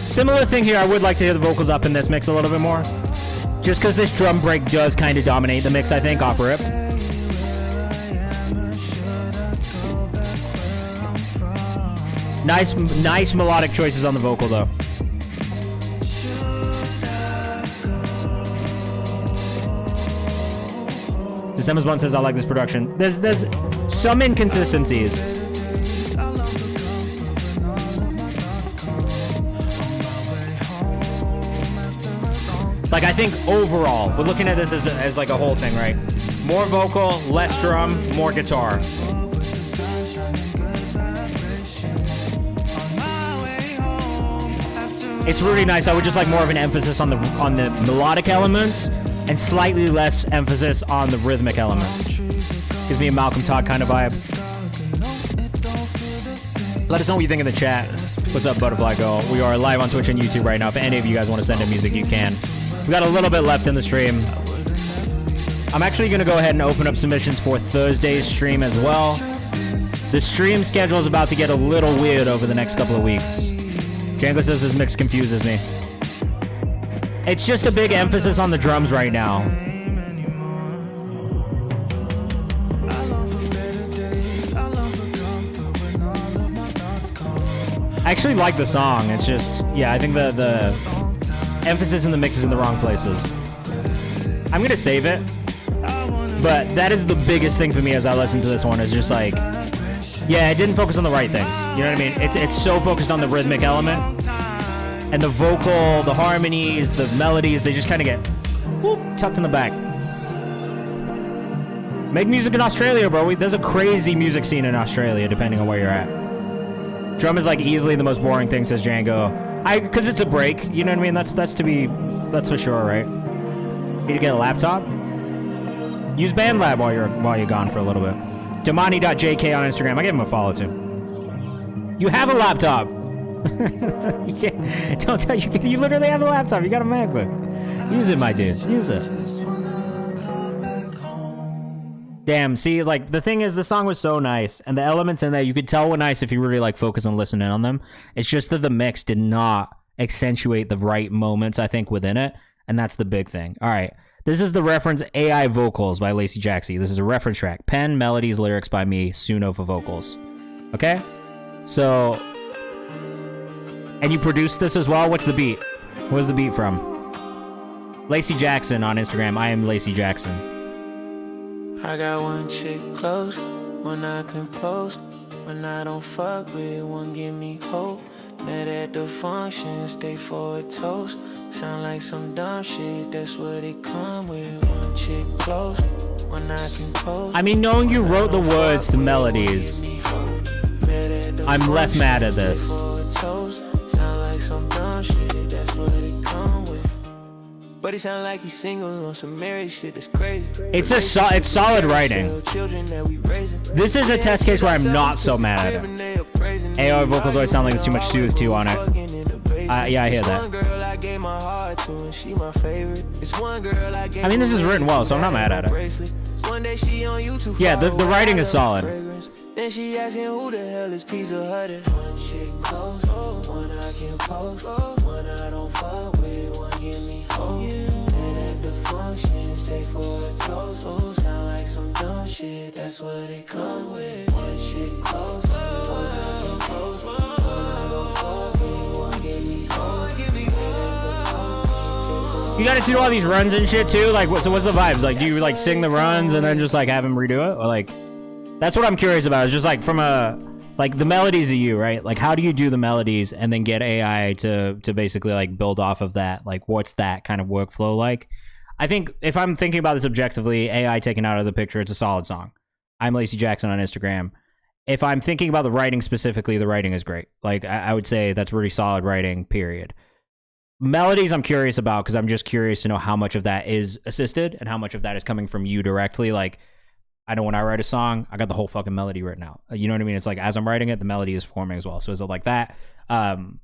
Similar thing here, I would like to hear the vocals up in this mix a little bit more. Just because this drum break does kind of dominate the mix, I think, off rip. Nice melodic choices on the vocal, though. December's One says, I like this production. There's some inconsistencies. Like, I think overall, we're looking at this as like a whole thing, right? More vocal, less drum, more guitar. It's really nice. I would just like more of an emphasis on the melodic elements and slightly less emphasis on the rhythmic elements. Gives me a Malcolm Todd kind of vibe. Let us know what you think in the chat. What's up, Butterfly Girl? We are live on Twitch and YouTube right now. If any of you guys want to send in music, you can. We got a little bit left in the stream. I'm actually going to go ahead and open up submissions for Thursday's stream as well. The stream schedule is about to get a little weird over the next couple of weeks. Django says this mix confuses me. It's just a big emphasis on the drums right now. I actually like the song. It's just, yeah, I think the emphasis in the mix is in the wrong places. I'm going to save it. But that is the biggest thing for me as I listen to this one, is just like, yeah, it didn't focus on the right things. You know what I mean? It's so focused on the rhythmic element. And the vocal, the harmonies, the melodies, they just kind of get whoop, tucked in the back. Make music in Australia, bro. There's a crazy music scene in Australia, depending on where you're at. Drum is like easily the most boring thing, says Django. Because it's a break, you know what I mean? That's for sure, right? Need to get a laptop? Use BandLab while you're gone for a little bit. Damani.jk on Instagram. I gave him a follow too. You have a laptop. You can't, don't tell you. You literally have a laptop. You got a MacBook. Use it, my dude. Use it. Damn. See, like the thing is, the song was so nice, and the elements in there you could tell were nice if you really like focus on listening on them. It's just that the mix did not accentuate the right moments, I think, within it, and that's the big thing. All right. This is the reference AI Vocals by Lacey Jaxie. This is a reference track. Pen, melodies, lyrics by me, Suno for vocals. Okay? So, and you produced this as well? What's the beat? Where's the beat from? Lacey Jackson on Instagram. I am Lacey Jackson. I got one chick close, one I compose, when I don't fuck with, one give me hope. Met at the function, stay for a toast. Sound like some dumb shit, that's what it come with. One chick close, when I compose. I mean, knowing you wrote the words, the melodies, I'm less mad at this. Sound like some dumb shit, that's what it come with. But he sound like he's single on some married shit, that's crazy. It's solid writing. This is a test case where I'm not so mad at it. AI vocals always sound like there's too much soothe to on it. Yeah, I hear that. I mean, this is written well, so I'm not mad at it. Yeah, the writing is solid. Then she asking who the hell is Pizza Hut. One shit close, one I can post, one I don't fuck with, one give me hope. And at the function, stay for a toast. Oh, sound like some dumb shit, that's what it come with. One shit close, one I can post, one I don't fuck with, one give me hope. You gotta do all these runs and shit too? Like, so what's the vibes? Like, do you like sing the runs and then just like have him redo it? Or like, that's what I'm curious about. It's just like from a, like the melodies of you, right? Like how do you do the melodies and then get AI to basically like build off of that? Like what's that kind of workflow like? I think if I'm thinking about this objectively, AI taken out of the picture, it's a solid song. I'm Lacey Jackson on Instagram. If I'm thinking about the writing specifically, the writing is great. Like I would say that's really solid writing, period. Melodies I'm curious about because I'm just curious to know how much of that is assisted and how much of that is coming from you directly. Like, I know when I write a song, I got the whole fucking melody written out. You know what I mean? It's like as I'm writing it, the melody is forming as well. So is it like that? And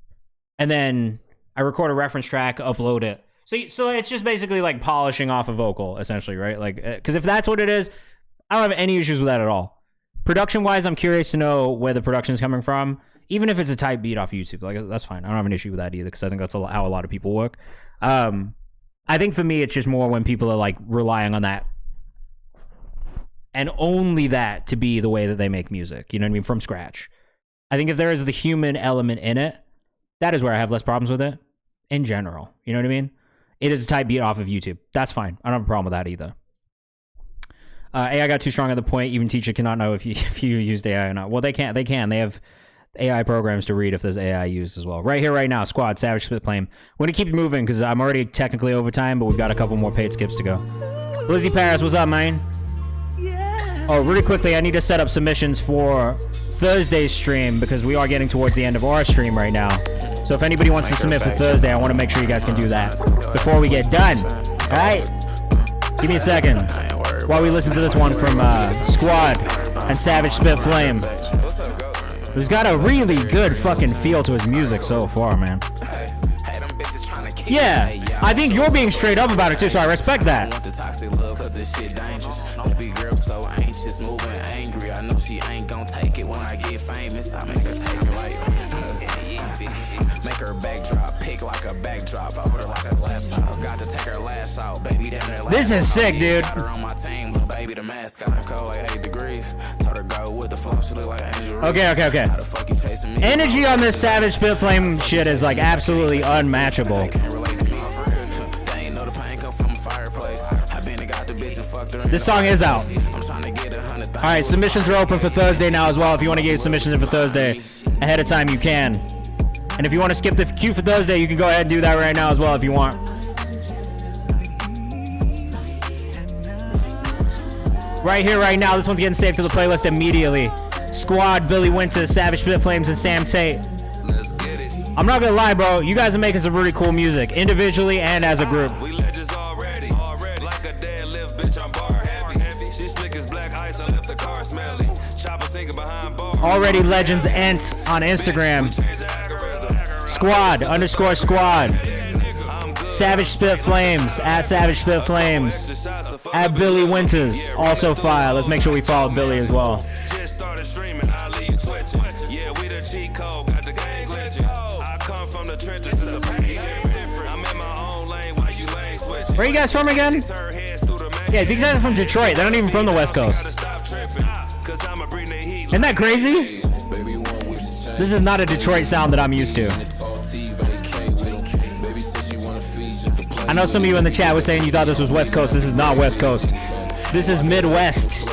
then I record a reference track, upload it. So it's just basically like polishing off a vocal, essentially, right? Like, because if that's what it is, I don't have any issues with that at all. Production-wise, I'm curious to know where the production is coming from. Even if it's a type beat off YouTube, like that's fine. I don't have an issue with that either because I think that's how a lot of people work. I think for me, it's just more when people are like relying on that and only that to be the way that they make music. You know what I mean? From scratch. I think if there is the human element in it, that is where I have less problems with it in general. You know what I mean? It is a type beat off of YouTube. That's fine. I don't have a problem with that either. AI got too strong at the point. Even teacher cannot know if you used AI or not. Well, they can't. They can. They have AI programs to read if there's AI used as well. Right here, right now, Squad, Savage Spit Flame. We're going to keep moving because I'm already technically over time, but we've got a couple more paid skips to go. Lizzie Paris, what's up, man? Oh, really quickly, I need to set up submissions for Thursday's stream because we are getting towards the end of our stream right now. So if anybody wants to submit for Thursday, I want to make sure you guys can do that before we get done. All right? Give me a second while we listen to this one from Squad and Savage Spit Flame, who's got a really good fucking feel to his music so far, man. Yeah, I think you're being straight up about it too, so I respect that. Make her backdrop, pick like a backdrop, hold her like a glass top. Got to take her last out, baby. This is sick, dude. Baby, the mask, I'm cold like 8 degrees. Told her go with the flow, she look like Angel. Okay. Energy on this Savage Spit Flame shit is like absolutely unmatchable. This song is out. Alright, submissions are open for Thursday now as well. If you want to get submissions in for Thursday ahead of time, you can. And if you want to skip the queue for Thursday, you can go ahead and do that right now as well if you want. Right here, right now, this one's getting saved to the playlist immediately. Squad, Billy Winters, Savage Spit Flames, and Sam Tate. I'm not gonna lie, bro. You guys are making some really cool music, individually and as a group. Already Legends Ent on Instagram. Squad_squad. Savage Spit Flames at Savage Spit Flames. At Billy Winters. Also fire. Let's make sure we follow Billy as well. Where are you guys from again? Yeah, these guys are from Detroit. They're not even from the West Coast. Isn't that crazy? This is not a Detroit sound that I'm used to. I know some of you in the chat were saying you thought this was West Coast. This is not West Coast. This is Midwest.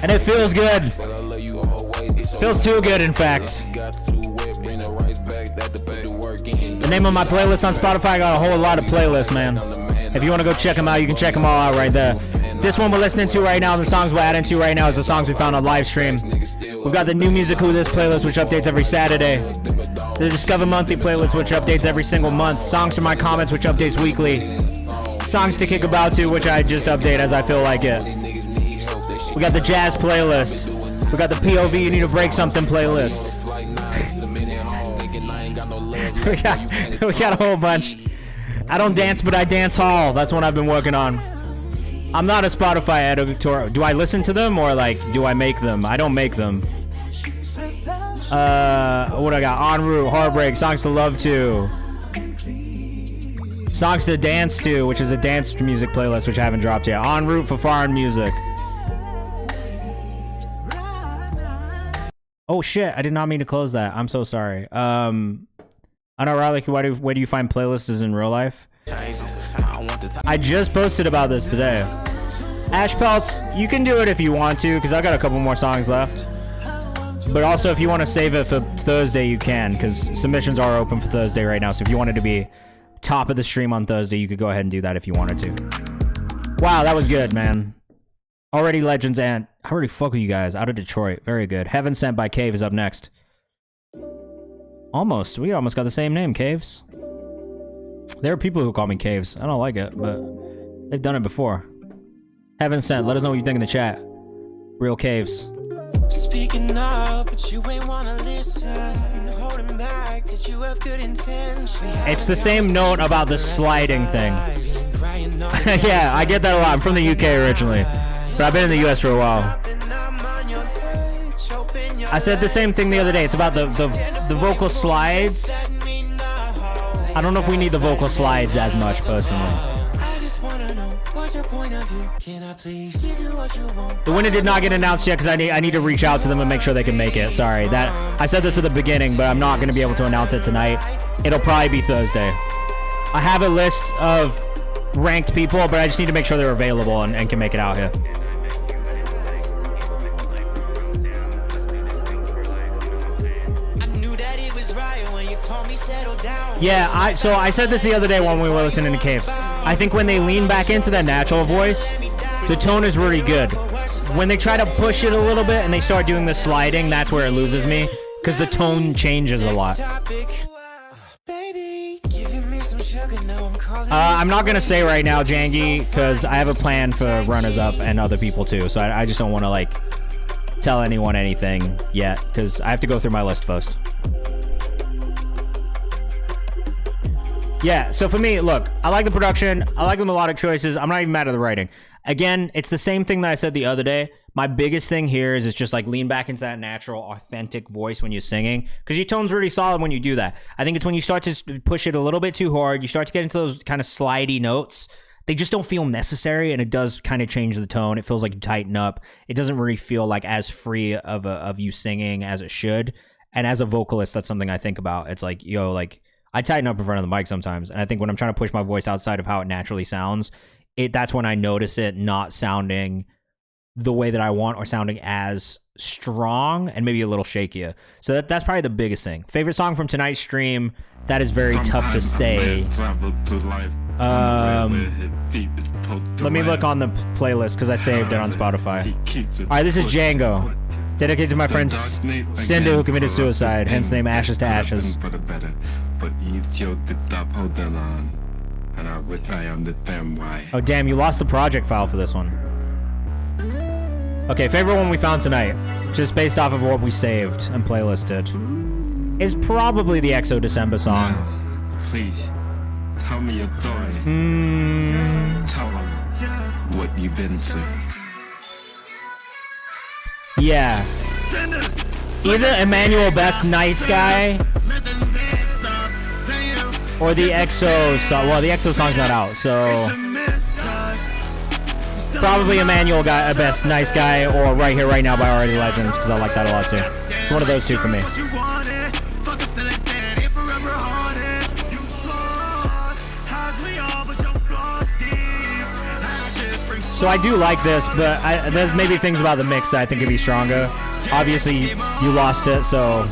And it feels good. Feels too good, in fact. The name of my playlist on Spotify, I got a whole lot of playlists, man. If you want to go check them out, you can check them all out right there. This one we're listening to right now, and the songs we're adding to right now is the songs we found on live stream. We've got the new music Who This playlist, which updates every Saturday. The Discover Monthly playlist, which updates every single month. Songs from my comments, which updates weekly. Songs to kick about to, which I just update as I feel like it. We got the jazz playlist. We got the POV You Need to Break Something playlist. we got a whole bunch. I don't dance, but I dance hall. That's what I've been working on. I'm not a Spotify editor. Do I listen to them or like do I make them? I don't make them. What I got? En route, Heartbreak, Songs to Love To, Songs to Dance To, which is a dance music playlist which I haven't dropped yet. En route for foreign music. Oh shit! I did not mean to close that. I'm so sorry. I know, Riley. Where do you find playlists in real life? I just posted about this today. Ash Pelts, you can do it if you want to, because I got a couple more songs left. But also, if you want to save it for Thursday, you can, because submissions are open for Thursday right now. So if you wanted to be top of the stream on Thursday, you could go ahead and do that if you wanted to. Wow, that was good, man. Already Legends and I already fuck with you guys out of Detroit. Very good. Heaven Sent by Cave is up next. Almost. We almost got the same name, Caves. There are people who call me Caves. I don't like it, but they've done it before. Heaven Sent. Let us know what you think in the chat. Real Caves. Speaking up, but you ain't wanna listen. Holding back, did you have good intentions? It's the same note about the sliding thing. Yeah, I get that a lot. I'm from the UK originally, but I've been in the US for a while. I said the same thing the other day. It's about the vocal slides. I don't know if we need the vocal slides as much, personally. The winner did not get announced yet because I need to reach out to them and make sure they can make it. Sorry, that I said this at the beginning, but I'm not going to be able to announce it tonight. It'll probably be Thursday. I have a list of ranked people, but I just need to make sure they're available and can make it out here. Yeah, so I said this the other day when we were listening to Caves. I think when they lean back into that natural voice, the tone is really good. When they try to push it a little bit and they start doing the sliding, that's where it loses me, because the tone changes a lot. I'm not going to say right now, Jangy, because I have a plan for runners-up and other people too, so I just don't want to like tell anyone anything yet, because I have to go through my list first. Yeah, so for me, look, I like the production. I like the melodic choices. I'm not even mad at the writing. Again, it's the same thing that I said the other day. My biggest thing here is it's just like lean back into that natural, authentic voice when you're singing, because your tone's really solid when you do that. I think it's when you start to push it a little bit too hard, you start to get into those kind of slidey notes. They just don't feel necessary, and it does kind of change the tone. It feels like you tighten up. It doesn't really feel like as free of you singing as it should. And as a vocalist, that's something I think about. It's like, yo, like, I tighten up in front of the mic sometimes, and I think when I'm trying to push my voice outside of how it naturally sounds, that's when I notice it not sounding the way that I want or sounding as strong and maybe a little shakier. So that's probably the biggest thing. Favorite song from tonight's stream? That is very tough to say. Let me look on the playlist because I saved it on Spotify. All right, this is Django. Dedicated to my friend Cinda, who committed suicide, hence name Ashes to Ashes. but you stop holding on. And I wish I understand why. Oh, damn, you lost the project file for this one. Okay, favorite one we found tonight, just based off of what we saved and playlisted, is probably the EXO December song. Now, please, tell me your story. Tell them what you've been through. Yeah. Either Emmanuel Best Nice Guy or the EXO song. Well, the EXO song's not out, so probably Emmanuel Best Nice Guy or Right Here, Right Now by Already Legends, because I like that a lot too. It's one of those two for me. So I do like this, but there's maybe things about the mix that I think could be stronger. Obviously, you lost it, so...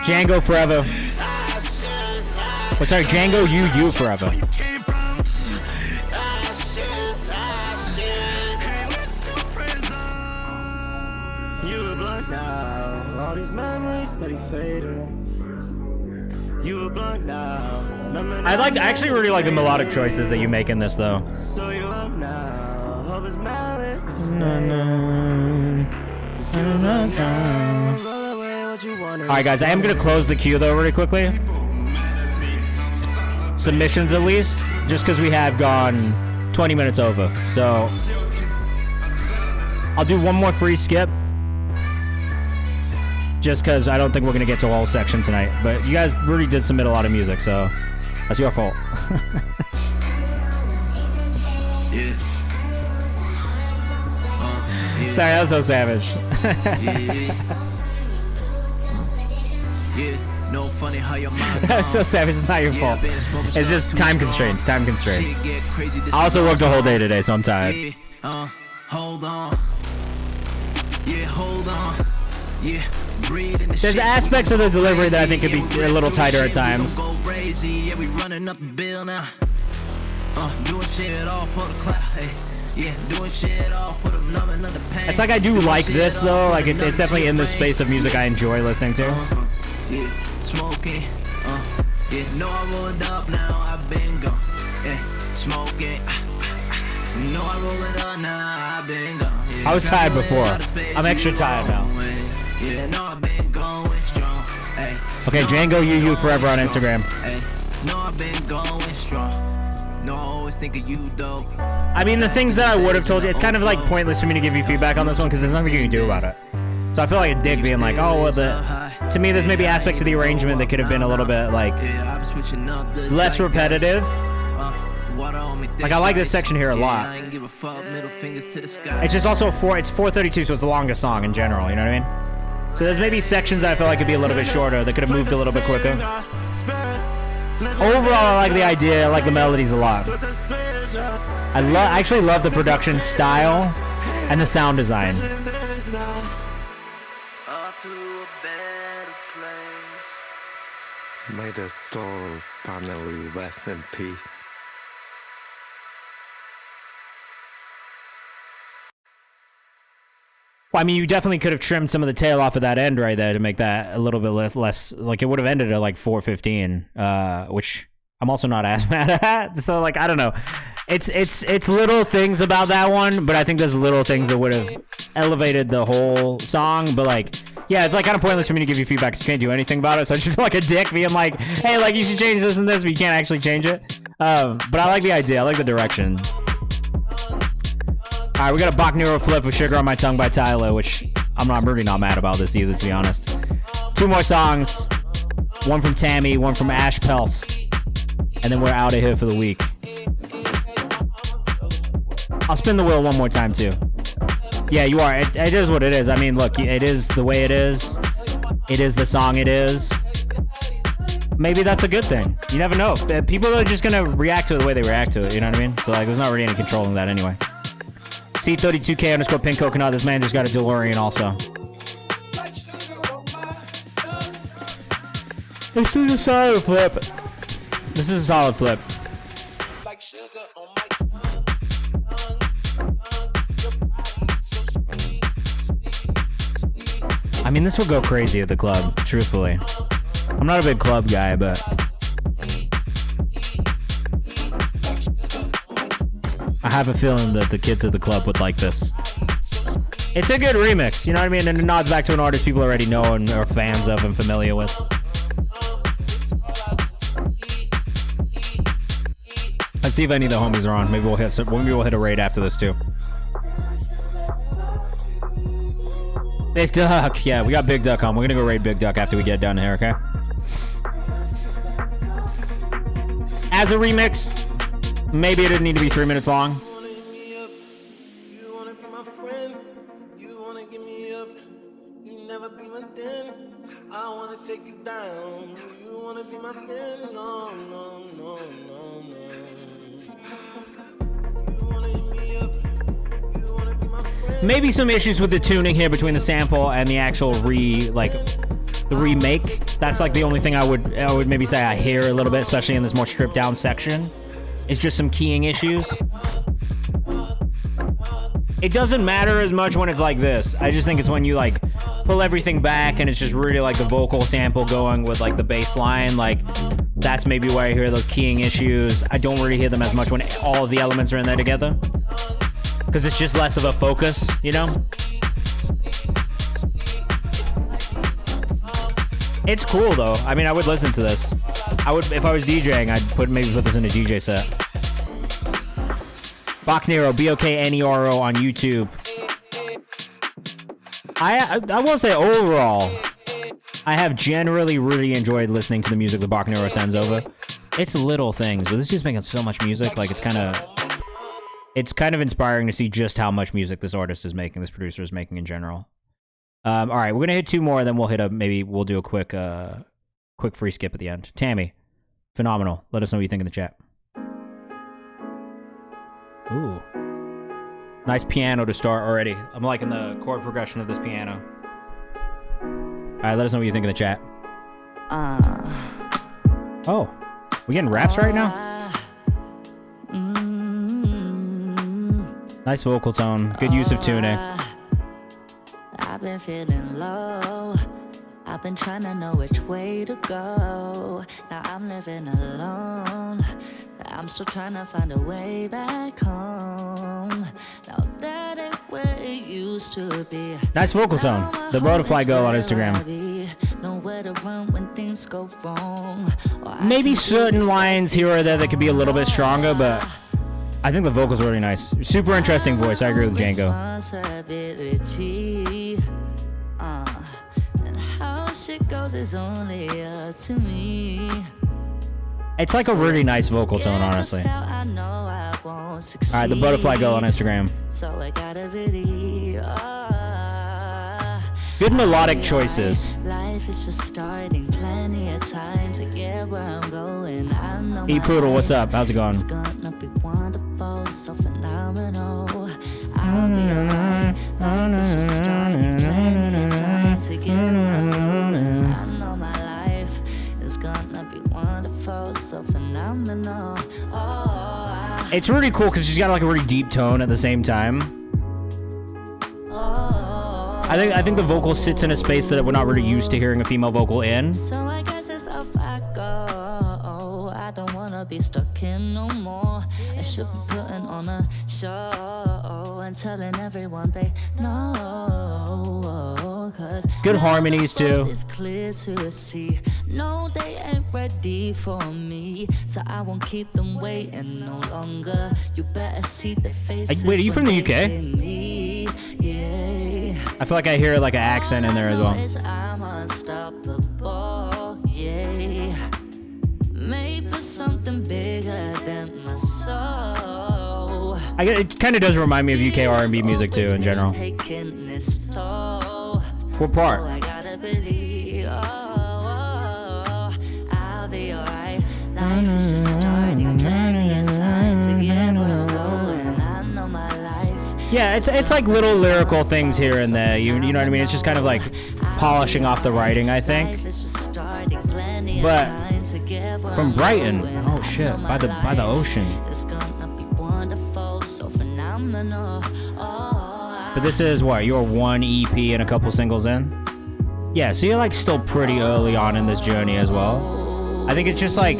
Django Forever. Oh, sorry, Django You Forever. All these memories that he faded. You were blunt now. I actually really like the melodic choices that you make in this, though. So you up now. Hope it's mallet. Alright, guys, I am going to close the queue, though, really quickly. Submissions, at least. Just because we have gone 20 minutes over. So, I'll do one more free skip. Just because I don't think we're going to get to a whole section tonight. But you guys really did submit a lot of music, so that's your fault. Sorry, that was so savage. That's so savage, it's not your fault. It's just time constraints, I also worked a whole day today, so I'm tired. Hold on. Yeah, hold on. Yeah. There's aspects of the delivery that I think could be a little tighter at times. It's like I do like this though, like it's definitely in the space of music I enjoy listening to. Yeah, smoking. Yeah, no, I rolled up now. I've been gone. Yeah, smoking. No, I roll it up now. I've been gone. I was tired before. I'm extra tired now. Yeah, no, I've been going strong. Okay, Django You Forever on Instagram. No, I've been going strong. No, I always think of you though. I mean, the things that I would have told you, it's kind of like pointless for me to give you feedback on this one because there's nothing you can do about it. So I feel like a dick being like, oh, well, to me, there's maybe aspects of the arrangement that could have been a little bit like less repetitive. Like I like this section here a lot. It's just also it's 4:32, so it's the longest song in general. You know what I mean? So there's maybe sections that I feel like could be a little bit shorter that could have moved a little bit quicker. Overall, I like the idea. I like the melodies a lot. I actually love the production style and the sound design. May the soul finally rest in peace. Well, I mean, you definitely could have trimmed some of the tail off of that end right there to make that a little bit less. Like, it would have ended at like 4:15, which I'm also not as mad at. So, like, I don't know. It's little things about that one, but I think there's little things that would have elevated the whole song. But like, yeah, it's like kind of pointless for me to give you feedback because you can't do anything about it. So I just feel like a dick being like, hey, like you should change this and this, but you can't actually change it. But I like the idea. I like the direction. All right, we got a Bach Nero flip with Sugar on My Tongue by Tyler, which I'm really not mad about this either, to be honest. Two more songs. One from Tammy, one from Ash Pelt. And then we're out of here for the week. I'll spin the wheel one more time, too. Yeah, you are. It is what it is. I mean, look, it is the way it is. It is the song it is. Maybe that's a good thing. You never know. People are just going to react to it the way they react to it, you know what I mean? So, like, there's not really any control in that anyway. C32K_Pink Coconut. This man just got a DeLorean also. This is a solid flip. This is a solid flip. I mean, this will go crazy at the club, truthfully. I'm not a big club guy, but I have a feeling that the kids at the club would like this. It's a good remix, you know what I mean? And it nods back to an artist people already know and are fans of and familiar with. Let's see if any of the homies are on. Maybe we'll hit a raid after this too. Big Duck. Yeah, we got Big Duck on. We're gonna go raid Big Duck after we get down here, okay? As a remix, maybe it didn't need to be 3 minutes long. Maybe some issues with the tuning here between the sample and the actual the remake. That's like the only thing I would maybe say I hear a little bit, especially in this more stripped down section. It's just some keying issues. It doesn't matter as much when it's like this. I just think it's when you like pull everything back and it's just really like the vocal sample going with like the bass line. Like that's maybe where I hear those keying issues. I don't really hear them as much when all of the elements are in there together. Because it's just less of a focus, you know? It's cool though. I mean, I would listen to this. I would, if I was DJing, I'd maybe put this in a DJ set. Boknero, Boknero on YouTube. I will say overall, I have generally really enjoyed listening to the music that Boknero sends over. It's little things, but this dude's making so much music, like it's kind of inspiring to see just how much music this artist is making, this producer is making in general. All right, we're gonna hit two more, then we'll do a quick free skip at the end. Tammy, phenomenal. Let us know what you think in the chat. Ooh, nice piano to start already. I'm liking the chord progression of this piano. All right, let us know what you think in the chat. Oh, we getting raps right now? Nice vocal tone. Good use of tuning. I've been feeling low. I've been trying to know which way to go. Now I'm living alone. I'm still trying to find a way back home. Now that ain't where it used to be. Nice vocal tone. The Butterfly Girl on Instagram. Nowhere to run when things go wrong. Maybe certain lines here or there that could be a little bit stronger, but I think the vocals are really nice. Super interesting voice. I agree with Django. And how shit goes is only up to me. It's like a really nice vocal tone, honestly. All right, the Butterfly Girl on Instagram. So I gotta believe. Good melodic choices. Life is just starting, plenty of time to get where I'm going. I know E Poodle, what's up? How's it going? it's gonna be wonderful, so phenomenal. I'll be alright. Life is just starting, plenty of time to get where I'm going. I know my life is gonna be wonderful, so phenomenal. It's really cool because she's got like a really deep tone at the same time. I think the vocal sits in a space that we're not really used to hearing a female vocal in. So I guess it's off I go. I don't wanna be stuck in no more. I should be putting on a show and telling everyone they know. 'Cause Good harmonies too. it's clear to see. No, they ain't ready for me, so I won't keep them waiting no longer. You better see the faces. Wait, are you from the UK? Yeah. I feel like I hear like an accent in there as well. I'm unstoppable, yeah. Made for something bigger than my soul. It kind of does remind me of UK R&B music too in general. Taking this toll. What part? So I gotta believe, I'll be alright. Life is just starting, plenty of time to get where I'm going. I know my life. Yeah, it's like little lyrical things here and there. You know what I mean? It's just kind of like polishing off the writing, I think. but from Brighton. Oh shit, by the ocean. It's gonna be wonderful, so phenomenal. But this is what, your one EP and a couple singles in? Yeah, so you're like still pretty early on in this journey as well. I think it's just like,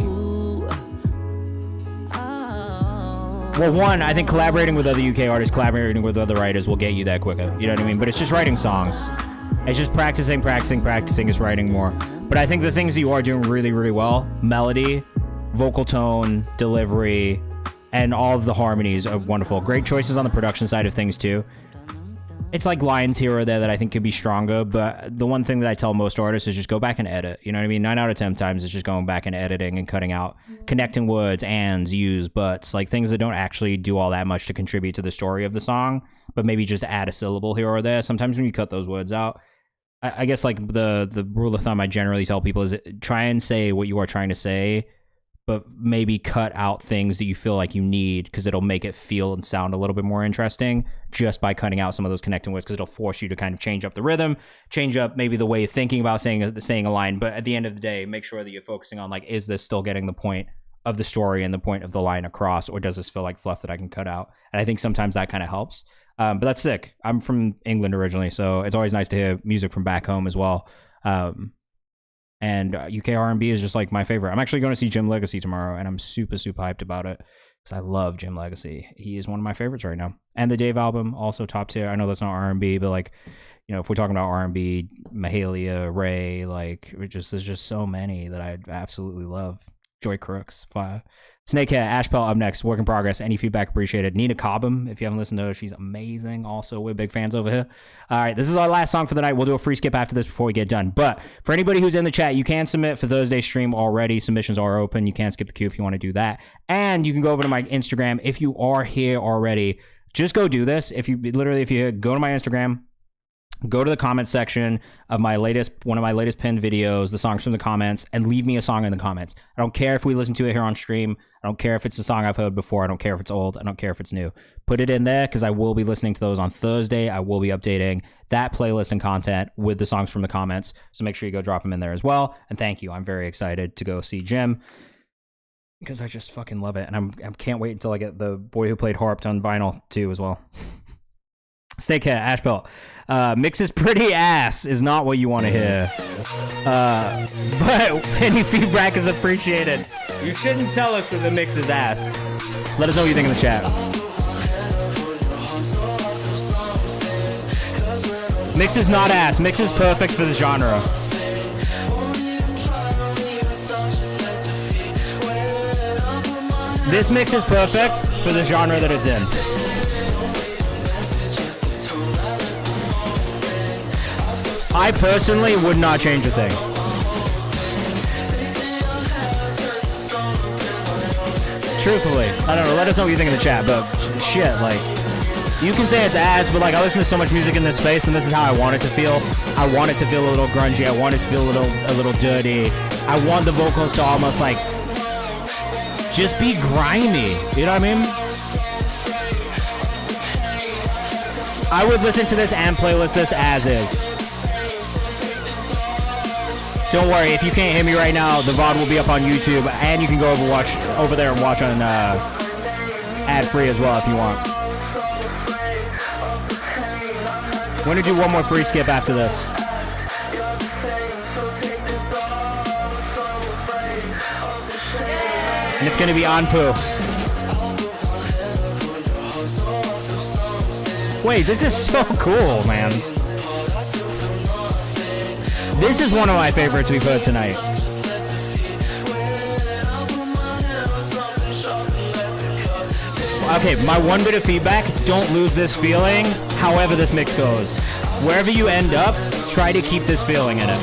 well, one, I think collaborating with other UK artists, collaborating with other writers will get you that quicker. You know what I mean? But it's just writing songs. It's just practicing is writing more. But I think the things that you are doing really, really well, melody, vocal tone, delivery, and all of the harmonies are wonderful. Great choices on the production side of things too. It's like lines here or there that I think could be stronger, but the one thing that I tell most artists is just go back and edit. You know what I mean? 9 out of 10 times it's just going back and editing and cutting out, connecting words, ands, use, buts, like things that don't actually do all that much to contribute to the story of the song, but maybe just add a syllable here or there. Sometimes when you cut those words out, I guess like the rule of thumb I generally tell people is try and say what you are trying to say, but maybe cut out things that you feel like you need because it'll make it feel and sound a little bit more interesting just by cutting out some of those connecting words, because it'll force you to kind of change up the rhythm, change up maybe the way of thinking about saying a line. But at the end of the day, make sure that you're focusing on like, is this still getting the point of the story and the point of the line across, or does this feel like fluff that I can cut out? And I think sometimes that kind of helps. But that's sick. I'm from England originally, so it's always nice to hear music from back home as well. And UK R&B is just like my favorite. I'm actually going to see Jim Legacy tomorrow, and I'm super, super hyped about it because I love Jim Legacy. He is one of my favorites right now. And the Dave album, also top tier. I know that's not R&B, but like, you know, if we're talking about R&B, Mahalia, Ray, like, there's just so many that I absolutely love. Joy Crooks, fire. Snakehead, Ashpel up next. Work in progress. Any feedback appreciated. Nina Cobham, if you haven't listened to her, she's amazing. Also, we're big fans over here. All right, this is our last song for the night. We'll do a free skip after this before we get done. But for anybody who's in the chat, you can submit for Thursday's stream already. Submissions are open. You can skip the queue if you want to do that. And you can go over to my Instagram. If you are here already, just go do this. If you go to my Instagram, go to the comments section of one of my latest pinned videos, the songs from the comments, and leave me a song in the comments. I don't care if we listen to it here on stream. I don't care if it's a song I've heard before. I don't care if it's old. I don't care if it's new. Put it in there because I will be listening to those on Thursday. I will be updating that playlist and content with the songs from the comments. So make sure you go drop them in there as well. And thank you. I'm very excited to go see Jim because I just fucking love it. And I can't wait until I get The Boy Who Played Harp on vinyl too as well. Snakehead, Ashbelt. Mix's pretty ass is not what you want to hear. But any feedback is appreciated. You shouldn't tell us that the mix is ass. Let us know what you think in the chat. Mix is not ass. Mix is perfect for the genre. This mix is perfect for the genre that it's in. I personally would not change a thing. Truthfully, I don't know. Let us know what you think in the chat. But shit, like, you can say it's ass, but like, I listen to so much music in this space, and this is how I want it to feel. I want it to feel a little grungy. I want it to feel a little dirty. I want the vocals to almost like just be grimy. You know what I mean? I would listen to this and playlist this as is. Don't worry, if you can't hear me right now, the VOD will be up on YouTube, and you can go over there and watch on ad-free as well if you want. I'm going to do one more free skip after this. And it's going to be Anpu. Wait, this is so cool, man. This is one of my favorites we've heard tonight. Okay, my one bit of feedback, don't lose this feeling however this mix goes. Wherever you end up, try to keep this feeling in it.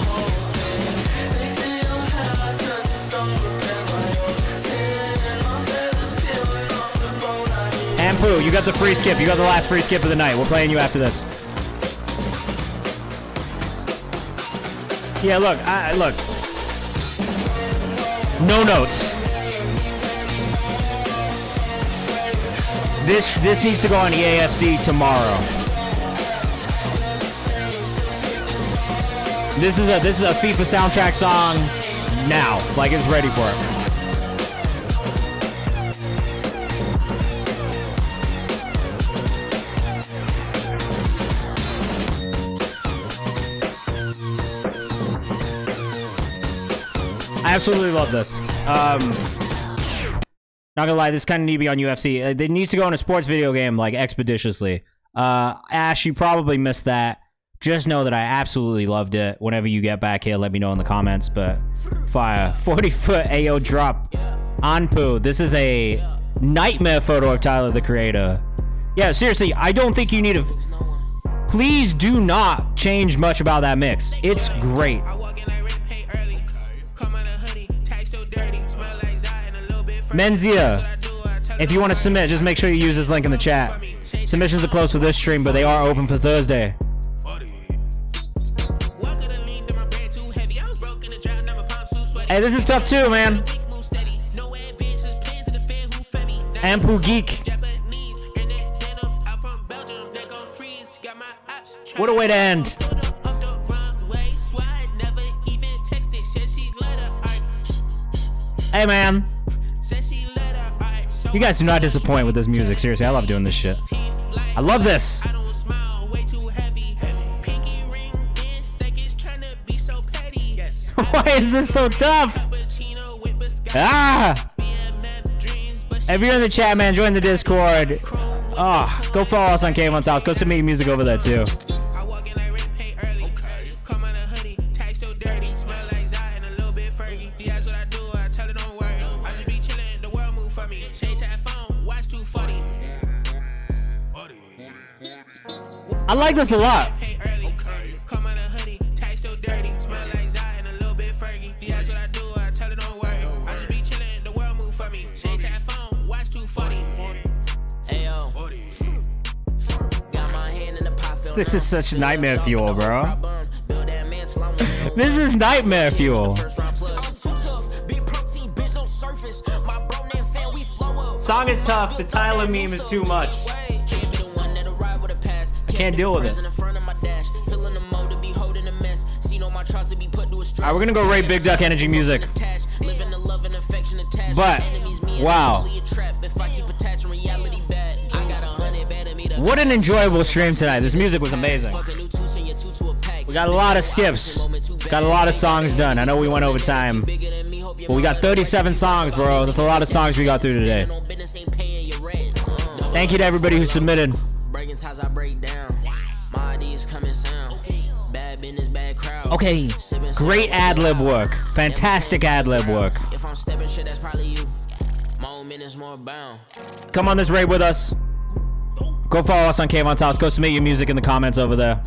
Ampu, you got the free skip. You got the last free skip of the night. We're playing you after this. Yeah, look, look. No notes. This needs to go on EAFC tomorrow. This is a FIFA soundtrack song. now. Like, it's ready for it. I absolutely love this. Not gonna lie, this kind of need to be on UFC. It needs to go in a sports video game, like, expeditiously. Ash, you probably missed that. Just know that I absolutely loved it. Whenever you get back here, let me know in the comments. But fire. 40-foot AO drop. Anpu. This is a nightmare photo of Tyler, the Creator. Yeah, seriously, I don't think you need to... Please do not change much about that mix. It's great. Menzia, if you want to submit, just make sure you use this link in the chat. Submissions are closed for this stream, but they are open for Thursday. Hey, this is tough too, man. Ampu Geek. What a way to end. Hey, man. You guys do not disappoint with this music. Seriously, I love doing this shit. I love this. Why is this so tough? Ah! If you're in the chat, man, join the Discord. Oh, go follow us on Kayvan's house. Go submit your music over there, too. I like this a lot. This is such nightmare fuel, bro. This is nightmare fuel. Song is tough. The Tyler meme is too much. I can't deal with it. Alright, we're gonna go rate Big Duck Energy music. But, wow. What an enjoyable stream tonight. This music was amazing. We got a lot of skips. Got a lot of songs done. I know we went over time. But we got 37 songs, bro. That's a lot of songs we got through today. Thank you to everybody who submitted. Okay, great ad-lib work. Fantastic ad-lib work. Come on this raid with us. Go follow us on Kayvan's house. Go submit your music in the comments over there.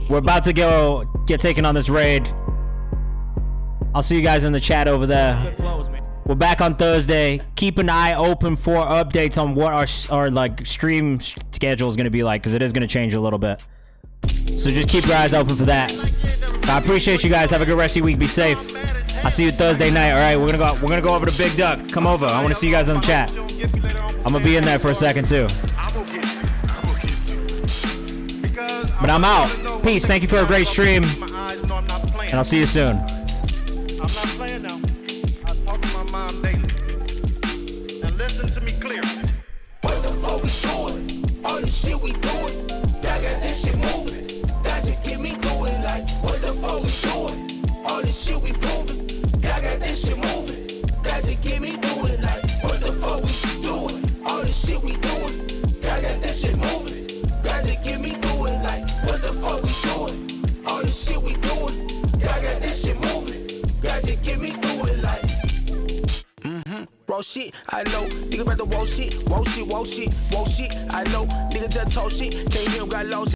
We're about to get taken on this raid. I'll see you guys in the chat over there. We're back on Thursday. Keep an eye open for updates on what our like stream schedule is going to be like, because it is going to change a little bit. So just keep your eyes open for that. I appreciate you guys. Have a good rest of your week. Be safe. I'll see you Thursday night. All right, we're gonna go over to Big Duck. Come over. I want to see you guys in the chat. I'm gonna be in there for a second too. But I'm out. Peace. Thank you for a great stream, and I'll see you soon. I'm not playing now. I talk to my mom daily. Now listen to me clear. What the fuck we doing? All the shit we doing. Y'all got this shit moving. That just get me going like, what the fuck we doing? All the shit we proving. Y'all got this shit moving. That just get me doing like, what the fuck we doing? All the shit we doing. Y'all got this shit moving. That just get me doing like, what the fuck we doing? All the shit we doing. Y'all got this shit moving. That just get me doing like. Bro shit, I know. Nigga better whoa shit, whoa shit, whoa shit, whoa shit. I know. Nigga just told shit. Can't hear him got lost.